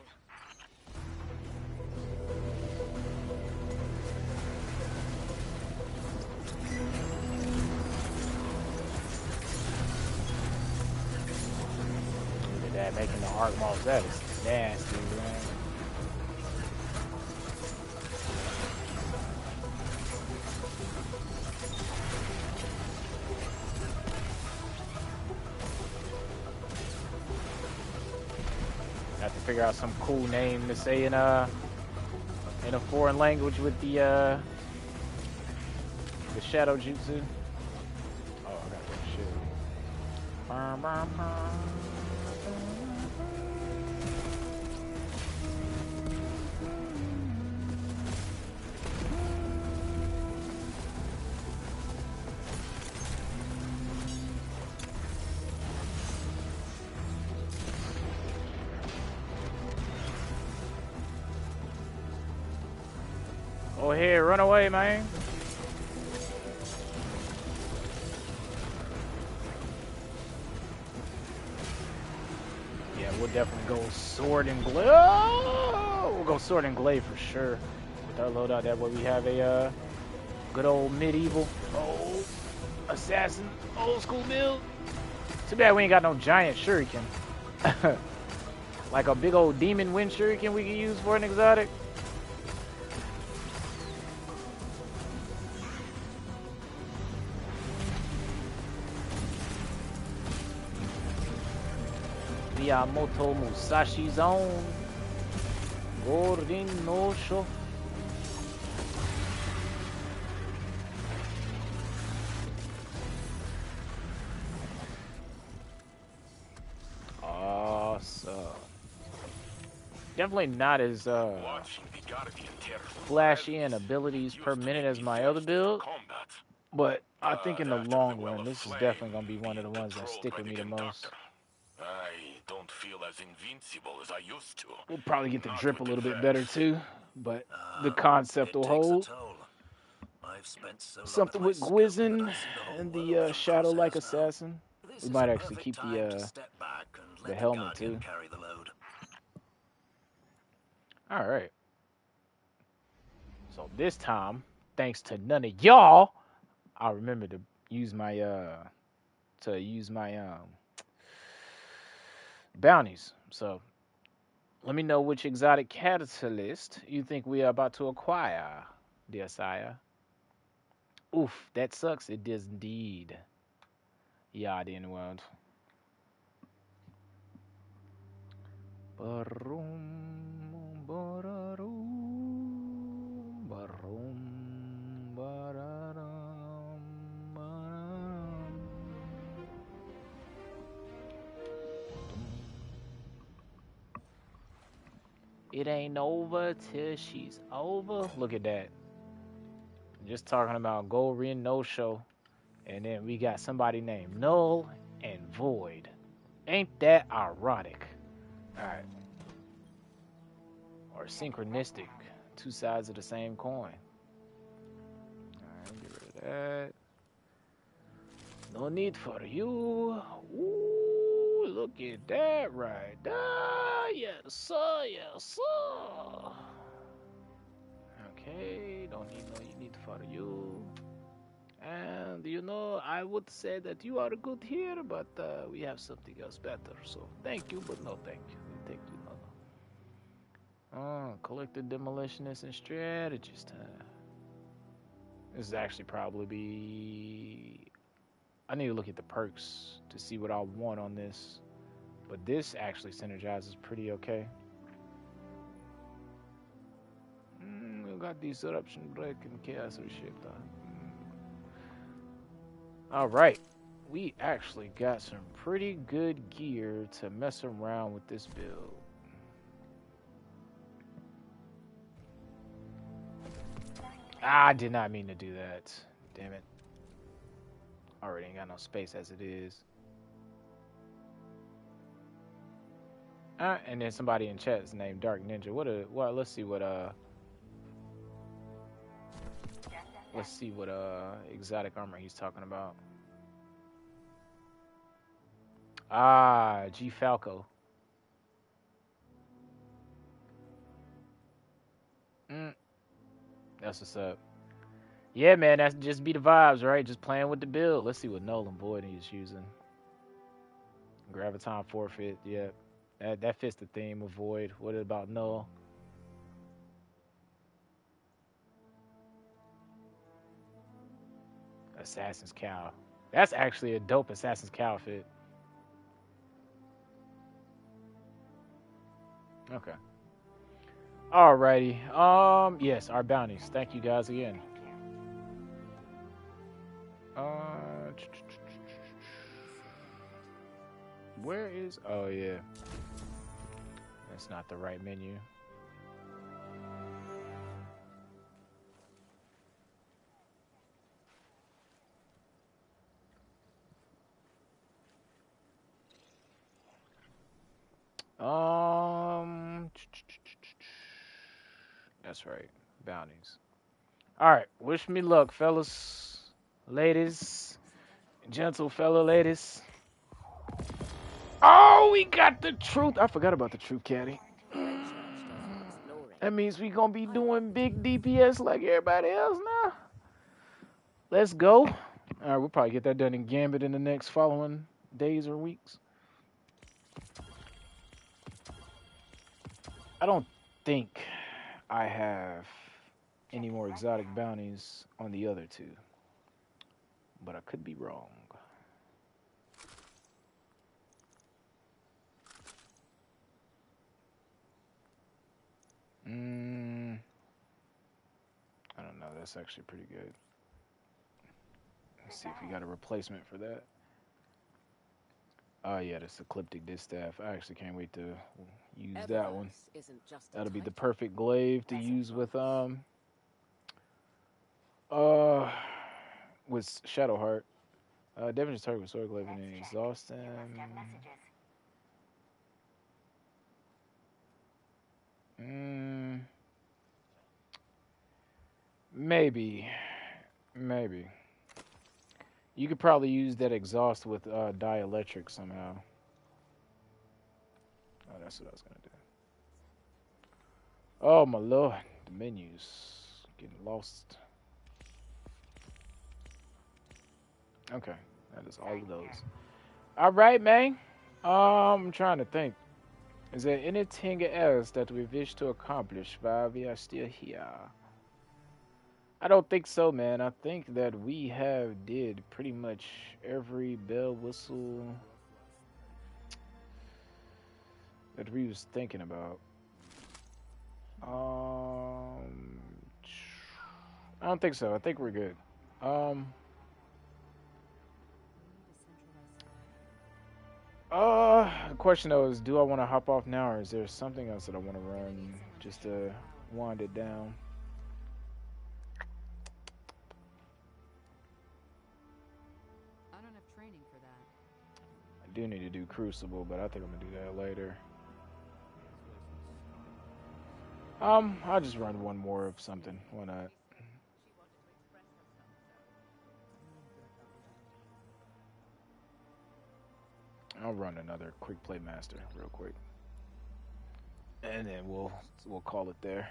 Look at that, making the arc moss. That is nasty, man. Have to figure out some cool name to say in a foreign language with the shadow jutsu. Oh, I got that shit. Go ahead, run away, man. Yeah, we'll definitely go sword and glaive. Oh, we'll go sword and glaive for sure. With our loadout, that way we have a good old medieval, old assassin, old school build. Too bad we ain't got no giant shuriken. Like a big old demon wind shuriken we can use for an exotic. Miyamoto Musashi's own Gorin no Sho. Awesome. Definitely not as flashy and abilities per minute as my other build, but I think in the long run, this is definitely going to be one of the ones that stick with me the most. I don't feel as invincible as I used to. We'll probably get the drip a little bit better too, but the concept will hold. Something with Gwisn and the shadow-like assassin. We might actually keep the helmet too. All right. So this time, thanks to none of y'all, I'll remember to use my bounties. So let me know which exotic catalyst you think we are about to acquire, dear sire. Oof, that sucks. It does indeed. Yeah, in the world. Barum, bararum, barum, bararum, barum. It ain't over till she's over. Look at that. Just talking about Gorin no Sho, and then we got somebody named Null and Void. Ain't that ironic? Alright. Or synchronistic. Two sides of the same coin. Alright, get rid of that. No need for you. Ooh, look at that right there. Yes, sir. Yes, sir. Okay, don't need no need for you. And you know, I would say that you are good here, but we have something else better. So thank you, but no thank you. Thank you, no. Collected demolitionist and strategist. This is actually probably be. I need to look at the perks to see what I want on this, but this actually synergizes pretty okay. got disruption, break, and chaos or shit, though. Alright. We actually got some pretty good gear to mess around with this build. I did not mean to do that. Damn it. Already ain't got no space as it is. And then somebody in chat is named Dark Ninja. Let's see what exotic armor he's talking about. Ah, G Falco. That's what's up. Yeah, man, that's just be the vibes, right? Just playing with the build. Let's see what Nolan Boyd is using. Graviton forfeit, yeah. That fits the theme of Void. What about Null? Assassin's Cow. That's actually a dope Assassin's Cow fit. Okay. Alrighty. Yes, our bounties. Thank you guys again. Where is... Oh, yeah. That's not the right menu. That's right. Bounties. Alright. Wish me luck, fellas. Ladies. Gentle fellow ladies. Oh, we got the truth. I forgot about the truth, caddy. That means we gonna be doing big DPS like everybody else now. Let's go. Alright, we'll probably get that done in Gambit in the next following days or weeks. I don't think I have any more exotic bounties on the other two, but I could be wrong. I don't know. That's actually pretty good. Let's see if we got a replacement for that. Oh yeah, that's Ecliptic Distaff. I actually can't wait to use that one. That'll be the perfect glaive to use with Shadowheart. Damage target with sword glaive and exhaust him. Maybe. You could probably use that exhaust with dielectric somehow. Oh, that's what I was gonna do. Oh my lord, the menus getting lost. Okay, that is all of those. All right, man. I'm trying to think. Is there anything else that we wish to accomplish while we are still here? I don't think so, man. I think that we have did pretty much every bell whistle that we was thinking about. I don't think so. I think we're good. The question though is, do I want to hop off now, or is there something else that I want to run just to wind it down? I don't have training for that. I do need to do Crucible, but I think I'm gonna do that later. I'll just run one more of something. Why not? I'll run another quick play master real quick, and then we'll call it there.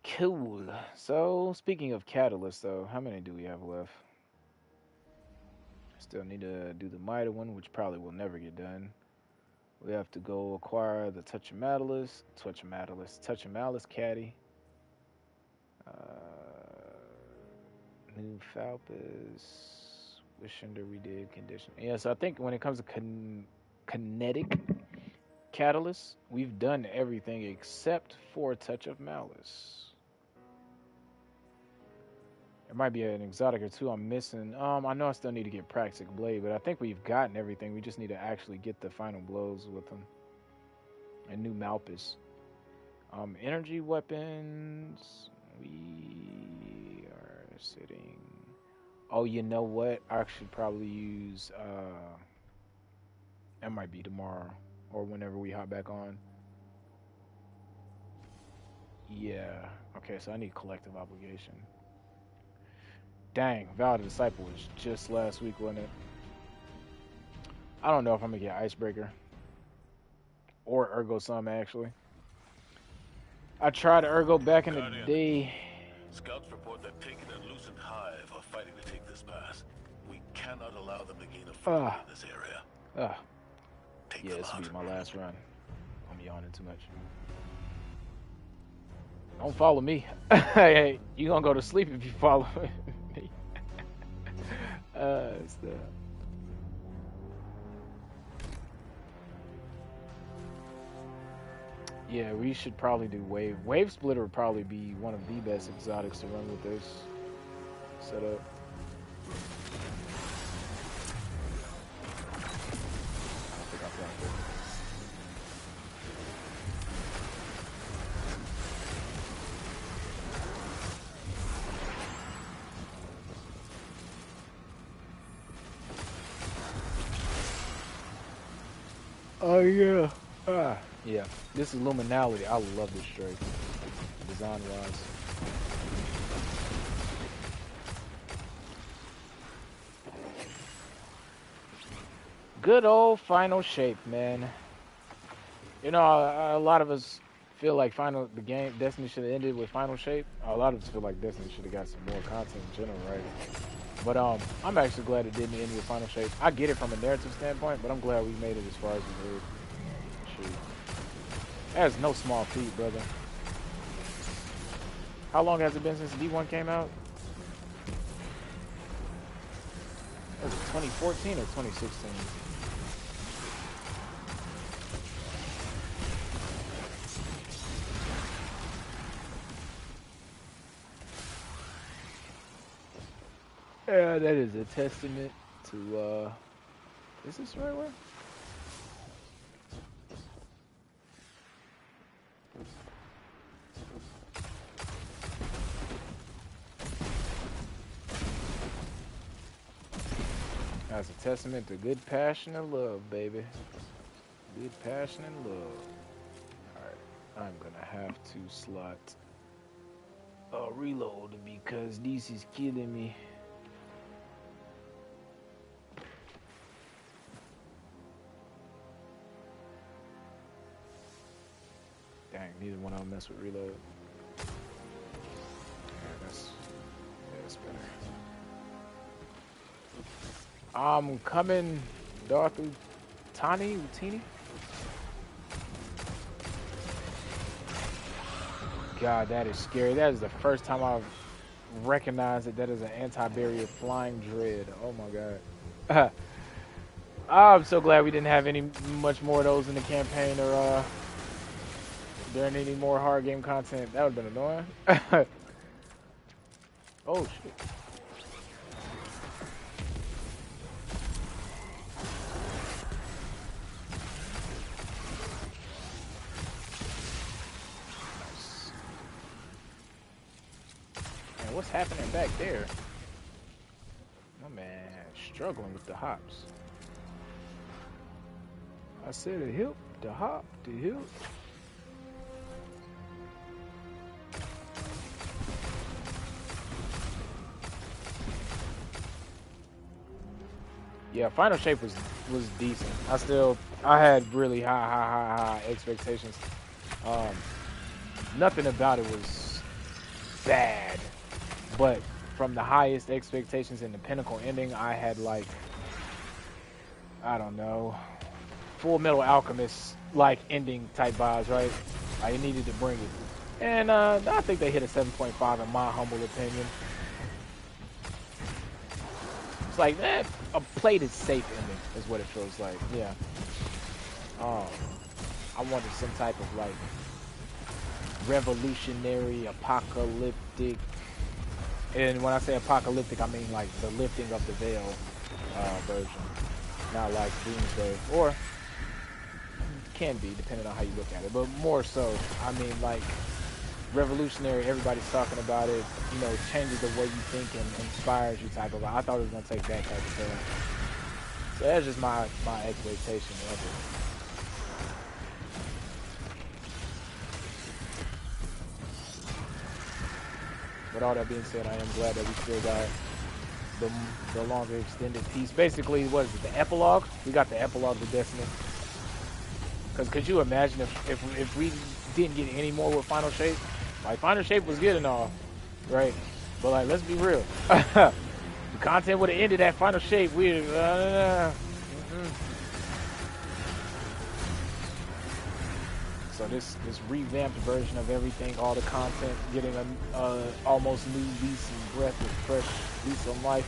Cool. So speaking of catalysts, though, how many do we have left? Still need to do the Mitre one, which probably will never get done. We have to go acquire the Touch of Malice caddy. New Falpus. Wishender we did condition. Yeah, so I think when it comes to kinetic catalyst, we've done everything except for Touch of Malice. There might be an exotic or two I'm missing. I know I still need to get Praxic Blade, but I think we've gotten everything. We just need to actually get the final blows with them. And new Malpus. Energy weapons. We are sitting. Oh, you know what? I should probably use. That might be tomorrow or whenever we hop back on. Yeah. Okay, so I need collective obligation. Dang, Vow the Disciple was just last week, wasn't it? I don't know if I'm gonna get Icebreaker or Ergo Sum actually. I tried Ergo back in the day. Scouts report that Taken and Lucent Hive are fighting to take this pass. We cannot allow them to gain a foothold in this area. Yeah, this will be my last run. I'm yawning too much. Don't follow me. Hey, you gonna go to sleep if you follow me. Yeah, we should probably do Wave. Wave Splitter would probably be one of the best exotics to run with this setup. Oh yeah. Yeah. This is Luminality. I love this strike. Design wise. Good old Final Shape, man. You know, a lot of us feel like Destiny should have ended with Final Shape. A lot of us feel like Destiny should have got some more content in general, right? But I'm actually glad it didn't end with Final Shape. I get it from a narrative standpoint, but I'm glad we made it as far as we did. Shoot. That's no small feat, brother. How long has it been since D1 came out? Was it 2014 or 2016? Yeah, that is a testament to, is this the right way? That's a testament to good passion and love, baby. Good passion and love. Alright, I'm gonna have to slot a reload because this is killing me. Dang, neither one of them mess with reload. Yeah, that's better. I'm coming, Darth Utini. God, that is scary. That is the first time I've recognized that is an anti-barrier flying dread. Oh my god. I'm so glad we didn't have much more of those in the campaign or during any more hard game content. That would have been annoying. Oh shit. What's happening back there? My man struggling with the hops. I said a hip, the hop, the hip. Yeah, Final Shape was decent. I had really high expectations. Nothing about it was bad. But from the highest expectations in the pinnacle ending, I had like, I don't know, Full Metal Alchemist like ending type vibes, right? I needed to bring it. And I think they hit a 7.5 in my humble opinion. It's like, a played it safe ending is what it feels like, yeah. I wanted some type of like revolutionary, apocalyptic, And when I say apocalyptic, I mean like the lifting of the veil version, not like Doomsday, or can be depending on how you look at it, but more so, I mean like revolutionary. Everybody's talking about it. You know, changes the way you think and inspires you type of. I thought it was gonna take that type of thing. So that's just my expectation of it. With all that being said, I am glad that we still got the longer extended piece. Basically, what is it, the epilogue? We got the epilogue to Destiny. Because could you imagine if we didn't get any more with Final Shape? Like, Final Shape was good and all, right? But, like, let's be real. The content would have ended at Final Shape. So this revamped version of everything, all the content, getting a almost new lease and breath of fresh lease on life.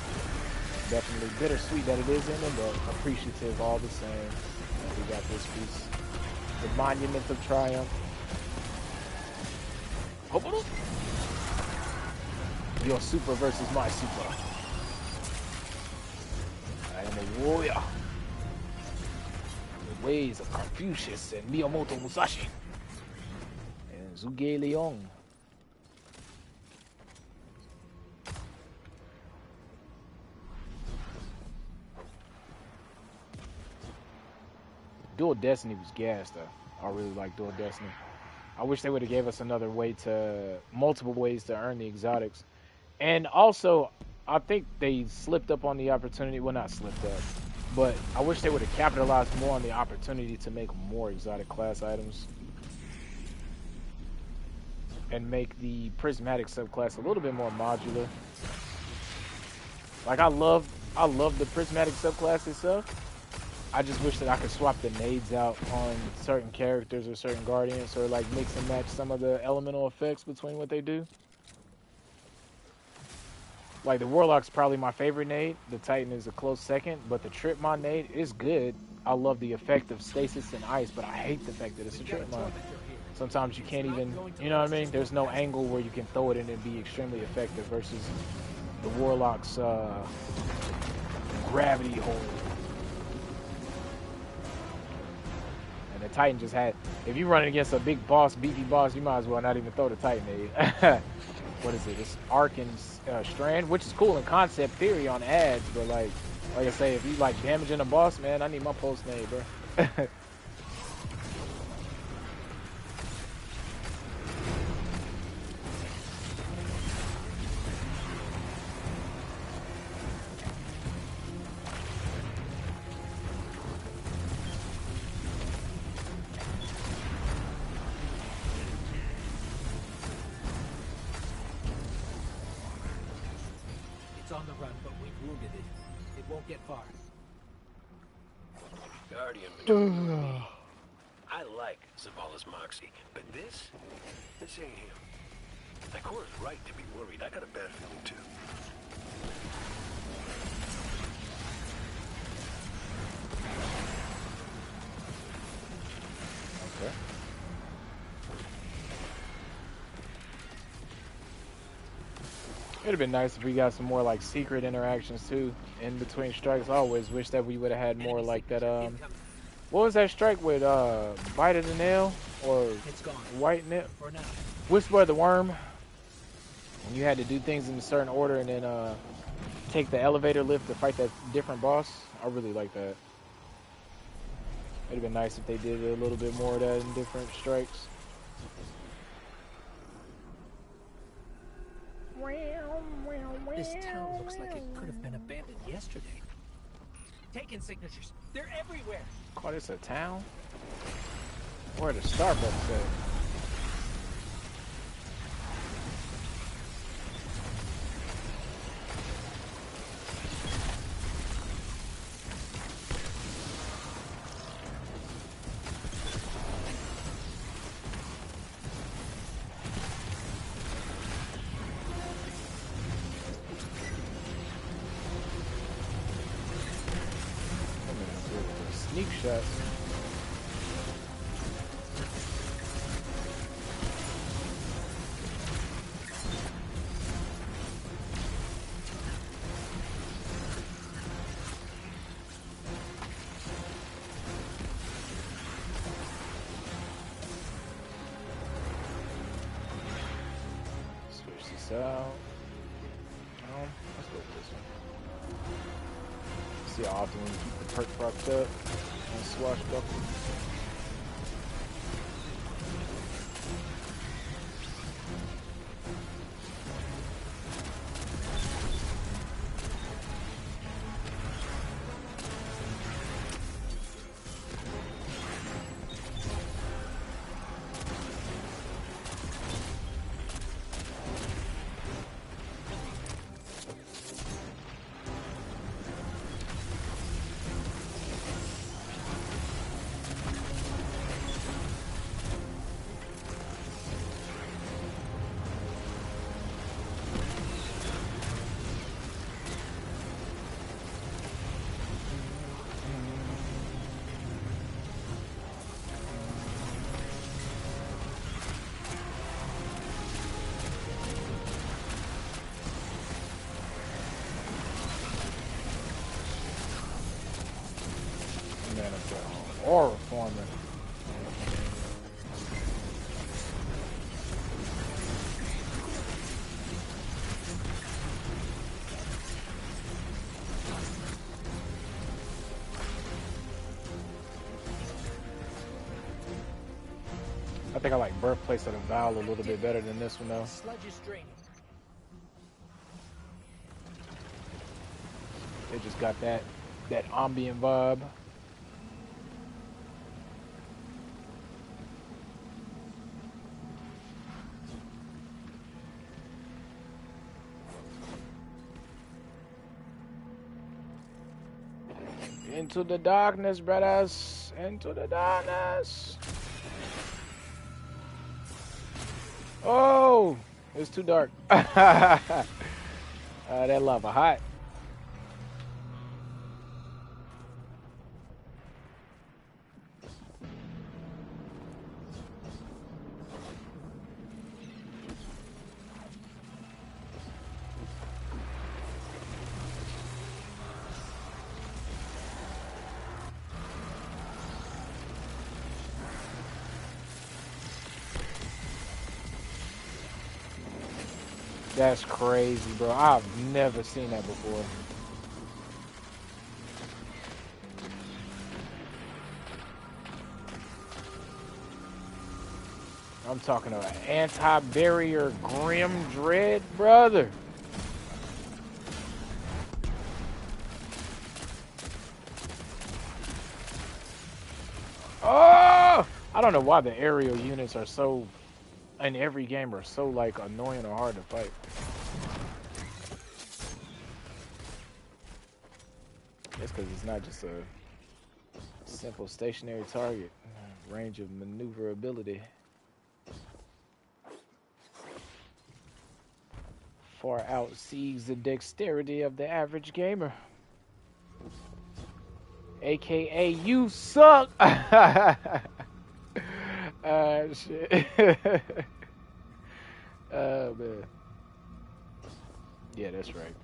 Definitely bittersweet that it is ending, but appreciative all the same. And we got this piece, the Monument of Triumph. Your super versus my super. I am a warrior. The ways of Confucius and Miyamoto Musashi. And Zhuge Liang. Dual Destiny was gas though. I really like Dual Destiny. I wish they would have gave us another way multiple ways to earn the exotics. And also, I think they slipped up on the opportunity. Well, not slipped up, but I wish they would have capitalized more on the opportunity to make more exotic class items. And make the prismatic subclass a little bit more modular. Like, I love the prismatic subclass itself. I just wish that I could swap the nades out on certain characters or certain guardians, or like mix and match some of the elemental effects between what they do. Like the Warlock's probably my favorite nade. The Titan is a close second, but the Tripmon nade is good. I love the effect of stasis and ice, but I hate the fact that it's a Tripmon. Sometimes you can't even, you know what I mean? There's no angle where you can throw it in and be extremely effective versus the Warlock's gravity hold. And the Titan just had, if you're running against a big boss, beefy boss, you might as well not even throw the Titan nade. What is it? It's Arc and Strand, which is cool in concept theory on ads, but like I say, if you like damaging a boss, man, I need my post nade, bro. On the run, but we've wounded it. It won't get far. Guardian, I like Zavala's moxie, but this ain't him. Ikora's right to be worried. I got a bad feeling too. Okay. It'd have been nice if we got some more like secret interactions too in between strikes. I always wish that we would have had more like that. What was that strike with Bite of the Nail or White Nail? Whisper of the Worm. When you had to do things in a certain order and then take the elevator lift to fight that different boss. I really like that. It'd have been nice if they did a little bit more of that in different strikes. This town looks like it could have been abandoned yesterday. Taking signatures. They're everywhere. Call this a town? Where the Starbucks at? Sneak shot. this out. Let's go with this one. See how often we keep the perk propped up and swashbuckle. Or reformer. I think I like Birthplace of the Vow a little bit better than this one though. Sludge is draining. It just got that ambient vibe. Into the darkness, brothers. Into the darkness. Oh, it's too dark. That lava hot. That's crazy, bro. I've never seen that before. I'm talking about anti-barrier grim dread, brother. Oh! I don't know why the aerial units are so, in every game, are so like annoying or hard to fight. It's because it's not just a simple stationary target. Range of maneuverability far outsees the dexterity of the average gamer. AKA, you suck! Shit. Oh, man. Yeah, that's right.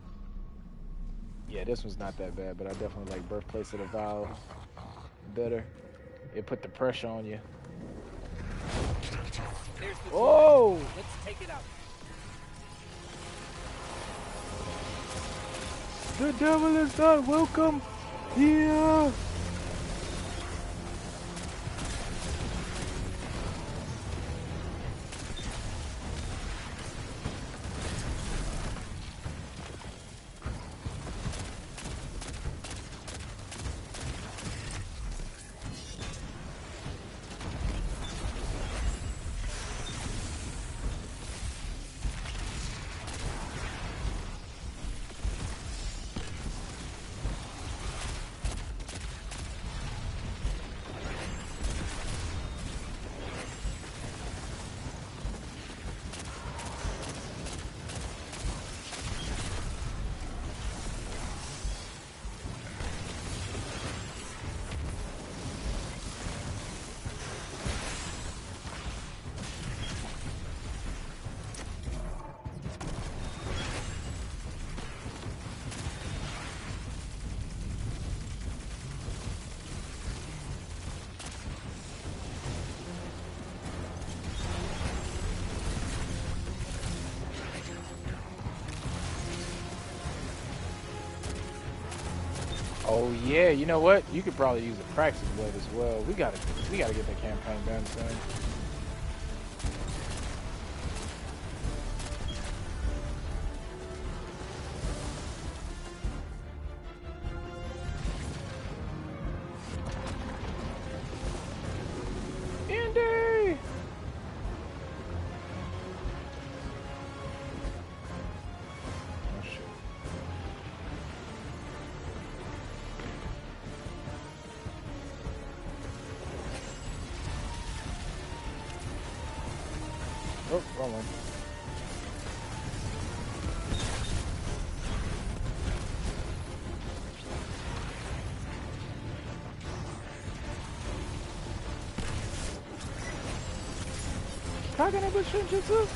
Yeah, this one's not that bad, but I definitely like Birthplace of the Vow better. It put the pressure on you. Oh! Let's take it out. The devil is not welcome here! Oh yeah, you know what? You could probably use a practice blade as well. We gotta get the campaign done soon. Andy! Oh shit. Oh, wrong one. Kagane Jutsu?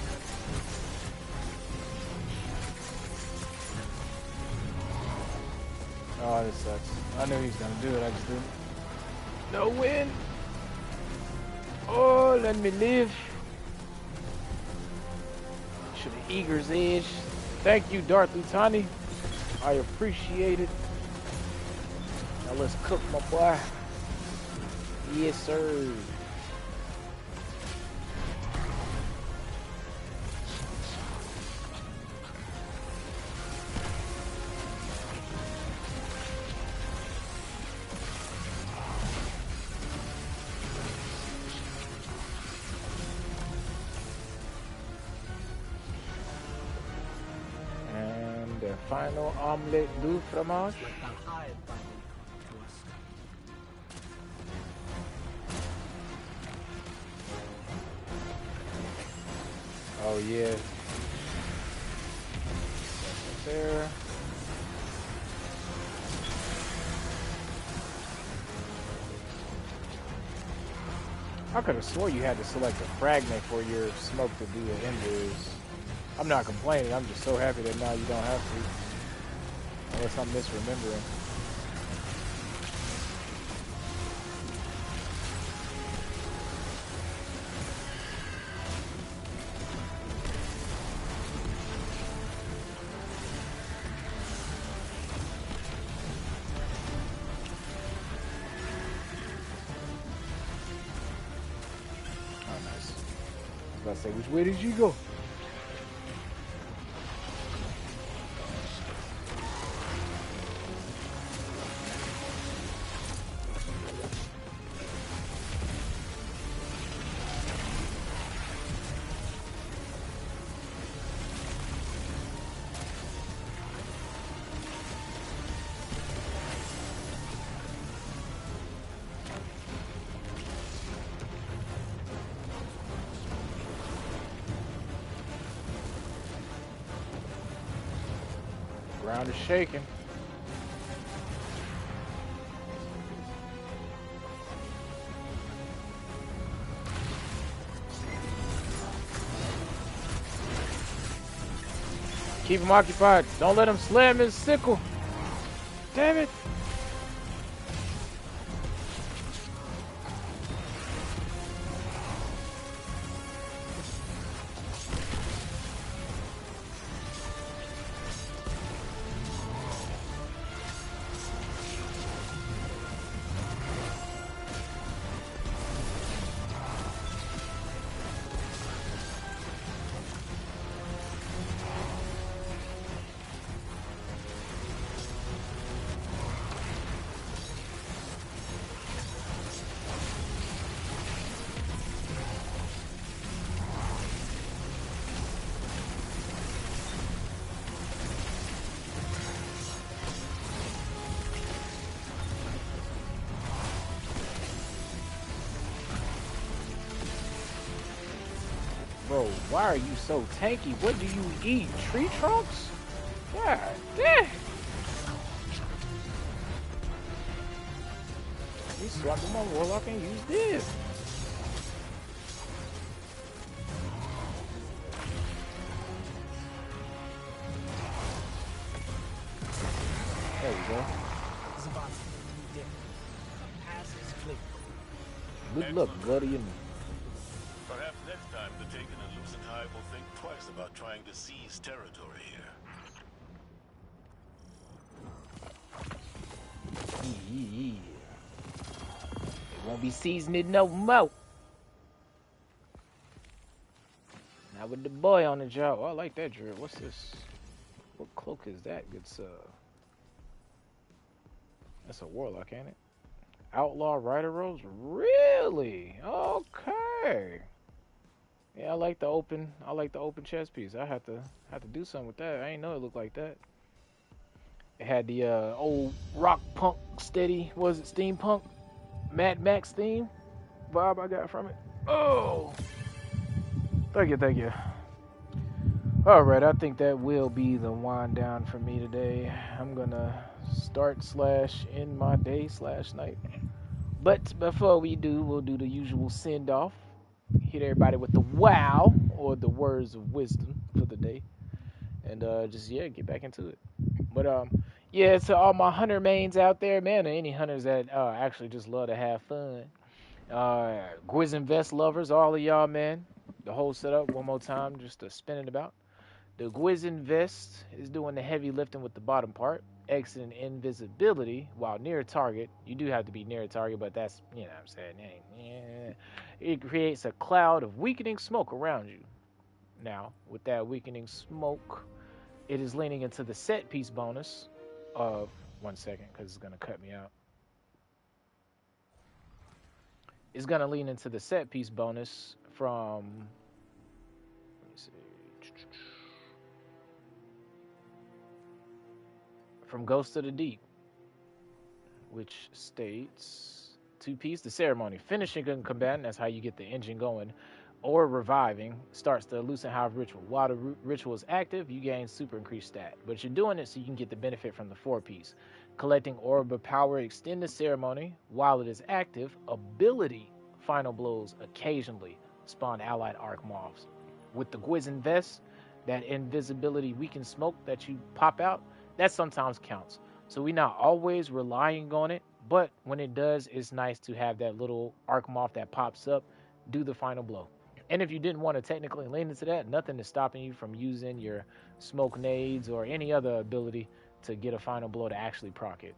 Oh, this sucks. I knew he was gonna do it, I just didn't. No win! Oh, let me live. Should have Eager's Edge. Thank you, Darth Utani. I appreciate it. Now let's cook, my boy. Yes, sir. Final omelette du fromage. Oh yeah. There. I could have swore you had to select a fragment for your smoke to do the embers. I'm not complaining, I'm just so happy that now you don't have to. Unless I'm misremembering. Oh, nice. I was about to say, which way did you go? Ground is shaking. Keep him occupied. Don't let him slam his sickle. Damn it. Bro, why are you so tanky? What do you eat? Tree trunks? God damn. You swapped my warlock and use this. There we go. Good luck, buddy. Perhaps next time the Taken and Lucent Hive will think twice about trying to seize territory here. Yeah. It won't be seasoning no more. Not with the boy on the job. Oh, I like that drill. What's this? What cloak is that, good sir? That's a warlock, ain't it? Outlaw rider robes? Really? Okay. Yeah, I like the open chest piece. I have to do something with that. I ain't know it looked like that. It had the old rock punk steady, was it steampunk? Mad Max theme vibe I got from it. Oh, thank you. All right, I think that will be the wind down for me today. I'm gonna start / end my day / night. But before we do, we'll do the usual send off. Hit everybody with the wow or the words of wisdom for the day, and just get back into it. But yeah, to all my hunter mains out there, man, or any hunters that actually just love to have fun. Gwisn vest lovers, all of y'all, man. The whole setup one more time, just to spin it about. The Gwisn vest is doing the heavy lifting with the bottom part, exiting invisibility while near target. You do have to be near target, but that's, you know what I'm saying. It creates a cloud of weakening smoke around you. Now, with that weakening smoke, it is leaning into the set piece bonus of 1 second, because it's going to cut me out. It's going to lean into the set piece bonus from, let me see, from Ghost of the Deep, which states 2-piece, the ceremony. Finishing a combatant, that's how you get the engine going, or reviving, starts the Loosen Hive ritual. While the ritual is active, you gain super increased stat, but you're doing it so you can get the benefit from the 4-piece. Collecting Orb of Power, extend the ceremony. While it is active, ability final blows occasionally spawn allied arc moths. With the Gwisn vest, that invisibility weakened smoke that you pop out, that sometimes counts. So we're not always relying on it, but when it does, it's nice to have that little arc moth that pops up, do the final blow. And if you didn't want to technically lean into that, nothing is stopping you from using your smoke nades or any other ability to get a final blow to actually proc it.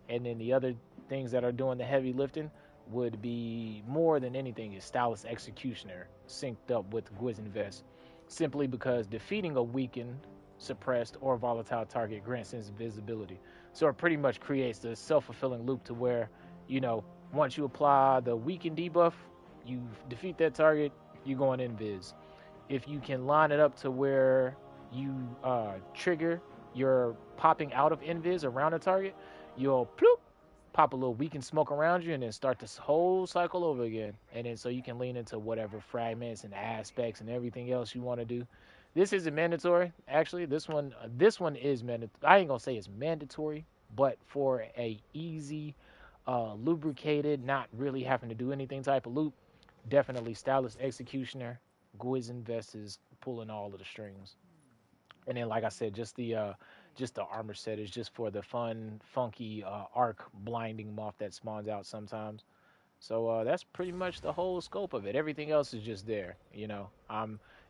And then the other things that are doing the heavy lifting would be, more than anything, is Stylus Executioner synced up with Gwisn vest, simply because defeating a weakened, suppressed, or volatile target grants invisibility. So it pretty much creates the self-fulfilling loop to where, once you apply the weakened debuff, you defeat that target, you go on invis. If you can line it up to where you trigger your popping out of invis around a target, you'll ploop, pop a little weakened smoke around you, and then start this whole cycle over again. And then so you can lean into whatever fragments and aspects and everything else you want to do. This isn't mandatory. Actually, this one is mandatory. I ain't gonna say it's mandatory, but for a easy, lubricated, not really having to do anything type of loop, definitely Stylus Executioner, Gwisn vest is pulling all of the strings. And then, like I said, just the armor set is just for the fun, funky arc blinding moth that spawns out sometimes. So that's pretty much the whole scope of it. Everything else is just there.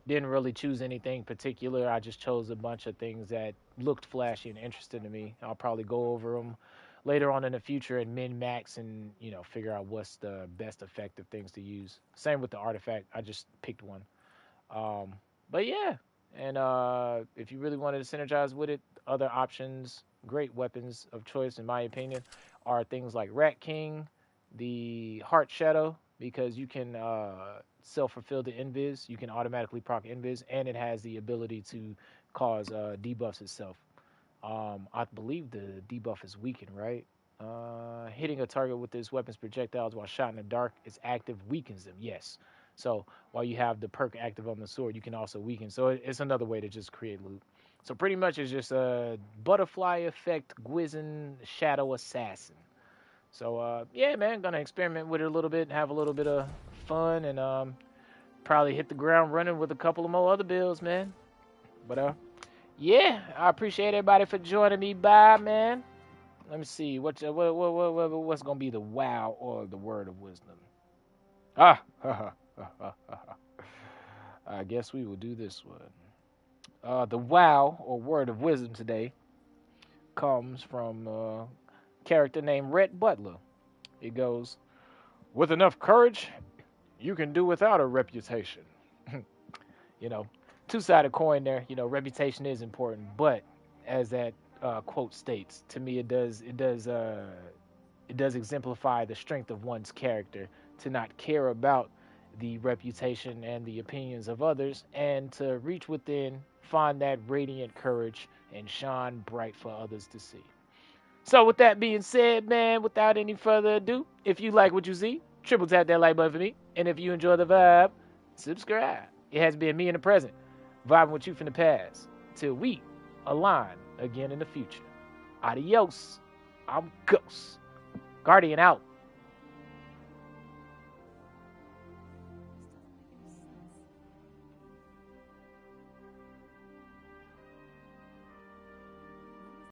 Didn't really choose anything particular. I just chose a bunch of things that looked flashy and interesting to me. I'll probably go over them later on in the future and min-max and, figure out what's the best effective things to use. Same with the artifact. I just picked one. But yeah, and if you really wanted to synergize with it, other options, great weapons of choice, in my opinion, are things like Rat King, the Heart Shadow, because you can self-fulfill the invis. You can automatically proc invis, and it has the ability to cause debuffs itself. I believe the debuff is weakened, right? Hitting a target with this weapon's projectiles while shot in the dark is active weakens them, yes. So while you have the perk active on the sword, you can also weaken. So it's another way to just create loot. So pretty much it's just a butterfly effect Gwisn Shadow Assassin. So yeah, man, gonna experiment with it a little bit, have a little bit of fun, and probably hit the ground running with a couple of more other builds, man. But yeah, I appreciate everybody for joining me. Bye, man. Let me see what's gonna be the wow or the word of wisdom. I guess we will do this one. The wow or word of wisdom today comes from character named Rhett Butler. It goes, with enough courage, you can do without a reputation. You know, two-sided coin there. You know, reputation is important, but as that quote states, to me, it does exemplify the strength of one's character to not care about the reputation and the opinions of others, and to reach within, find that radiant courage, and shine bright for others to see. So with that being said, man, without any further ado, if you like what you see, triple tap that like button for me. And if you enjoy the vibe, subscribe. It has been me in the present, vibing with you from the past, till we align again in the future. Adios. I'm Ghost. Guardian out.